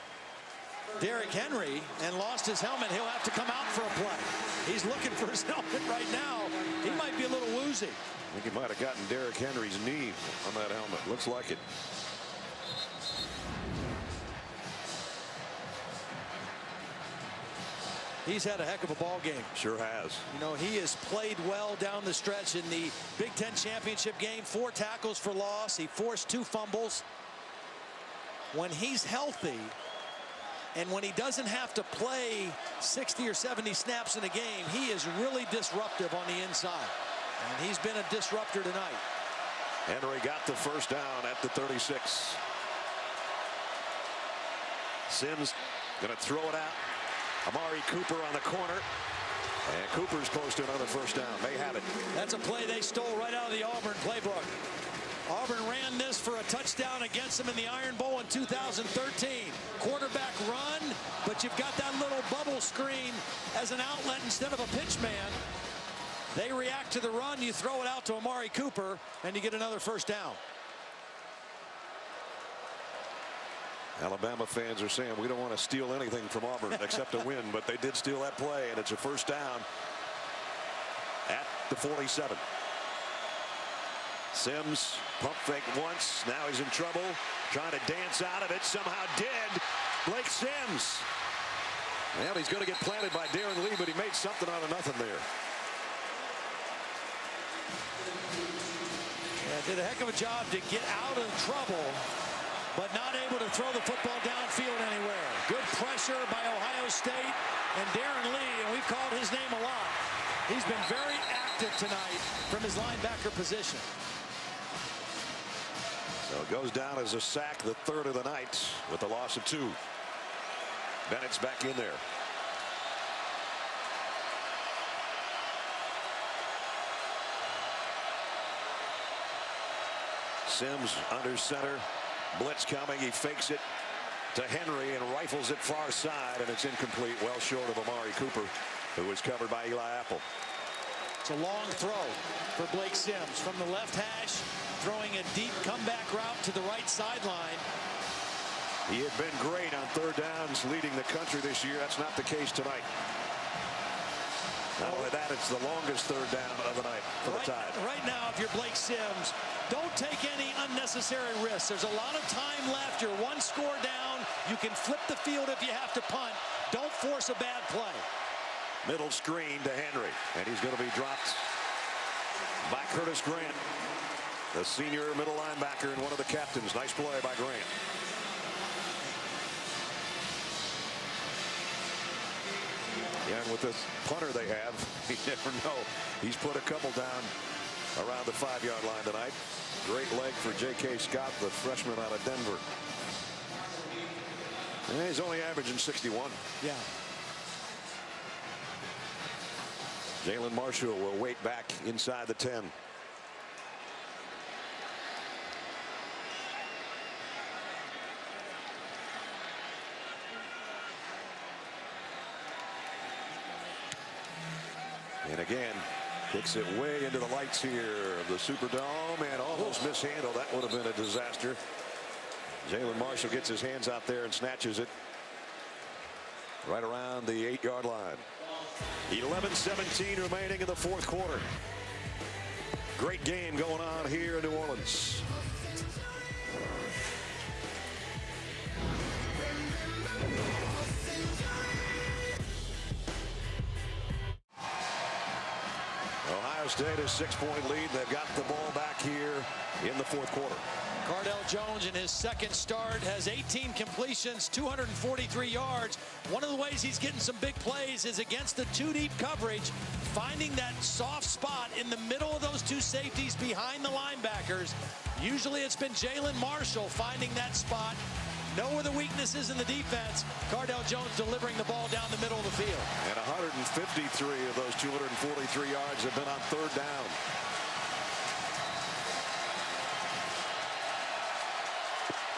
B: Derrick Henry and lost his helmet. He'll have to come out for a play. He's looking for his helmet right now. He might be a little woozy.
D: I think he might have gotten Derrick Henry's knee on that helmet. Looks like it.
B: He's had a heck of a ball game.
D: Sure has.
B: You know, he has played well down the stretch in the Big Ten championship game. 4 tackles for loss. He forced 2 fumbles. When he's healthy and when he doesn't have to play 60 or 70 snaps in a game, he is really disruptive on the inside. And he's been a disruptor tonight.
D: Henry got the first down at the 36. Sims going to throw it out. Amari Cooper on the corner. And Cooper's close to another first down. May have it.
B: That's a play they stole right out of the Auburn playbook. Auburn ran this for a touchdown against them in the Iron Bowl in 2013. Quarterback run, but you've got that little bubble screen as an outlet instead of a pitch man. They react to the run. You throw it out to Amari Cooper, and you get another first down.
D: Alabama fans are saying we don't want to steal anything from Auburn except a win, but they did steal that play, and it's a first down at the 47. Sims pump fake once. Now he's in trouble. Trying to dance out of it. Somehow did. Blake Sims. Well, he's going to get planted by Darren Lee, but he made something out of nothing there.
B: Yeah, did a heck of a job to get out of trouble, but not able to throw the football downfield anywhere. Good pressure by Ohio State and Darren Lee, and we've called his name a lot. He's been very active tonight from his linebacker position.
D: So it goes down as a sack, the 3rd of the night, with the loss of 2. Bennett's back in there. Sims under center. Blitz coming. He fakes it to Henry and rifles it far side, and it's incomplete, well short of Amari Cooper, who was covered by Eli Apple.
B: It's a long throw for Blake Sims from the left hash, throwing a deep comeback route to the right sideline.
D: He had been great on 3rd downs, leading the country this year. That's not the case tonight. Not only that, it's the longest 3rd down of the night for the Tide.
B: Right now, if you're Blake Sims, don't take any unnecessary risks. There's a lot of time left. You're 1 score down. You can flip the field if you have to punt. Don't force a bad play.
D: Middle screen to Henry, and he's going to be dropped by Curtis Grant, the senior middle linebacker and one of the captains. Nice play by Grant. Yeah, and with this punter they have, you never know. He's put a couple down around the 5-yard line tonight. Great leg for J.K. Scott, the freshman out of Denver. And he's only averaging 61.
B: Yeah.
D: Jalen Marshall will wait back inside the 10. And again, Kicks it way into the lights here of the Superdome and almost mishandled. That would have been a disaster. Jalen Marshall gets his hands out there and snatches it right around the 8-yard line. 11:17 remaining in the fourth quarter. Great game going on here in New Orleans. Ohio State has 6-point lead. They've got the ball back here in the fourth quarter.
B: Cardell Jones in his second start has 18 completions, 243 yards. One of the ways he's getting some big plays is against the 2-deep coverage, finding that soft spot in the middle of those two safeties behind the linebackers. Usually it's been Jalen Marshall finding that spot. Know where the weaknesses in the defense. Cardell Jones delivering the ball down the middle of the field.
D: And 153 of those 243 yards have been on third down.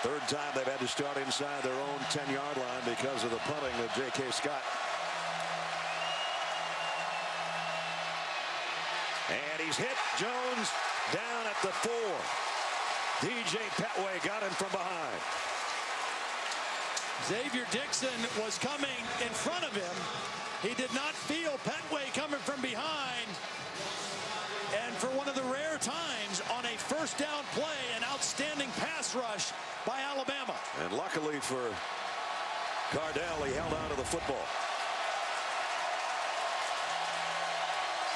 D: Third time they've had to start inside their own 10-yard line because of the punting of J.K. Scott. And he's hit. Jones down at the 4. DJ Petway got him from behind.
B: Xavier Dixon was coming in front of him. He did not feel Petway coming from behind. And for one of the rare times on a first down play, an outstanding pass rush by Alabama.
D: And luckily for Cardell, he held on to the football.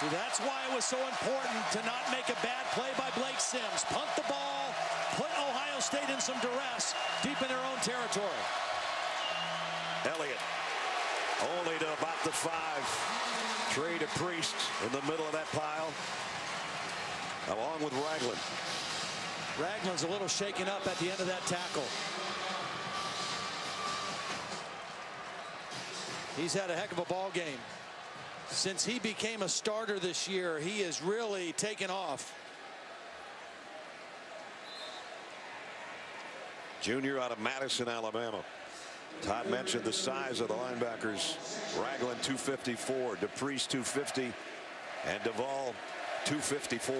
B: See, that's why it was so important to not make a bad play by Blake Sims. Punt the ball, put Ohio State in some duress deep in their own territory.
D: Elliott only to about the 5. Trey to Priest in the middle of that pile, along with Ragland.
B: Ragland's a little shaken up at the end of that tackle. He's had a heck of a ball game. Since he became a starter this year, he has really taken off.
D: Junior out of Madison, Alabama. Todd mentioned the size of the linebackers. Ragland 254, DePriest 250, and Duvall 254.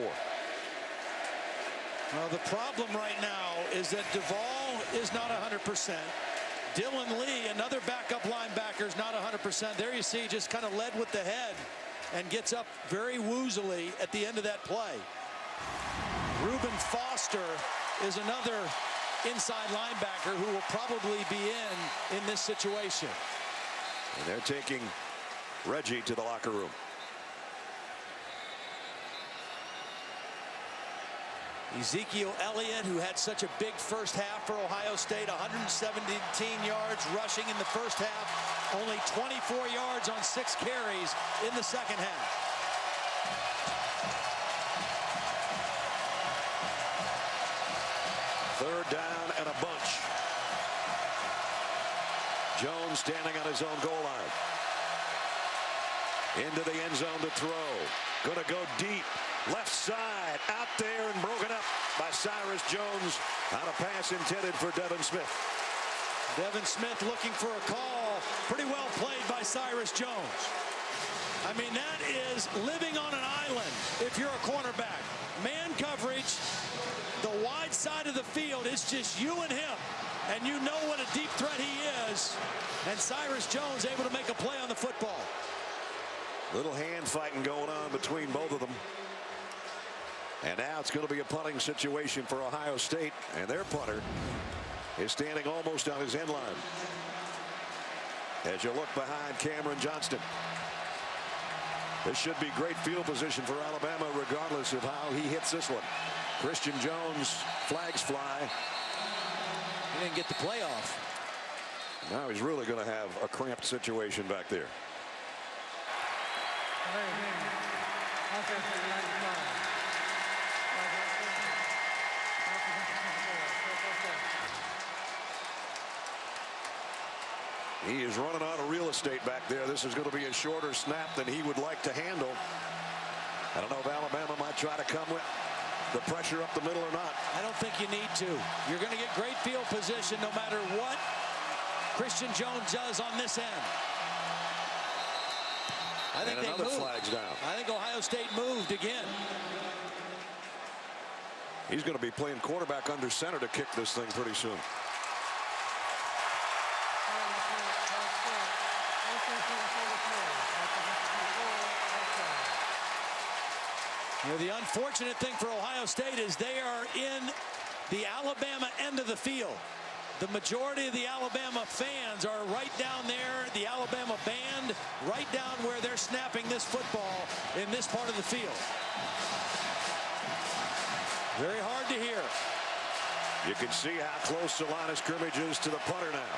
B: Well, the problem right now is that Duvall is not 100%. Dylan Lee, another backup linebacker, is not 100%. There you see, just kind of led with the head and gets up very woozily at the end of that play. Reuben Foster is another inside linebacker who will probably be in this situation.
D: And they're taking Reggie to the locker room.
B: Ezekiel Elliott, who had such a big first half for Ohio State, 117 yards rushing in the first half, only 24 yards on 6 carries in the second half.
D: Third down and a bunch. Jones standing on his own goal line. Into the end zone to throw. Going to go deep. Left side. Out there and broken up by Cyrus Jones on a pass intended for Devin Smith.
B: Devin Smith looking for a call. Pretty well played by Cyrus Jones. I mean, that is living on an island if you're a cornerback. Man coverage, the wide side of the field, it's just you and him. And you know what a deep threat he is. And Cyrus Jones able to make a play on the football.
D: Little hand fighting going on between both of them. And now it's going to be a punting situation for Ohio State. And their punter is standing almost on his end line. As you look behind Cameron Johnston. This should be great field position for Alabama regardless of how he hits this one. Christian Jones, flags fly.
B: He didn't get the play off.
D: Now he's really going to have a cramped situation back there. He is running out of real estate back there. This is going to be a shorter snap than he would like to handle. I don't know if Alabama might try to come with the pressure up the middle or not.
B: I don't think you need to. You're going to get great field position no matter what Christian Jones does on this end. I think
D: and another
B: they moved.
D: flag's down.
B: I think Ohio State moved again.
D: He's going to be playing quarterback under center to kick this thing pretty soon.
B: You know, the unfortunate thing for Ohio State is they are in the Alabama end of the field. The majority of the Alabama fans are right down there, the Alabama band, right down where they're snapping this football in this part of the field. Very hard to hear.
D: You can see how close the line of scrimmage is to the punter now.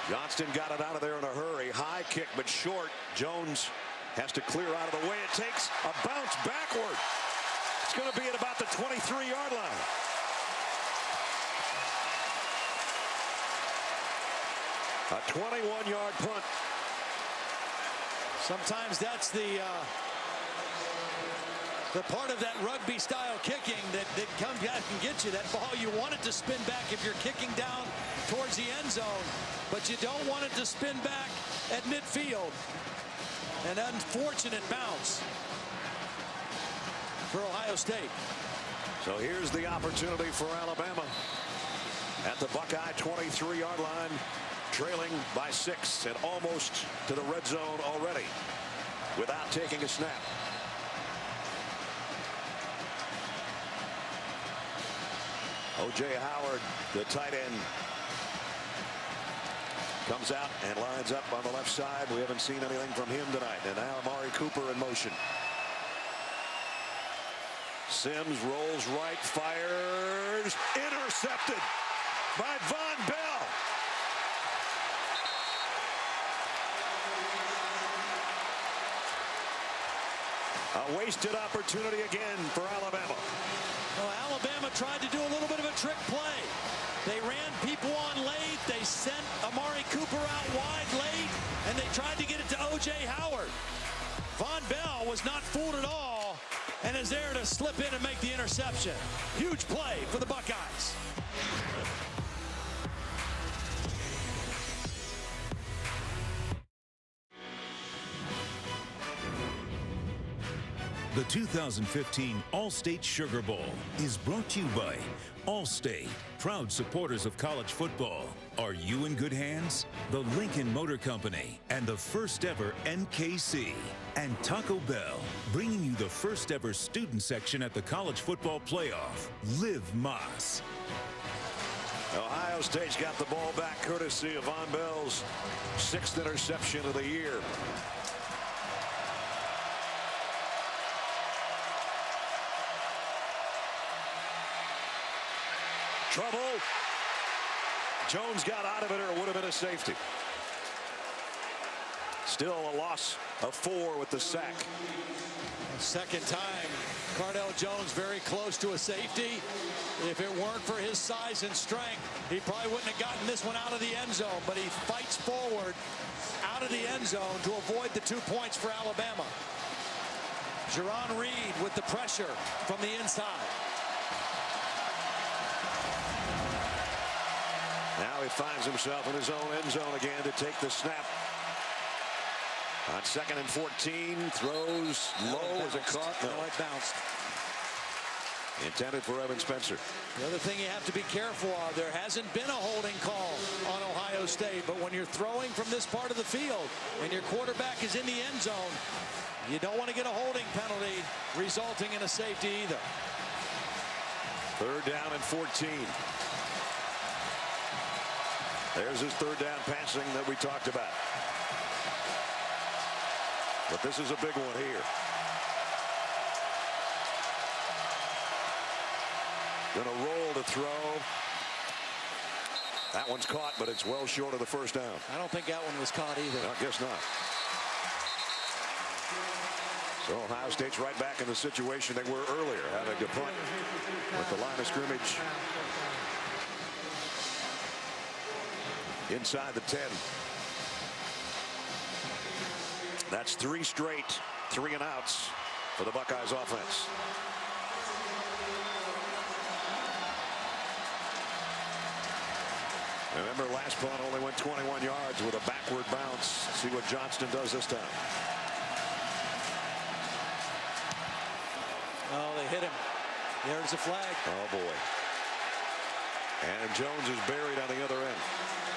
D: Johnston got it out of there in a hurry. High kick, but short. Jones has to clear out of the way. It takes a bounce backward. It's going to be at about the 23-yard line. A 21-yard punt.
B: Sometimes that's the part of that rugby style kicking that comes back and get you. That ball, you want it to spin back if you're kicking down towards the end zone, but you don't want it to spin back at midfield. An unfortunate bounce for Ohio State.
D: So here's the opportunity for Alabama at the Buckeye 23-yard line, trailing by 6 and almost to the red zone already without taking a snap. O.J. Howard, the tight end, comes out and lines up on the left side. We haven't seen anything from him tonight. And now Amari Cooper in motion. Sims rolls right, fires, intercepted by Von Bell. A wasted opportunity again for Alabama.
B: Well, Alabama tried to do a little bit of a trick play. They ran people on late. They sent Amari Cooper out wide late, and they tried to get it to O.J. Howard. Von Bell was not fooled at all and is there to slip in and make the interception. Huge play for the Buckeyes.
G: The 2015 All-State Sugar Bowl is brought to you by Allstate, proud supporters of college football. Are you in good hands? The Lincoln Motor Company and the first ever NKC. And Taco Bell, bringing you the first ever student section at the college football playoff. Live Mas.
D: Ohio State's got the ball back courtesy of Von Bell's 6th interception of the year. Trouble. Jones got out of it, or it would have been a safety. Still a loss of 4 with the sack.
B: Second time, Cardell Jones very close to a safety. If it weren't for his size and strength, he probably wouldn't have gotten this one out of the end zone, but he fights forward out of the end zone to avoid the 2 points for Alabama. Jerron Reed with the pressure from the inside.
D: Now he finds himself in his own end zone again to take the snap. On 2nd and 14, throws low. Is it caught?
B: No, it bounced.
D: Intended for Evan Spencer.
B: The other thing you have to be careful of, there hasn't been a holding call on Ohio State, but when you're throwing from this part of the field and your quarterback is in the end zone, you don't want to get a holding penalty resulting in a safety either.
D: 3rd down and 14. There's his 3rd down passing that we talked about. But this is a big one here. Gonna roll to throw. That one's caught, but it's well short of the 1st down.
B: I don't think that one was caught either.
D: I guess not. So Ohio State's right back in the situation they were earlier, having to punt with the line of scrimmage inside the 10. That's 3 straight 3-and-outs for the Buckeyes offense. Remember, last punt only went 21 yards with a backward bounce. See what Johnston does this time.
B: Oh, they hit him. There's a flag.
D: Oh, boy. And Jones is buried on the other end.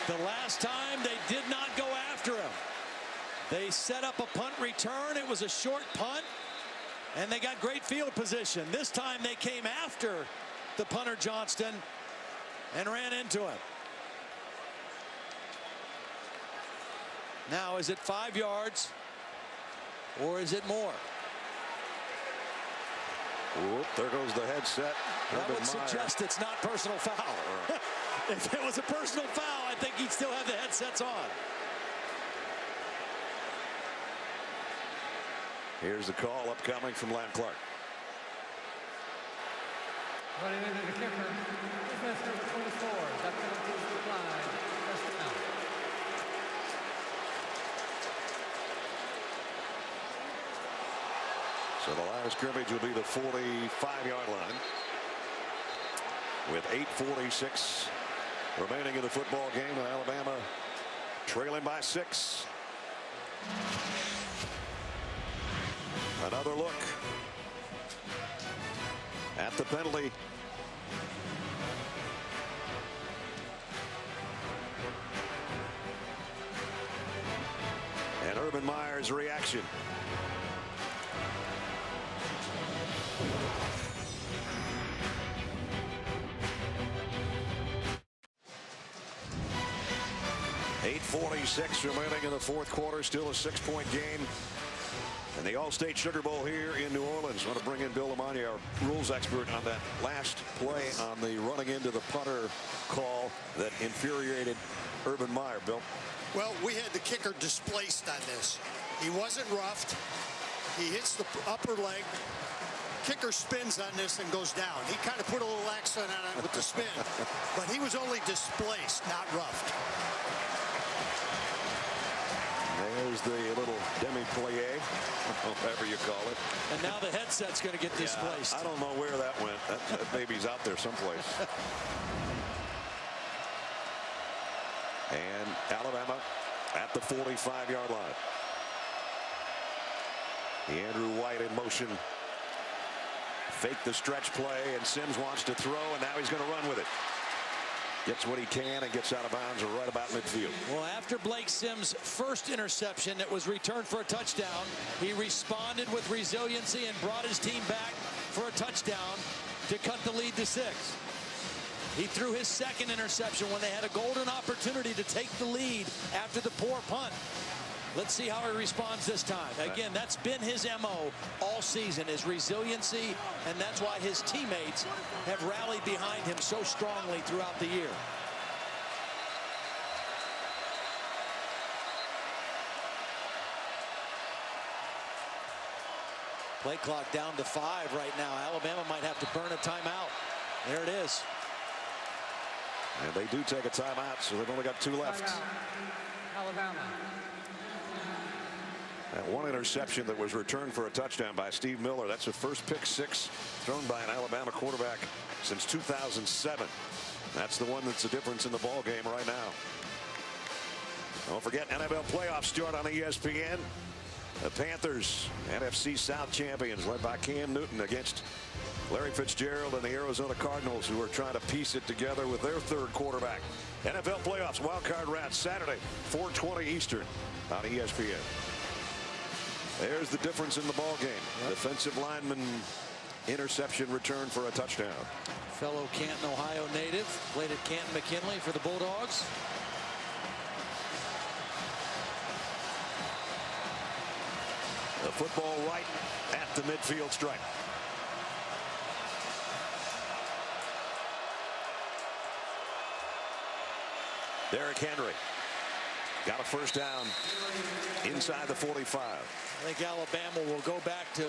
B: The last time they did not go after him. They set up a punt return. It was a short punt, and they got great field position. This time they came after the punter Johnston and ran into him. Now, is it 5 yards or is it more?
D: Whoop, there goes the headset.
B: I would suggest it's not personal foul. If it was a personal foul, I think he'd still have the headsets on.
D: Here's the call upcoming from Lamb Clark.
C: Running into the kicker. Defense number 24. That penalty is applied. First down.
D: So the line of scrimmage will be the 45-yard line with 8:46 remaining in the football game, and Alabama trailing by 6. Another look at the penalty. And Urban Meyer's reaction. .846 remaining in the fourth quarter. Still a 6-point game. And the All-State Sugar Bowl here in New Orleans. I want to bring in Bill Lamagna, our rules expert, on that last play on the running into the punter call that infuriated Urban Meyer. Bill?
H: Well, we had the kicker displaced on this. He wasn't roughed. He hits the upper leg. Kicker spins on this and goes down. He kind of put a little accent on it with the spin. But he was only displaced, not roughed.
D: There's the little demi-plie, whatever you call it.
B: And now the headset's going to get displaced.
D: I don't know where that went. That baby's out there someplace. And Alabama at the 45-yard line. Andrew White in motion. Fake the stretch play, and Sims wants to throw, and now he's going to run with it. Gets what he can and gets out of bounds right about midfield.
B: Well, after Blake Sims' first interception that was returned for a touchdown, he responded with resiliency and brought his team back for a touchdown to cut the lead to 6. He threw his second interception when they had a golden opportunity to take the lead after the poor punt. Let's see how he responds this time. Again, that's been his MO all season, is resiliency, and that's why his teammates have rallied behind him so strongly throughout the year. Play clock down to 5 right now. Alabama might have to burn a timeout. There it is.
D: And they do take a timeout, so they've only got 2 left.
C: Timeout. Alabama.
D: That one interception that was returned for a touchdown by Steve Miller. That's the first pick 6 thrown by an Alabama quarterback since 2007. That's the one that's the difference in the ball game right now. Don't forget, NFL playoffs start on ESPN. The Panthers, NFC South champions, led by Cam Newton against Larry Fitzgerald and the Arizona Cardinals, who are trying to piece it together with their third quarterback. NFL playoffs wild card round Saturday, 4:20 Eastern on ESPN. There's the difference in the ball game. Yep. Defensive lineman interception return for a touchdown.
B: Fellow Canton, Ohio native, played at Canton McKinley for the Bulldogs.
D: The football right at the midfield stripe. Derrick Henry got a first down inside the 45.
B: I think Alabama will go back to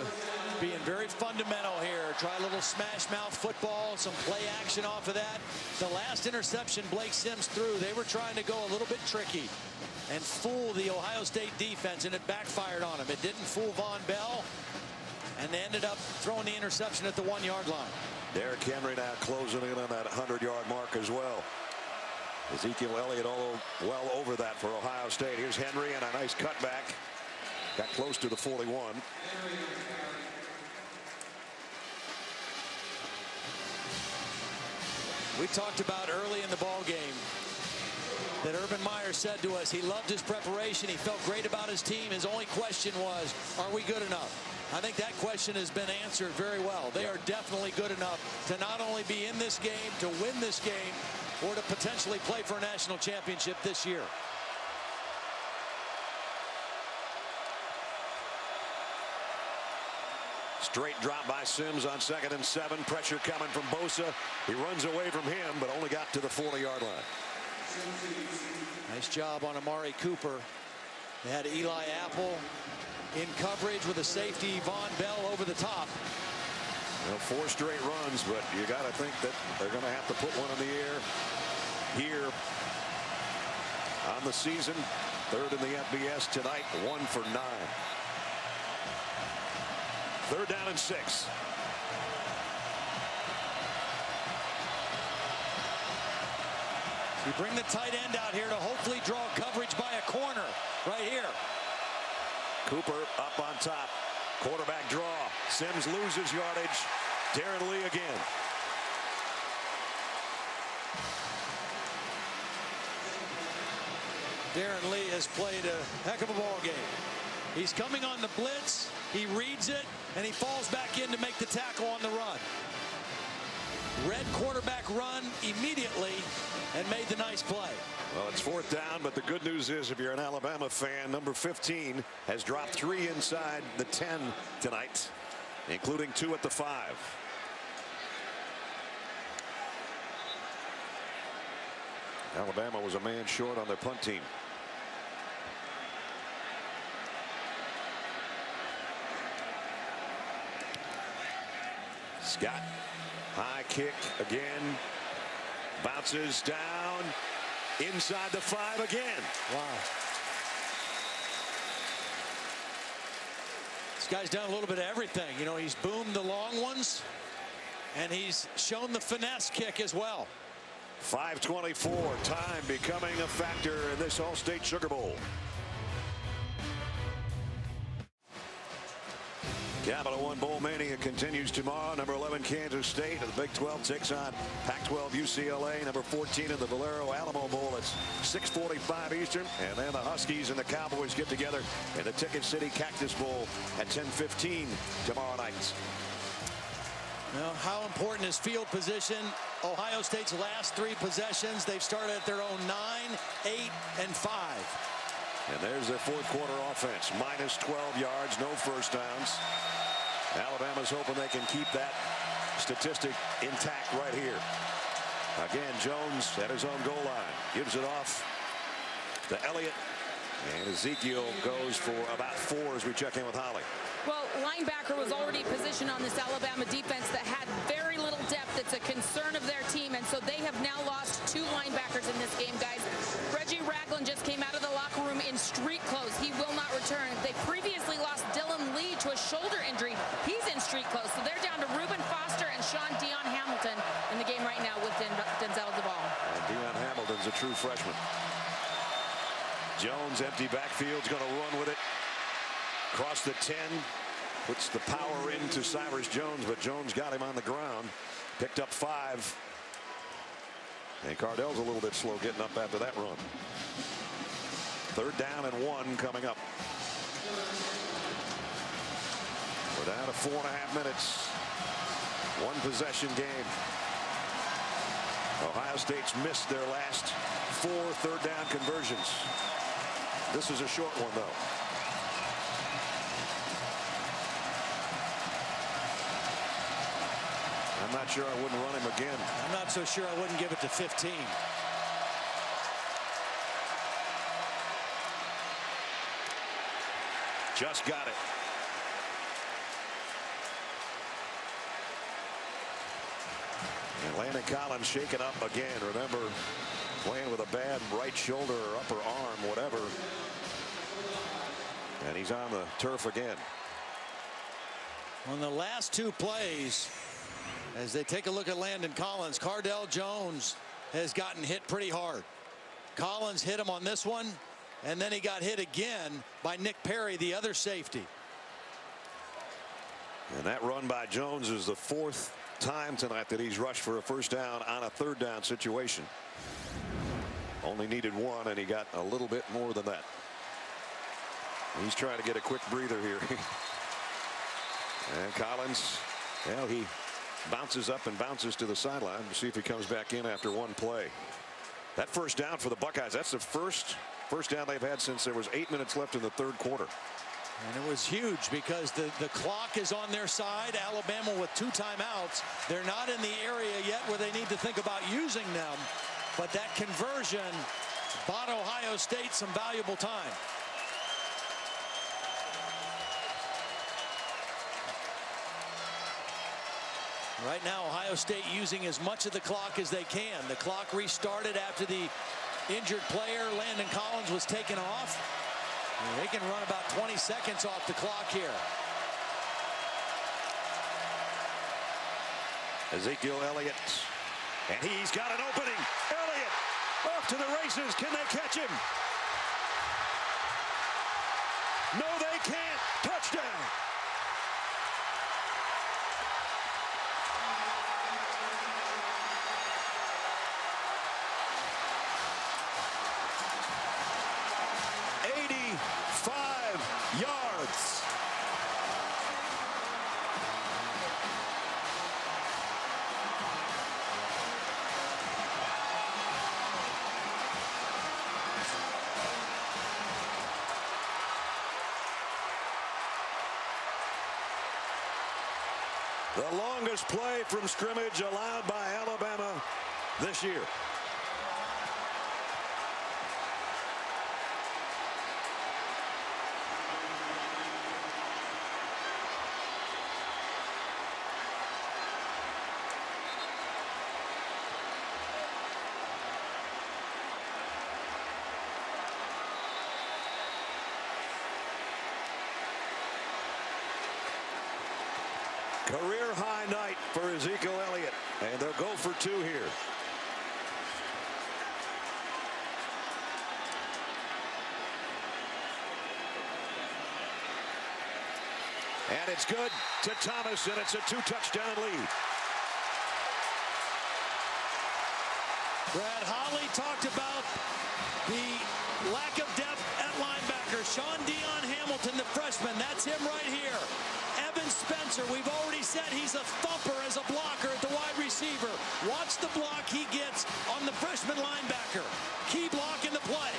B: being very fundamental here. Try a little smash mouth football, some play action off of that. The last interception Blake Sims threw, they were trying to go a little bit tricky and fool the Ohio State defense, and it backfired on him. It didn't fool Von Bell, and they ended up throwing the interception at the 1-yard line.
D: Derrick Henry now closing in on that 100-yard mark as well. Ezekiel Elliott well over that for Ohio State. Here's Henry and a nice cutback. Got close to the 41.
B: We talked about early in the ball game that Urban Meyer said to us he loved his preparation. He felt great about his team. His only question was, are we good enough? I think that question has been answered very well. They are definitely good enough to not only be in this game, to win this game, or to potentially play for a national championship this year.
D: Straight drop by Sims on 2nd and 7. Pressure coming from Bosa. He runs away from him, but only got to the 40-yard line.
B: Nice job on Amari Cooper. They had Eli Apple in coverage with a safety, Von Bell over the top.
D: Well, 4 straight runs, but you got to think that they're going to have to put one in the air here on the season. 3rd in the FBS tonight, 1 for 9. 3rd down and 6.
B: You bring the tight end out here to hopefully draw coverage by a corner right here.
D: Cooper up on top. Quarterback draw. Sims loses yardage. Darren Lee again.
B: Darren Lee has played a heck of a ball game. He's coming on the blitz. He reads it, and he falls back in to make the tackle on the run. Read quarterback run immediately and made the nice play.
D: Well, it's 4th down, but the good news is if you're an Alabama fan, number 15 has dropped 3 inside the 10 tonight, including 2 at the 5. Alabama was a man short on their punt team. Scott, high kick again, bounces down inside the 5 again.
B: Wow. This guy's done a little bit of everything. You know, he's boomed the long ones, and he's shown the finesse kick as well.
D: 5:24, time becoming a factor in this All-State Sugar Bowl. Capital One Bowl Mania continues tomorrow. Number 11 Kansas State of the Big 12 takes on Pac-12 UCLA. Number 14 in the Valero Alamo Bowl. It's 6:45 Eastern. And then the Huskies and the Cowboys get together in the Ticket City Cactus Bowl at 10:15 tomorrow night.
B: Now, how important is field position? Ohio State's last 3 possessions, they've started at their own 9, 8, and 5.
D: And there's their 4th quarter offense. Minus 12 yards, no first downs. Alabama's hoping they can keep that statistic intact right here. Again, Jones at his own goal line. Gives it off to Elliott. And Ezekiel goes for about 4 as we check in with Holly.
E: Well, linebacker was already positioned on this Alabama defense that had very little depth. It's a concern of their team, and so they have now lost 2 linebackers in this game, guys. Reggie Ragland just came out of the locker room in street clothes. He will not return. They previously lost Dylan Lee to a shoulder injury. He's in street clothes, so they're down to Reuben Foster and Sean Dion Hamilton in the game right now with Denzel DeVaul.
D: And Dion Hamilton's a true freshman. Jones, empty backfield's going to run with it. Across the 10. Puts the power into Cyrus Jones, but Jones got him on the ground. Picked up 5. And Cardell's a little bit slow getting up after that run. 3rd down and 1 coming up. We're down to 4.5 minutes. 1 possession game. Ohio State's missed their last 4 3rd down conversions. This is a short one, though. I'm not sure I wouldn't run him again.
B: I'm not so sure I wouldn't give it to 15.
D: Just got it. And Landon Collins shaken up again. Remember, playing with a bad right shoulder or upper arm, whatever. And he's on the turf again.
B: On the last 2 plays, as they take a look at Landon Collins, Cardell Jones has gotten hit pretty hard. Collins hit him on this one, and then he got hit again by Nick Perry, the other safety.
D: And that run by Jones is the 4th time tonight that he's rushed for a first down on a 3rd down situation. Only needed 1, and he got a little bit more than that. He's trying to get a quick breather here. And Collins, well, he bounces up and bounces to the sideline to see if he comes back in after 1 play. That first down for the Buckeyes, that's the first down they've had since there was 8 minutes left in the 3rd quarter.
B: And it was huge because the clock is on their side. Alabama with 2 timeouts. They're not in the area yet where they need to think about using them. But that conversion bought Ohio State some valuable time. Right now, Ohio State using as much of the clock as they can. The clock restarted after the injured player, Landon Collins, was taken off. They can run about 20 seconds off the clock here.
D: Ezekiel Elliott, and he's got an opening. Elliott off to the races. Can they catch him? No, they can't. Touchdown. Yards. The longest play from scrimmage allowed by Alabama this year. Career high night for Ezekiel Elliott, and they'll go for 2 here. And it's good to Thomas, and it's a 2-touchdown lead.
B: Brad Holly talked about the lack of depth at linebacker. Sean Dion Hamilton, the freshman, that's him right here. Evan Spencer, we've already said he's a thumper as a blocker at the wide receiver. Watch the block he gets on the freshman linebacker. Key block in the play.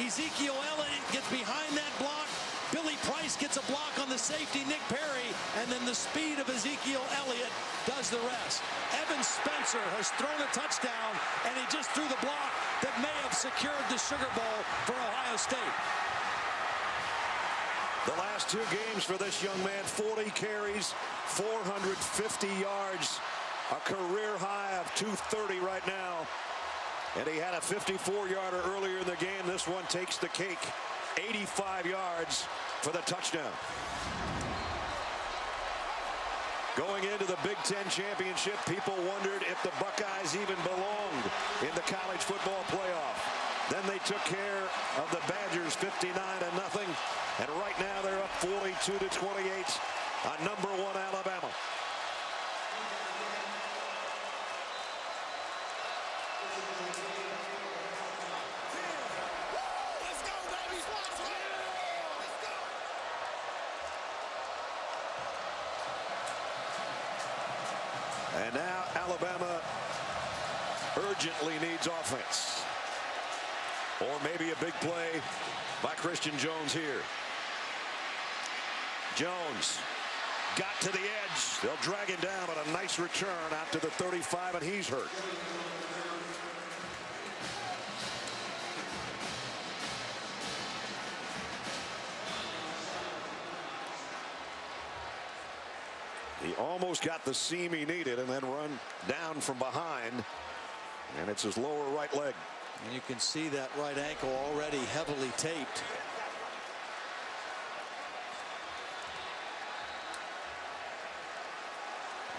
B: Ezekiel Elliott gets behind that block. Billy Price gets a block on the safety, Nick Perry, and then the speed of Ezekiel Elliott does the rest. Evan Spencer has thrown a touchdown, and he just threw the block that may have secured the Sugar Bowl for Ohio State.
D: The last 2 games for this young man, 40 carries, 450 yards, a career high of 230 right now. And he had a 54-yarder earlier in the game. This one takes the cake, 85 yards for the touchdown. Going into the Big Ten championship, people wondered if the Buckeyes even belonged in the college football playoff. Then they took care of the Badgers 59-0. And right now they're up 42-28 on #1 Alabama. And now Alabama urgently needs offense. Or maybe a big play by Christian Jones here. Jones got to the edge. They'll drag him down, but a nice return out to the 35, and he's hurt. He almost got the seam he needed and then run down from behind, and it's his lower right leg.
B: And you can see that right ankle already heavily taped.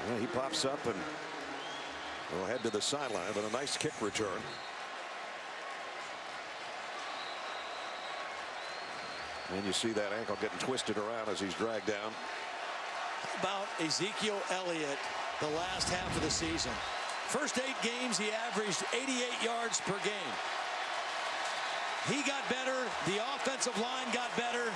D: Yeah, he pops up and will head to the sideline, but a nice kick return. And you see that ankle getting twisted around as he's dragged down.
B: How about Ezekiel Elliott the last half of the season? First 8 games, he averaged 88 yards per game. He got better, the offensive line got better,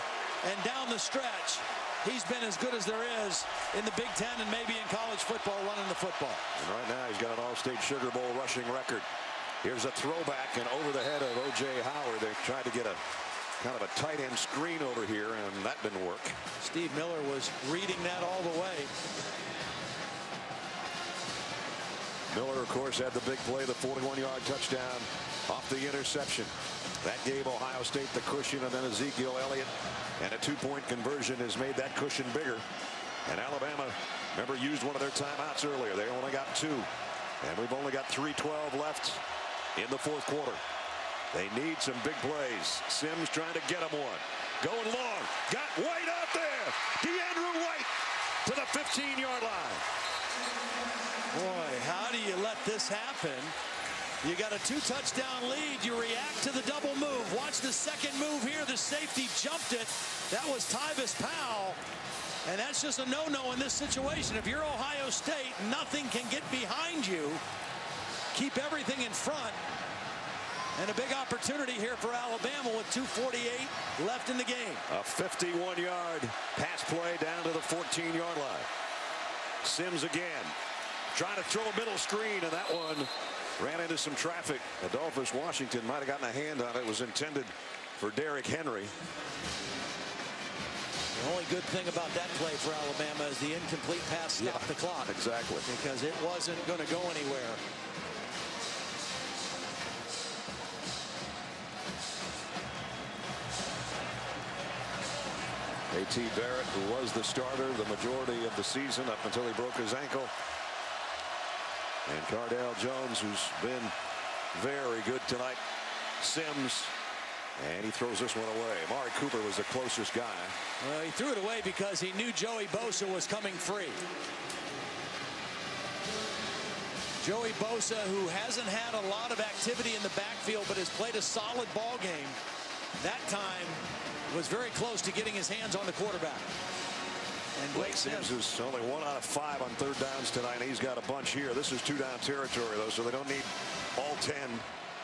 B: and down the stretch, he's been as good as there is in the Big Ten and maybe in college football running the football.
D: And right now, he's got an All-State Sugar Bowl rushing record. Here's a throwback and over the head of O.J. Howard. They tried to get a kind of a tight end screen over here, and that didn't work.
B: Steve Miller was reading that all the way.
D: Miller, of course, had the big play, the 41-yard touchdown off the interception. That gave Ohio State the cushion, and then Ezekiel Elliott and a 2-point conversion has made that cushion bigger. And Alabama, remember, used one of their timeouts earlier. They only got 2, and we've only got 3:12 left in the fourth quarter. They need some big plays. Sims trying to get him one. Going long. Got White out there. DeAndrew White to the 15-yard line.
B: Boy, how do you let this happen? You got a 2-touchdown lead. You react to the double move. Watch the second move here. The safety jumped it. That was Tyvis Powell. And that's just a no-no in this situation. If you're Ohio State, nothing can get behind you. Keep everything in front. And a big opportunity here for Alabama with 2:48 left in the game.
D: A 51-yard pass play down to the 14-yard line. Sims again. Trying to throw a middle screen, and that one ran into some traffic. Adolphus Washington might have gotten a hand on it. It was intended for Derrick Henry.
B: The only good thing about that play for Alabama is the incomplete pass stopped the clock.
D: Exactly.
B: Because it wasn't going to go anywhere.
D: A.T. Barrett, who was the starter the majority of the season up until he broke his ankle. And Cardale Jones, who's been very good tonight. Sims, and he throws this one away. Amari Cooper was the closest guy.
B: Well, he threw it away because he knew Joey Bosa was coming free. Joey Bosa, who hasn't had a lot of activity in the backfield, but has played a solid ball game, that time was very close to getting his hands on the quarterback. And
D: Blake Sims is only 1 out of 5 on third downs tonight, and he's got a bunch here. This is 2-down territory, though, so they don't need all 10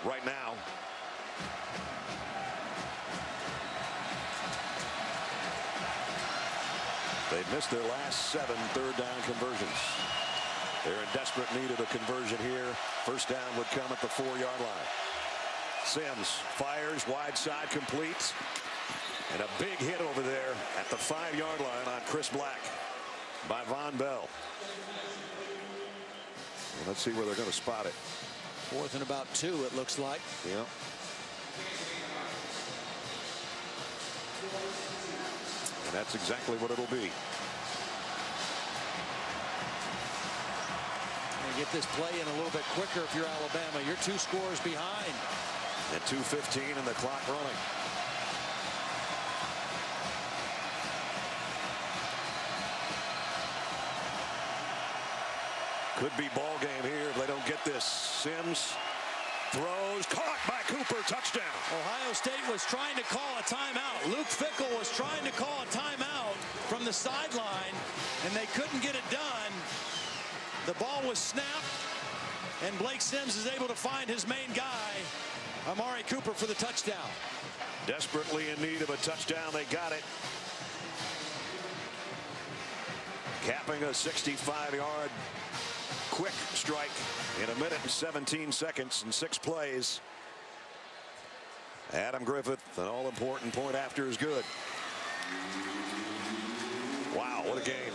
D: right now. They've missed their last 7 third-down conversions. They're in desperate need of a conversion here. First down would come at the 4-yard line. Sims fires wide side, complete. And a big hit over there at the 5-yard line on Chris Black by Von Bell. And let's see where they're going to spot it.
B: 4th and about 2, it looks like.
D: Yeah. And that's exactly what it'll be.
B: And get this play in a little bit quicker if you're Alabama. You're 2 scores behind.
D: And 2:15 and the clock running. Could be ball game here if they don't get this. Sims throws, caught by Cooper, touchdown.
B: Ohio State was trying to call a timeout. Luke Fickell was trying to call a timeout from the sideline, and they couldn't get it done. The ball was snapped, and Blake Sims is able to find his main guy, Amari Cooper, for the touchdown.
D: Desperately in need of a touchdown. They got it. Capping a 65-yard quick strike in 1 minute and 17 seconds and 6 plays. Adam Griffith, an all-important point after is good. Wow, what a game.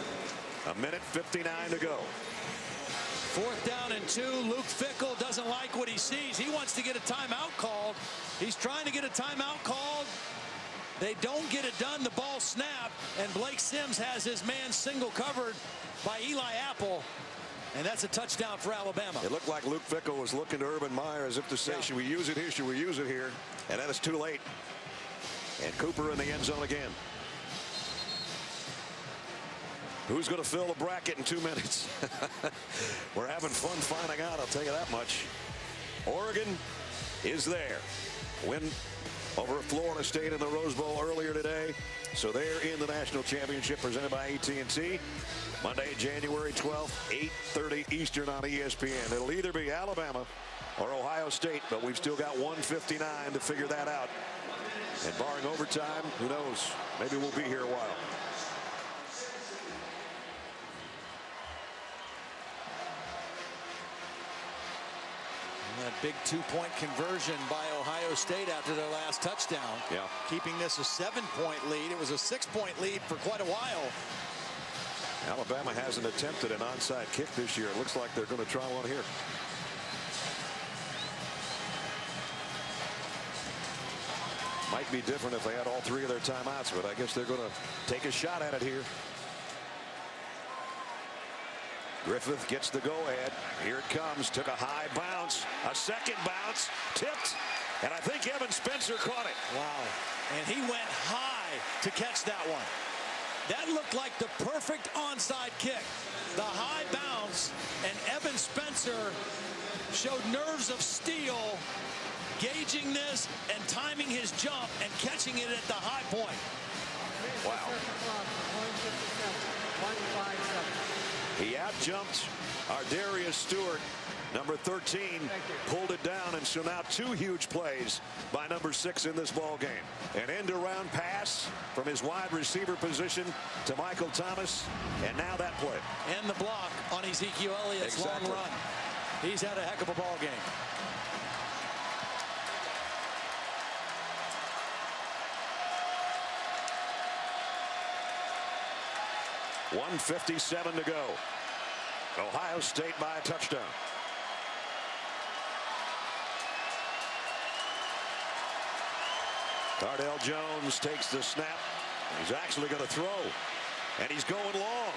D: 1 minute 59 to go.
B: 4th down and 2. Luke Fickell doesn't like what he sees. He wants to get a timeout called. He's trying to get a timeout called. They don't get it done. The ball snapped, and Blake Sims has his man single covered by Eli Apple. And that's a touchdown for Alabama.
D: It looked like Luke Fickell was looking to Urban Meyer as if to say, should we use it here? Should we use it here? And then it's too late. And Cooper in the end zone again. Who's going to fill the bracket in 2 minutes? We're having fun finding out, I'll tell you that much. Oregon is there. Win over at Florida State in the Rose Bowl earlier today. So they're in the national championship presented by AT&T. Monday, January 12th, 8:30 Eastern on ESPN. It'll either be Alabama or Ohio State, but we've still got 1:59 to figure that out. And barring overtime, who knows? Maybe we'll be here a while.
B: And that big two-point conversion by Ohio State after their last touchdown.
D: Yeah.
B: Keeping this a 7-point lead. It was a 6-point lead for quite a while.
D: Alabama hasn't attempted an onside kick this year. It looks like they're going to try one here. Might be different if they had all three of their timeouts, but I guess they're going to take a shot at it here. Griffith gets the go-ahead. Here it comes. Took a high bounce. A second bounce. Tipped. And I think Evan Spencer caught it.
B: Wow. And he went high to catch that one. That looked like the perfect onside kick. The high bounce, and Evan Spencer showed nerves of steel, gauging this and timing his jump and catching it at the high point.
D: Wow. He out-jumped our Darius Stewart, number 13, pulled it down, and so now two huge plays by number 6 in this ball game. An end-around pass from his wide receiver position to Michael Thomas, and now that play.
B: And the block on Ezekiel Elliott's long run. He's had a heck of a ball game.
D: .157 to go. Ohio State by a touchdown. Cardell Jones takes the snap. He's actually going to throw. And he's going long.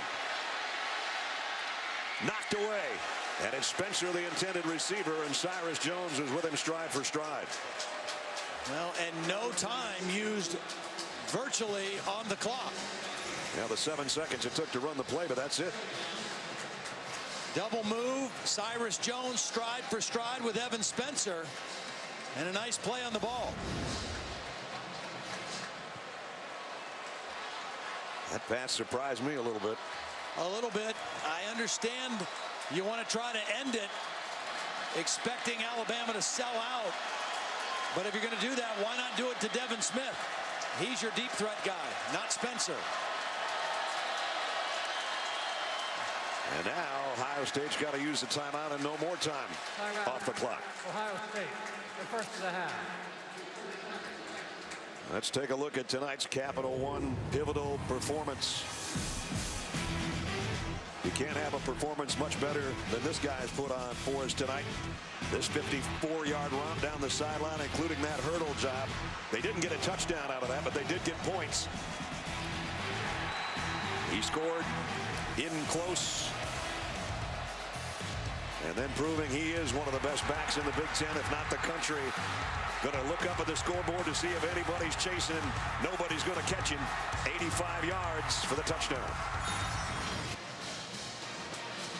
D: Knocked away. And it's Spencer, the intended receiver, and Cyrus Jones is with him stride for stride.
B: Well, and no time used virtually on the clock.
D: Now the 7 seconds it took to run the play, but that's it.
B: Double move. Cyrus Jones stride for stride with Evan Spencer. And a nice play on the ball.
D: That pass surprised me a little bit.
B: A little bit. I understand you want to try to end it, expecting Alabama to sell out. But if you're going to do that, why not do it to Devin Smith? He's your deep threat guy, not Spencer.
D: And now Ohio State's got to use the timeout and no more time off the clock.
C: Ohio State, the first of the half.
D: Let's take a look at tonight's Capital One pivotal performance. You can't have a performance much better than this guy's put on for us tonight. This 54-yard run down the sideline, including that hurdle job. They didn't get a touchdown out of that, but they did get points. He scored in close. And then proving he is one of the best backs in the Big Ten, if not the country. Going to look up at the scoreboard to see if anybody's chasing him. Nobody's going to catch him. 85 yards for the touchdown.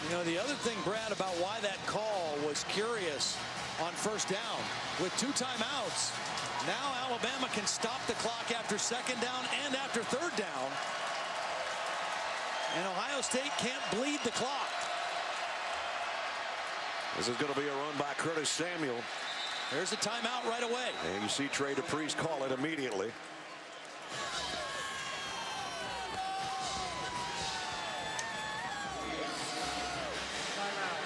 B: You know, the other thing, Brad, about why that call was curious on first down. With 2 timeouts, now Alabama can stop the clock after second down and after third down. And Ohio State can't bleed the clock.
D: This is going to be a run by Curtis Samuel.
B: There's a timeout right away.
D: And you see Trey DePriest call it immediately.
C: Timeout.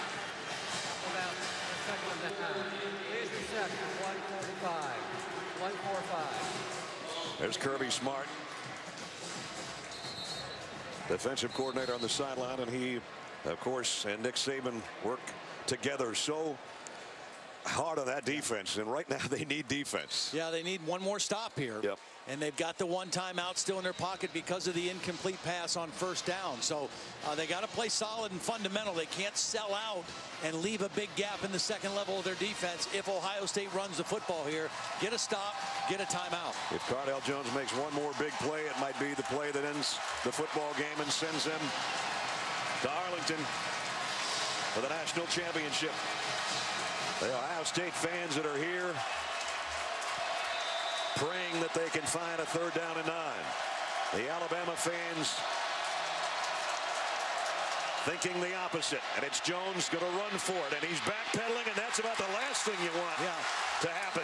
C: About the second of the half. Please reset. 1:45. 1:45.
D: There's Kirby Smart, defensive coordinator on the sideline, and he, of course, and Nick Saban work together so hard on that defense, and right now they need defense.
B: Yeah, they need one more stop here.
D: Yep.
B: And they've got the one timeout still in their pocket because of the incomplete pass on first down. So they got to play solid and fundamental. They can't sell out and leave a big gap in the second level of their defense if Ohio State runs the football here. Get a stop, get a timeout.
D: If Cardell Jones makes one more big play, it might be the play that ends the football game and sends them to Arlington for the national championship. The Ohio State fans that are here praying that they can find a 3rd down and 9. The Alabama fans thinking the opposite, and it's Jones going to run for it, and he's backpedaling, and that's about the last thing you want to happen.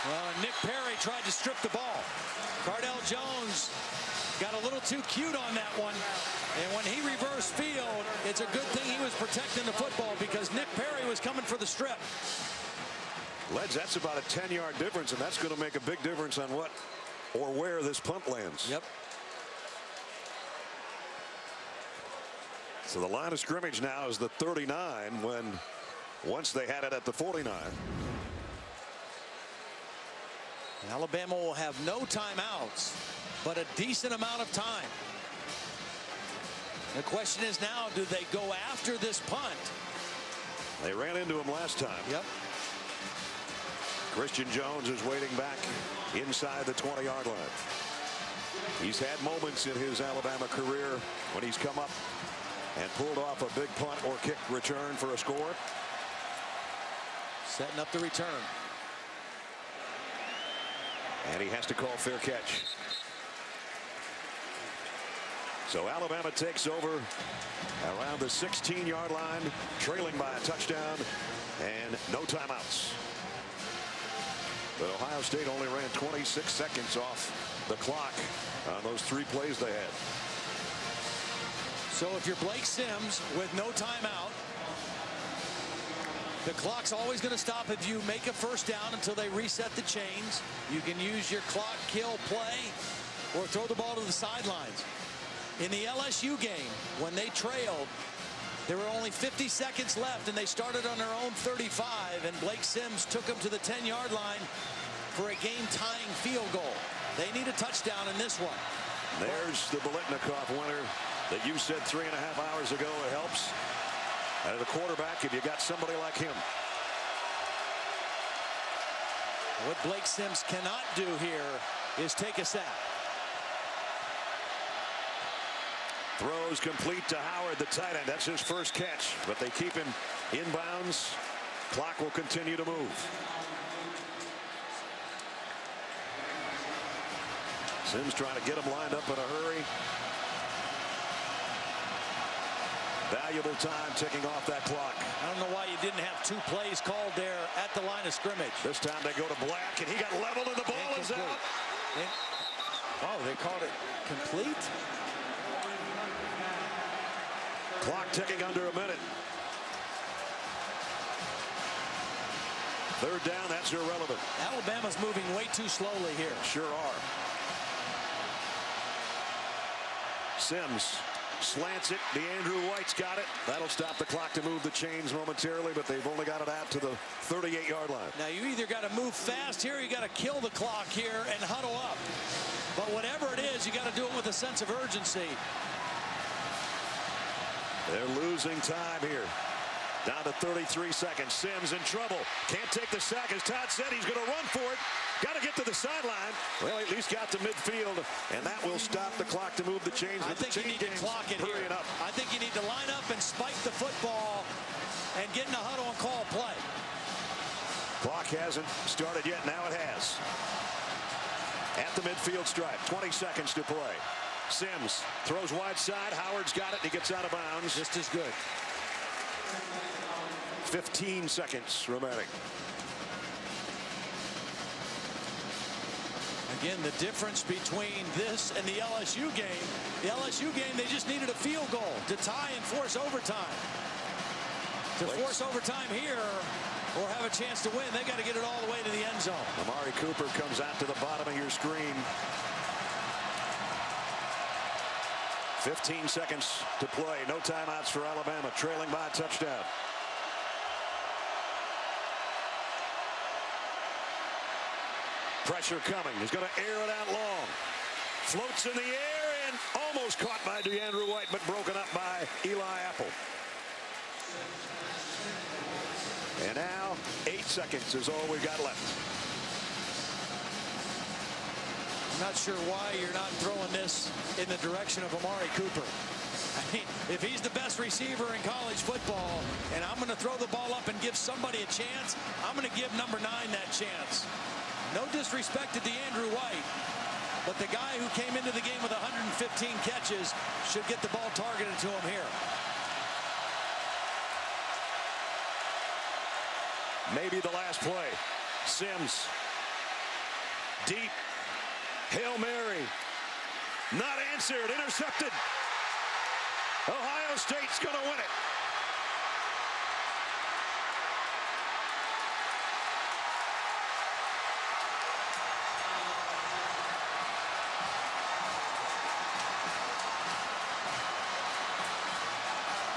B: Well, Nick Perry tried to strip the ball. Cardell Jones got a little too cute on that one, and when he reversed field, it's a good thing he was protecting the football because Nick Perry was coming for the strip.
D: Ledge, that's about a 10-yard difference, and that's going to make a big difference on what or where this punt lands.
B: Yep.
D: So the line of scrimmage now is the 39 when once they had it at the 49.
B: Alabama will have no timeouts, but a decent amount of time. The question is now, do they go after this punt?
D: They ran into him last time.
B: Yep.
D: Christian Jones is waiting back inside the 20-yard line. He's had moments in his Alabama career when he's come up and pulled off a big punt or kick return for a score.
B: Setting up the return.
D: And he has to call fair catch. So Alabama takes over around the 16-yard line, trailing by a touchdown and no timeouts. But Ohio State only ran 26 seconds off the clock on those 3 plays they had.
B: So if you're Blake Sims with no timeout, the clock's always going to stop if you make a 1st down until they reset the chains. You can use your clock kill play or throw the ball to the sidelines. In the LSU game, when they trailed, there were only 50 seconds left, and they started on their own 35, and Blake Sims took them to the 10-yard line for a game-tying field goal. They need a touchdown in this one.
D: There's the Biletnikoff winner that you said 3.5 hours ago. It helps. And at a quarterback, if you got somebody like him.
B: What Blake Sims cannot do here is take a sack.
D: Throws complete to Howard, the tight end. That's his first catch, but they keep him inbounds. Clock will continue to move. Sims trying to get him lined up in a hurry. Valuable time ticking off that clock.
B: I don't know why you didn't have 2 plays called there at the line of scrimmage.
D: This time they go to Black, and he got leveled, and the ball is out.
B: Oh, they called it complete?
D: Clock ticking under a minute. 3rd down, that's irrelevant.
B: Alabama's moving way too slowly here.
D: Sure are. Sims slants it. DeAndrew White's got it. That'll stop the clock to move the chains momentarily, but they've only got it out to the 38-yard line.
B: Now you either got to move fast here, or you got to kill the clock here and huddle up. But whatever it is, you got to do it with a sense of urgency.
D: They're losing time here. Down to 33 seconds. Sims in trouble. Can't take the sack. As Todd said, he's going to run for it. Got to get to the sideline. Well, at least got to midfield, and that will stop the clock to move the chains.
B: I think you need to clock it here.
D: Up.
B: I think you need to line up and spike the football and get in the huddle and call play.
D: Clock hasn't started yet. Now it has. At the midfield stripe. 20 seconds to play. Sims throws wide side. Howard's got it. He gets out of bounds.
B: Just as good.
D: 15 seconds remaining.
B: Again, the difference between this and the LSU game, they just needed a field goal to tie and force overtime. To force overtime here or have a chance to win, they got to get it all the way to the end zone.
D: Amari Cooper comes out to the bottom of your screen. 15 seconds to play. No timeouts for Alabama, trailing by a touchdown. Pressure coming. He's going to air it out long. Floats in the air and almost caught by DeAndrew White, but broken up by Eli Apple. And now 8 seconds is all we've got left.
B: I'm not sure why you're not throwing this in the direction of Amari Cooper. I mean, if he's the best receiver in college football and I'm going to throw the ball up and give somebody a chance, I'm going to give number 9 that chance. No disrespect to DeAndrew White, but the guy who came into the game with 115 catches should get the ball targeted to him here.
D: Maybe the last play. Sims. Deep. Hail Mary. Not answered. Intercepted. Ohio State's going to win it.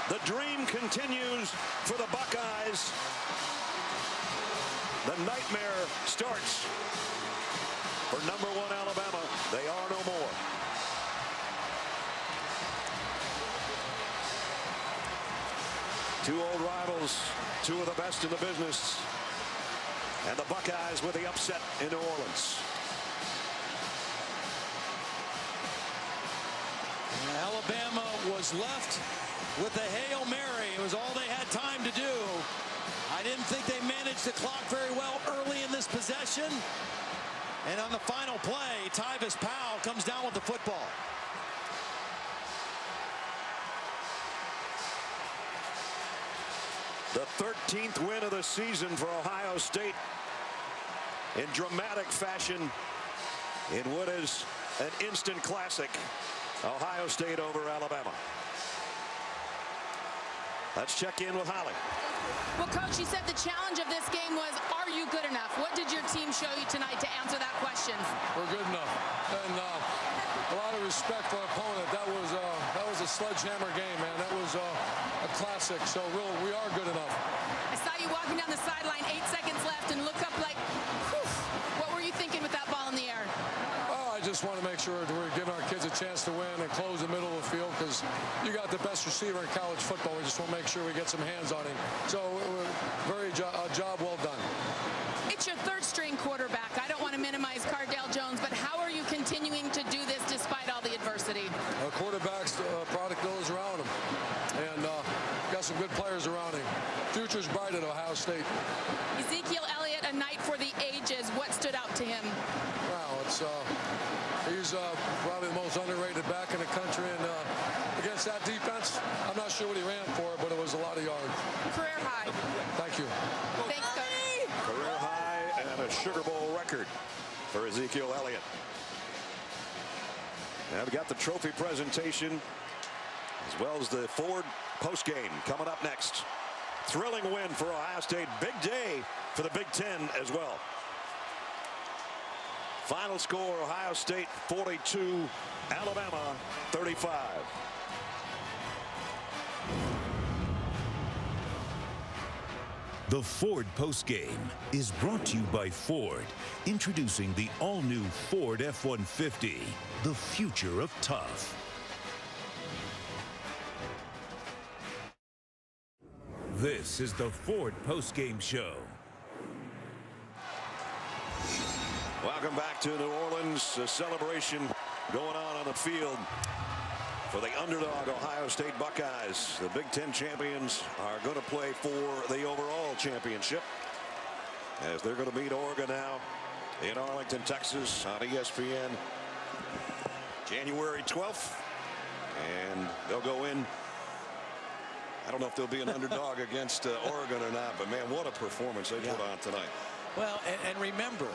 D: The dream continues for the Buckeyes. The nightmare starts for #1 Alabama. They are no more. Two old rivals, two of the best in the business. And the Buckeyes with the upset in New Orleans.
B: Alabama was left with a Hail Mary. It was all they had time to do. I didn't think they managed the clock very well early in this possession. And on the final play, Tyvis Powell comes down with the football.
D: The 13th win of the season for Ohio State in dramatic fashion in what is an instant classic. Ohio State over Alabama. Let's check in with Holly.
E: Well, Coach, you said the challenge of this game was, are you good enough? What did your team show you tonight to answer that question?
F: We're good enough. And a lot of respect for our opponent. That was a sledgehammer game, man. That was a classic. So we are good enough.
E: I saw you walking down the sideline, 8 seconds left, and look up like, whew. What were you thinking with that ball in the air?
F: I just want to make sure that we're giving our kids a chance to win and close the middle of the field, because you got the best receiver in college football. We just want to make sure we get some hands on him. So a job well done.
E: It's your third string quarterback. I don't want to minimize Cardale Jones, but how are you continuing to do this despite all the adversity?
F: Quarterback's product of those around him, and got some good players around him. Future's bright at Ohio State.
E: Ezekiel Elliott, a night for the ages. What stood out to him?
F: Wow, he's probably the most underrated back in the country, and against that defense, I'm not sure what he ran for, but it was a lot of yards.
E: Career high.
F: Thank you.
E: Thanks, Coach.
D: Career high and a Sugar Bowl record for Ezekiel Elliott. Now we've got the trophy presentation as well as the Ford postgame coming up next. Thrilling win for Ohio State. Big day for the Big Ten as well. Final score, Ohio State 42, Alabama 35.
G: The Ford postgame is brought to you by Ford, introducing the all-new Ford F-150, the future of tough. This is the Ford postgame show.
D: Welcome back to New Orleans. A celebration going on the field for the underdog Ohio State Buckeyes. The Big Ten champions are going to play for the overall championship as they're going to meet Oregon now in Arlington, Texas on ESPN January 12th. And they'll go in. I don't know if they'll be an underdog against Oregon or not, but man, what a performance they put on tonight.
B: Well, and remember,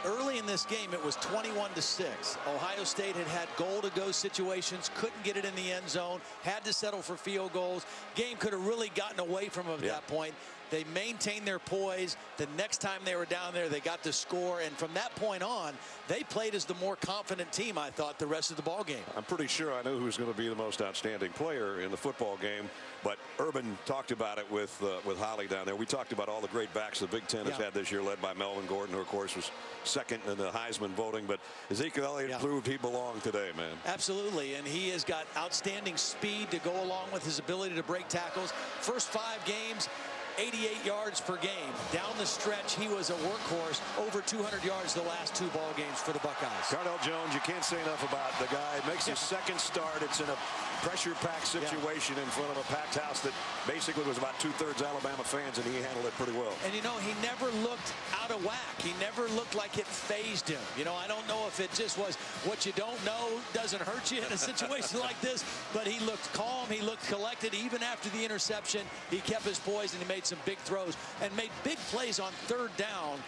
B: early in this game, it was 21-6. Ohio State had goal-to-go situations, couldn't get it in the end zone, had to settle for field goals. Game could have really gotten away from them at that point. They maintained their poise. The next time they were down there, they got the score. And from that point on, they played as the more confident team, I thought, the rest of the ball game.
D: I'm pretty sure I knew who was going to be the most outstanding player in the football game. But Urban talked about it with Holly down there. We talked about all the great backs the Big Ten has had this year, led by Melvin Gordon, who, of course, was second in the Heisman voting. But Ezekiel Elliott proved he belonged today, man.
B: Absolutely. And he has got outstanding speed to go along with his ability to break tackles. First 5 games, 88 yards per game. Down the stretch, he was a workhorse. Over 200 yards the last 2 ball games for the Buckeyes.
D: Cardell Jones, you can't say enough about the guy. Makes his second start. It's in a pressure-packed situation in front of a packed house that basically was about 2/3 Alabama fans, and he handled it pretty well.
B: And, you know, he never looked out of whack. He never looked like it fazed him. You know, I don't know if it just was what you don't know doesn't hurt you in a situation like this, but he looked calm. He looked collected. Even after the interception, he kept his poise, and he made some big throws and made big plays on 3rd down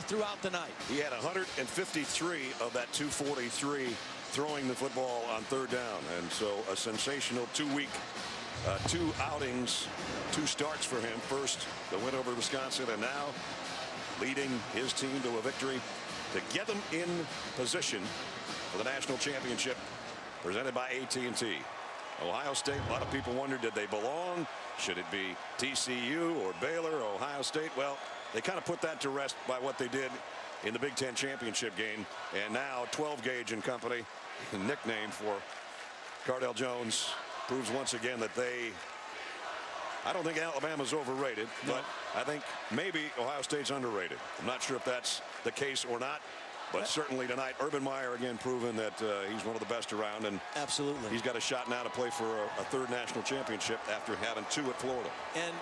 B: throughout the night.
D: He had 153 of that 243 throwing the football on 3rd down, and so a sensational 2 outings, 2 starts for him. First the win over Wisconsin, and now leading his team to a victory to get them in position for the national championship presented by AT&T. Ohio State, a lot of people wondered, did they belong? Should it be TCU or Baylor or Ohio State? Well, they kind of put that to rest by what they did in the Big Ten championship game, and now 12 Gauge and company, nickname for Cardell Jones, proves once again that I don't think Alabama's overrated, but I think maybe Ohio State's underrated. I'm not sure if that's the case or not, but certainly tonight, Urban Meyer again proven that he's one of the best around, and
B: absolutely
D: he's got a shot now to play for a 3rd national championship after having 2 at Florida.
B: And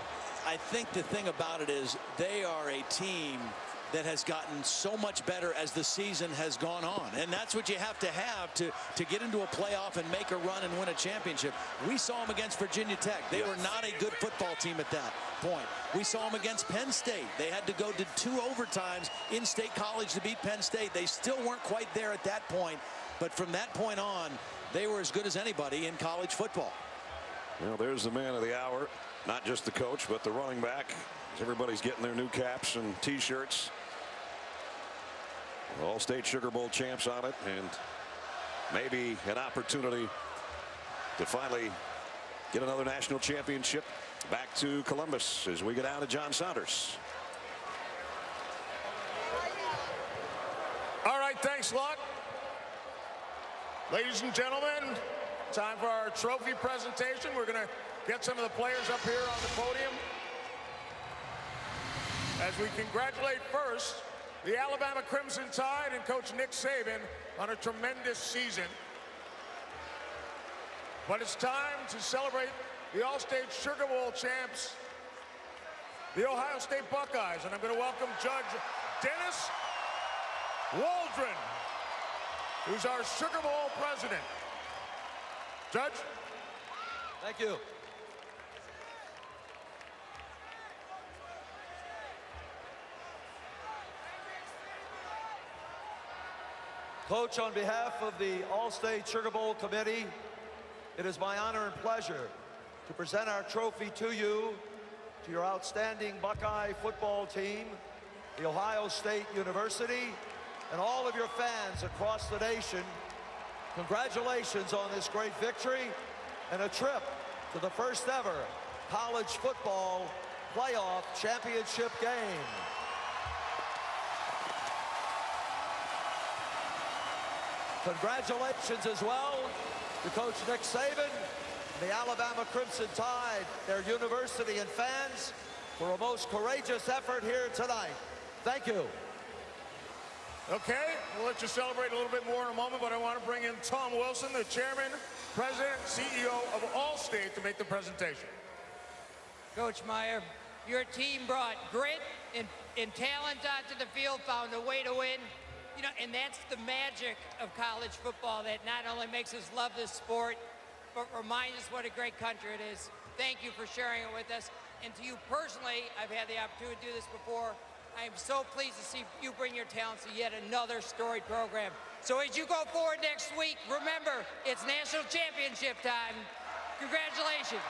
B: I think the thing about it is they are a team that has gotten so much better as the season has gone on, and that's what you have to get into a playoff and make a run and win a championship. We saw them against Virginia Tech. They were not a good football team at that point. We saw them against Penn State. They had to go to 2 overtimes in State College to beat Penn State. They still weren't quite there at that point, but from that point on, they were as good as anybody in college football.
D: Well, there's the man of the hour, not just the coach, but the running back. Everybody's getting their new caps and T-shirts. All-State Sugar Bowl champs on it, and maybe an opportunity to finally get another national championship back to Columbus as we get out of John Saunders.
J: All right, thanks a lot. Ladies and gentlemen, time for our trophy presentation. We're going to get some of the players up here on the podium as we congratulate first the Alabama Crimson Tide and Coach Nick Saban on a tremendous season. But it's time to celebrate the All-State Sugar Bowl champs, the Ohio State Buckeyes. And I'm going to welcome Judge Dennis Waldron, who's our Sugar Bowl president. Judge?
K: Thank you. Coach, on behalf of the All-State Sugar Bowl Committee, it is my honor and pleasure to present our trophy to you, to your outstanding Buckeye football team, the Ohio State University, and all of your fans across the nation. Congratulations on this great victory and a trip to the first ever college football playoff championship game. Congratulations as well to Coach Nick Saban, the Alabama Crimson Tide, their university and fans for a most courageous effort here tonight. Thank you.
J: Okay, we'll let you celebrate a little bit more in a moment, but I want to bring in Tom Wilson, the chairman, president, CEO of Allstate, to make the presentation.
L: Coach Meyer, your team brought grit and talent onto the field, found a way to win. You know, and that's the magic of college football that not only makes us love this sport, but reminds us what a great country it is. Thank you for sharing it with us. And to you personally, I've had the opportunity to do this before. I am so pleased to see you bring your talents to yet another storied program. So as you go forward next week, remember, it's national championship time. Congratulations.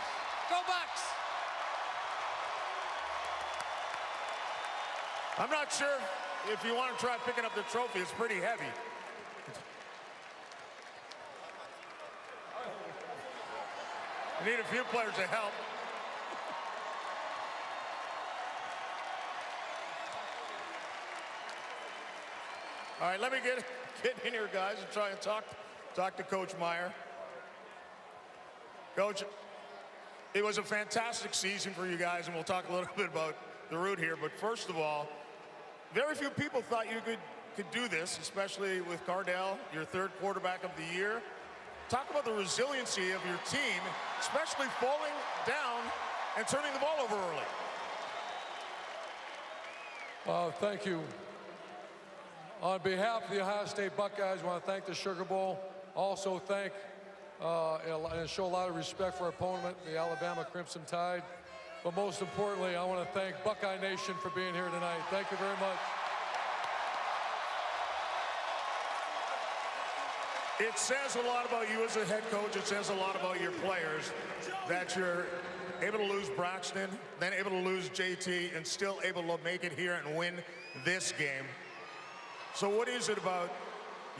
L: Go Bucks.
J: I'm not sure if you want to try picking up the trophy. It's pretty heavy. We need a few players to help. All right, let me get in here, guys, and try and talk to Coach Meyer. Coach, It was a fantastic season for you guys, and we'll talk a little bit about the route here. But first of all, very few people thought you could do this, especially with Cardale, your third quarterback of the year. Talk about the resiliency of your team, especially falling down and turning the ball over early.
F: Thank you. On behalf of the Ohio State Buckeyes, I want to thank the Sugar Bowl. Also thank and show a lot of respect for our opponent, the Alabama Crimson Tide. But most importantly, I want to thank Buckeye Nation for being here tonight. Thank you very much.
J: It says a lot about you as a head coach. It says a lot about your players that you're able to lose Braxton, then able to lose JT, and still able to make it here and win this game. So what is it about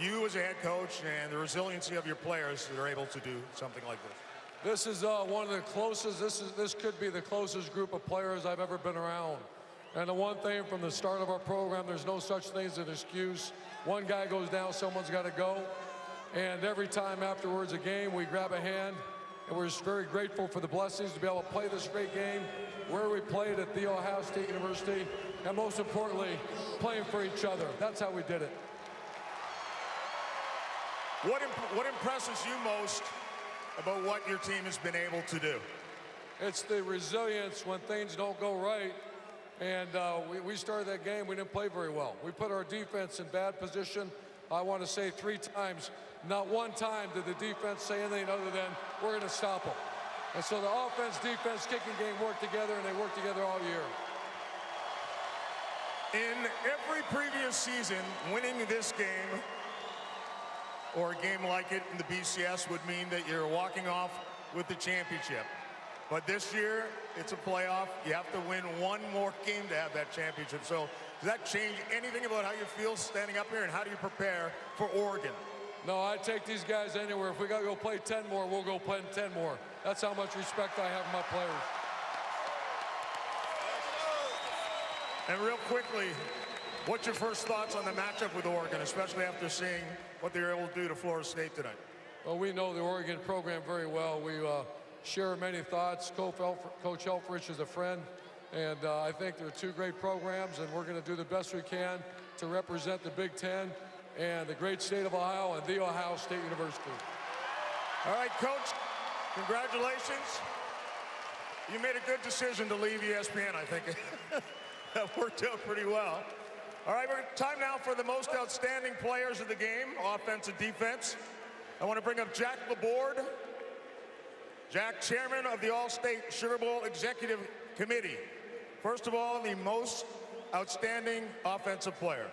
J: you as a head coach and the resiliency of your players that are able to do something like this?
F: This is one of the closest, this could be the closest group of players I've ever been around. And the one thing from the start of our program, there's no such thing as an excuse. One guy goes down, someone's got to go. And every time afterwards a game, we grab a hand, and we're just very grateful for the blessings to be able to play this great game where we played at The Ohio State University, and most importantly, playing for each other. That's how we did it.
J: What impresses you most about what your team has been able to do?
F: It's the resilience when things don't go right. And we started that game, we didn't play very well. We put our defense in bad position. I want to say 3 times. Not one time did the defense say anything other than, we're going to stop them. And so the offense, defense, kicking game worked together, and they worked together all year.
J: In every previous season, winning this game or a game like it in the BCS would mean that you're walking off with the championship. But this year, it's a playoff. You have to win one more game to have that championship. So does that change anything about how you feel standing up here, and how do you prepare for Oregon?
F: No, I take these guys anywhere. If we got to go play 10 more, we'll go play 10 more. That's how much respect I have for my players.
J: And real quickly, what's your first thoughts on the matchup with Oregon, especially after seeing what they were able to do to Florida State tonight?
F: Well, we know the Oregon program very well. We share many thoughts. Coach Helfrich is a friend, and I think they're 2 great programs, and we're going to do the best we can to represent the Big Ten and the great state of Ohio and The Ohio State University.
J: All right, Coach, congratulations. You made a good decision to leave ESPN, I think. That worked out pretty well. All right, time now for the most outstanding players of the game, offense and defense. I want to bring up Jack Laborde. Jack, chairman of the All-State Sugar Bowl Executive Committee. First of all, the most outstanding offensive player.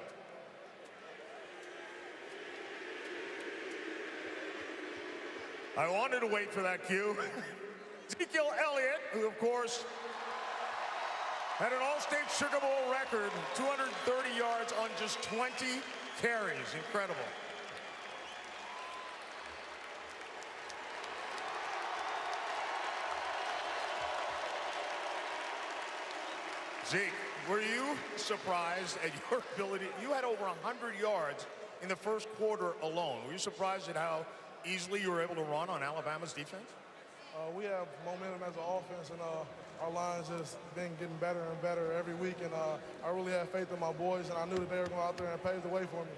J: I wanted to wait for that cue. Ezekiel Elliott, who of course had an All-State Sugar Bowl record, 230 yards on just 20 carries. Incredible. Zeke, were you surprised at your ability? You had over 100 yards in the first quarter alone. Were you surprised at how easily you were able to run on Alabama's defense?
M: We have momentum as an offense, and our line's just been getting better and better every week, and I really have faith in my boys, and I knew that they were going out there and pave the way for me.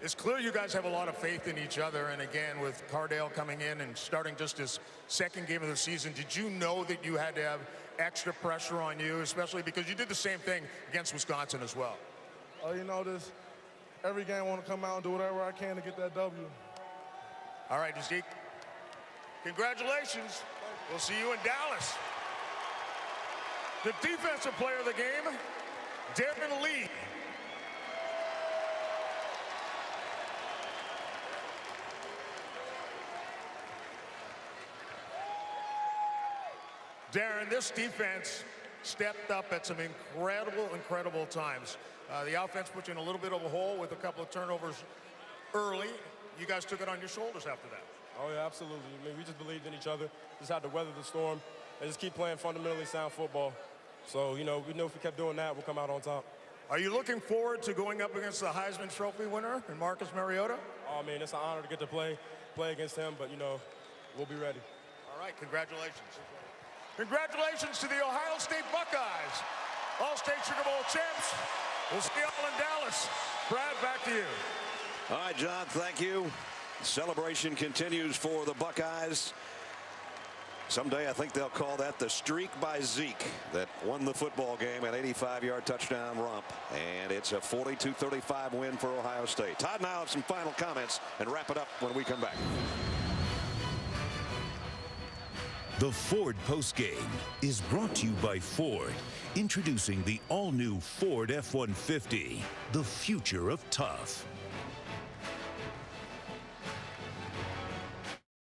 J: It's clear you guys have a lot of faith in each other, and again, with Cardale coming in and starting just his second game of the season, did you know that you had to have extra pressure on you, especially because you did the same thing against Wisconsin as well?
M: You know, every game I want to come out and do whatever I can to get that W.
J: All right, Zeke. Congratulations. We'll see you in Dallas. The defensive player of the game, Darren Lee. Darren, this defense stepped up at some incredible times. The offense put you in a little bit of a hole with a couple of turnovers early. You guys took it on your shoulders after that.
N: Oh, yeah, absolutely. I mean, we just believed in each other, just had to weather the storm, and just keep playing fundamentally sound football. So, you know, we know if we kept doing that, we'll come out on top.
J: Are you looking forward to going up against the Heisman Trophy winner and Marcus Mariota?
N: Oh, man, it's an honor to get to play against him, but, you know, we'll be ready.
J: All right, congratulations. Congratulations to the Ohio State Buckeyes, All-State Sugar Bowl champs. We'll see you all in Dallas. Brad, back to you.
D: All right, John, thank you. Celebration continues for the Buckeyes. Someday I think they'll call that the streak by Zeke that won the football game, an 85-yard touchdown romp. And it's a 42-35 win for Ohio State. Todd and I have some final comments and wrap it up when we come back.
G: The Ford postgame is brought to you by Ford. Introducing the all-new Ford F-150, the future of tough.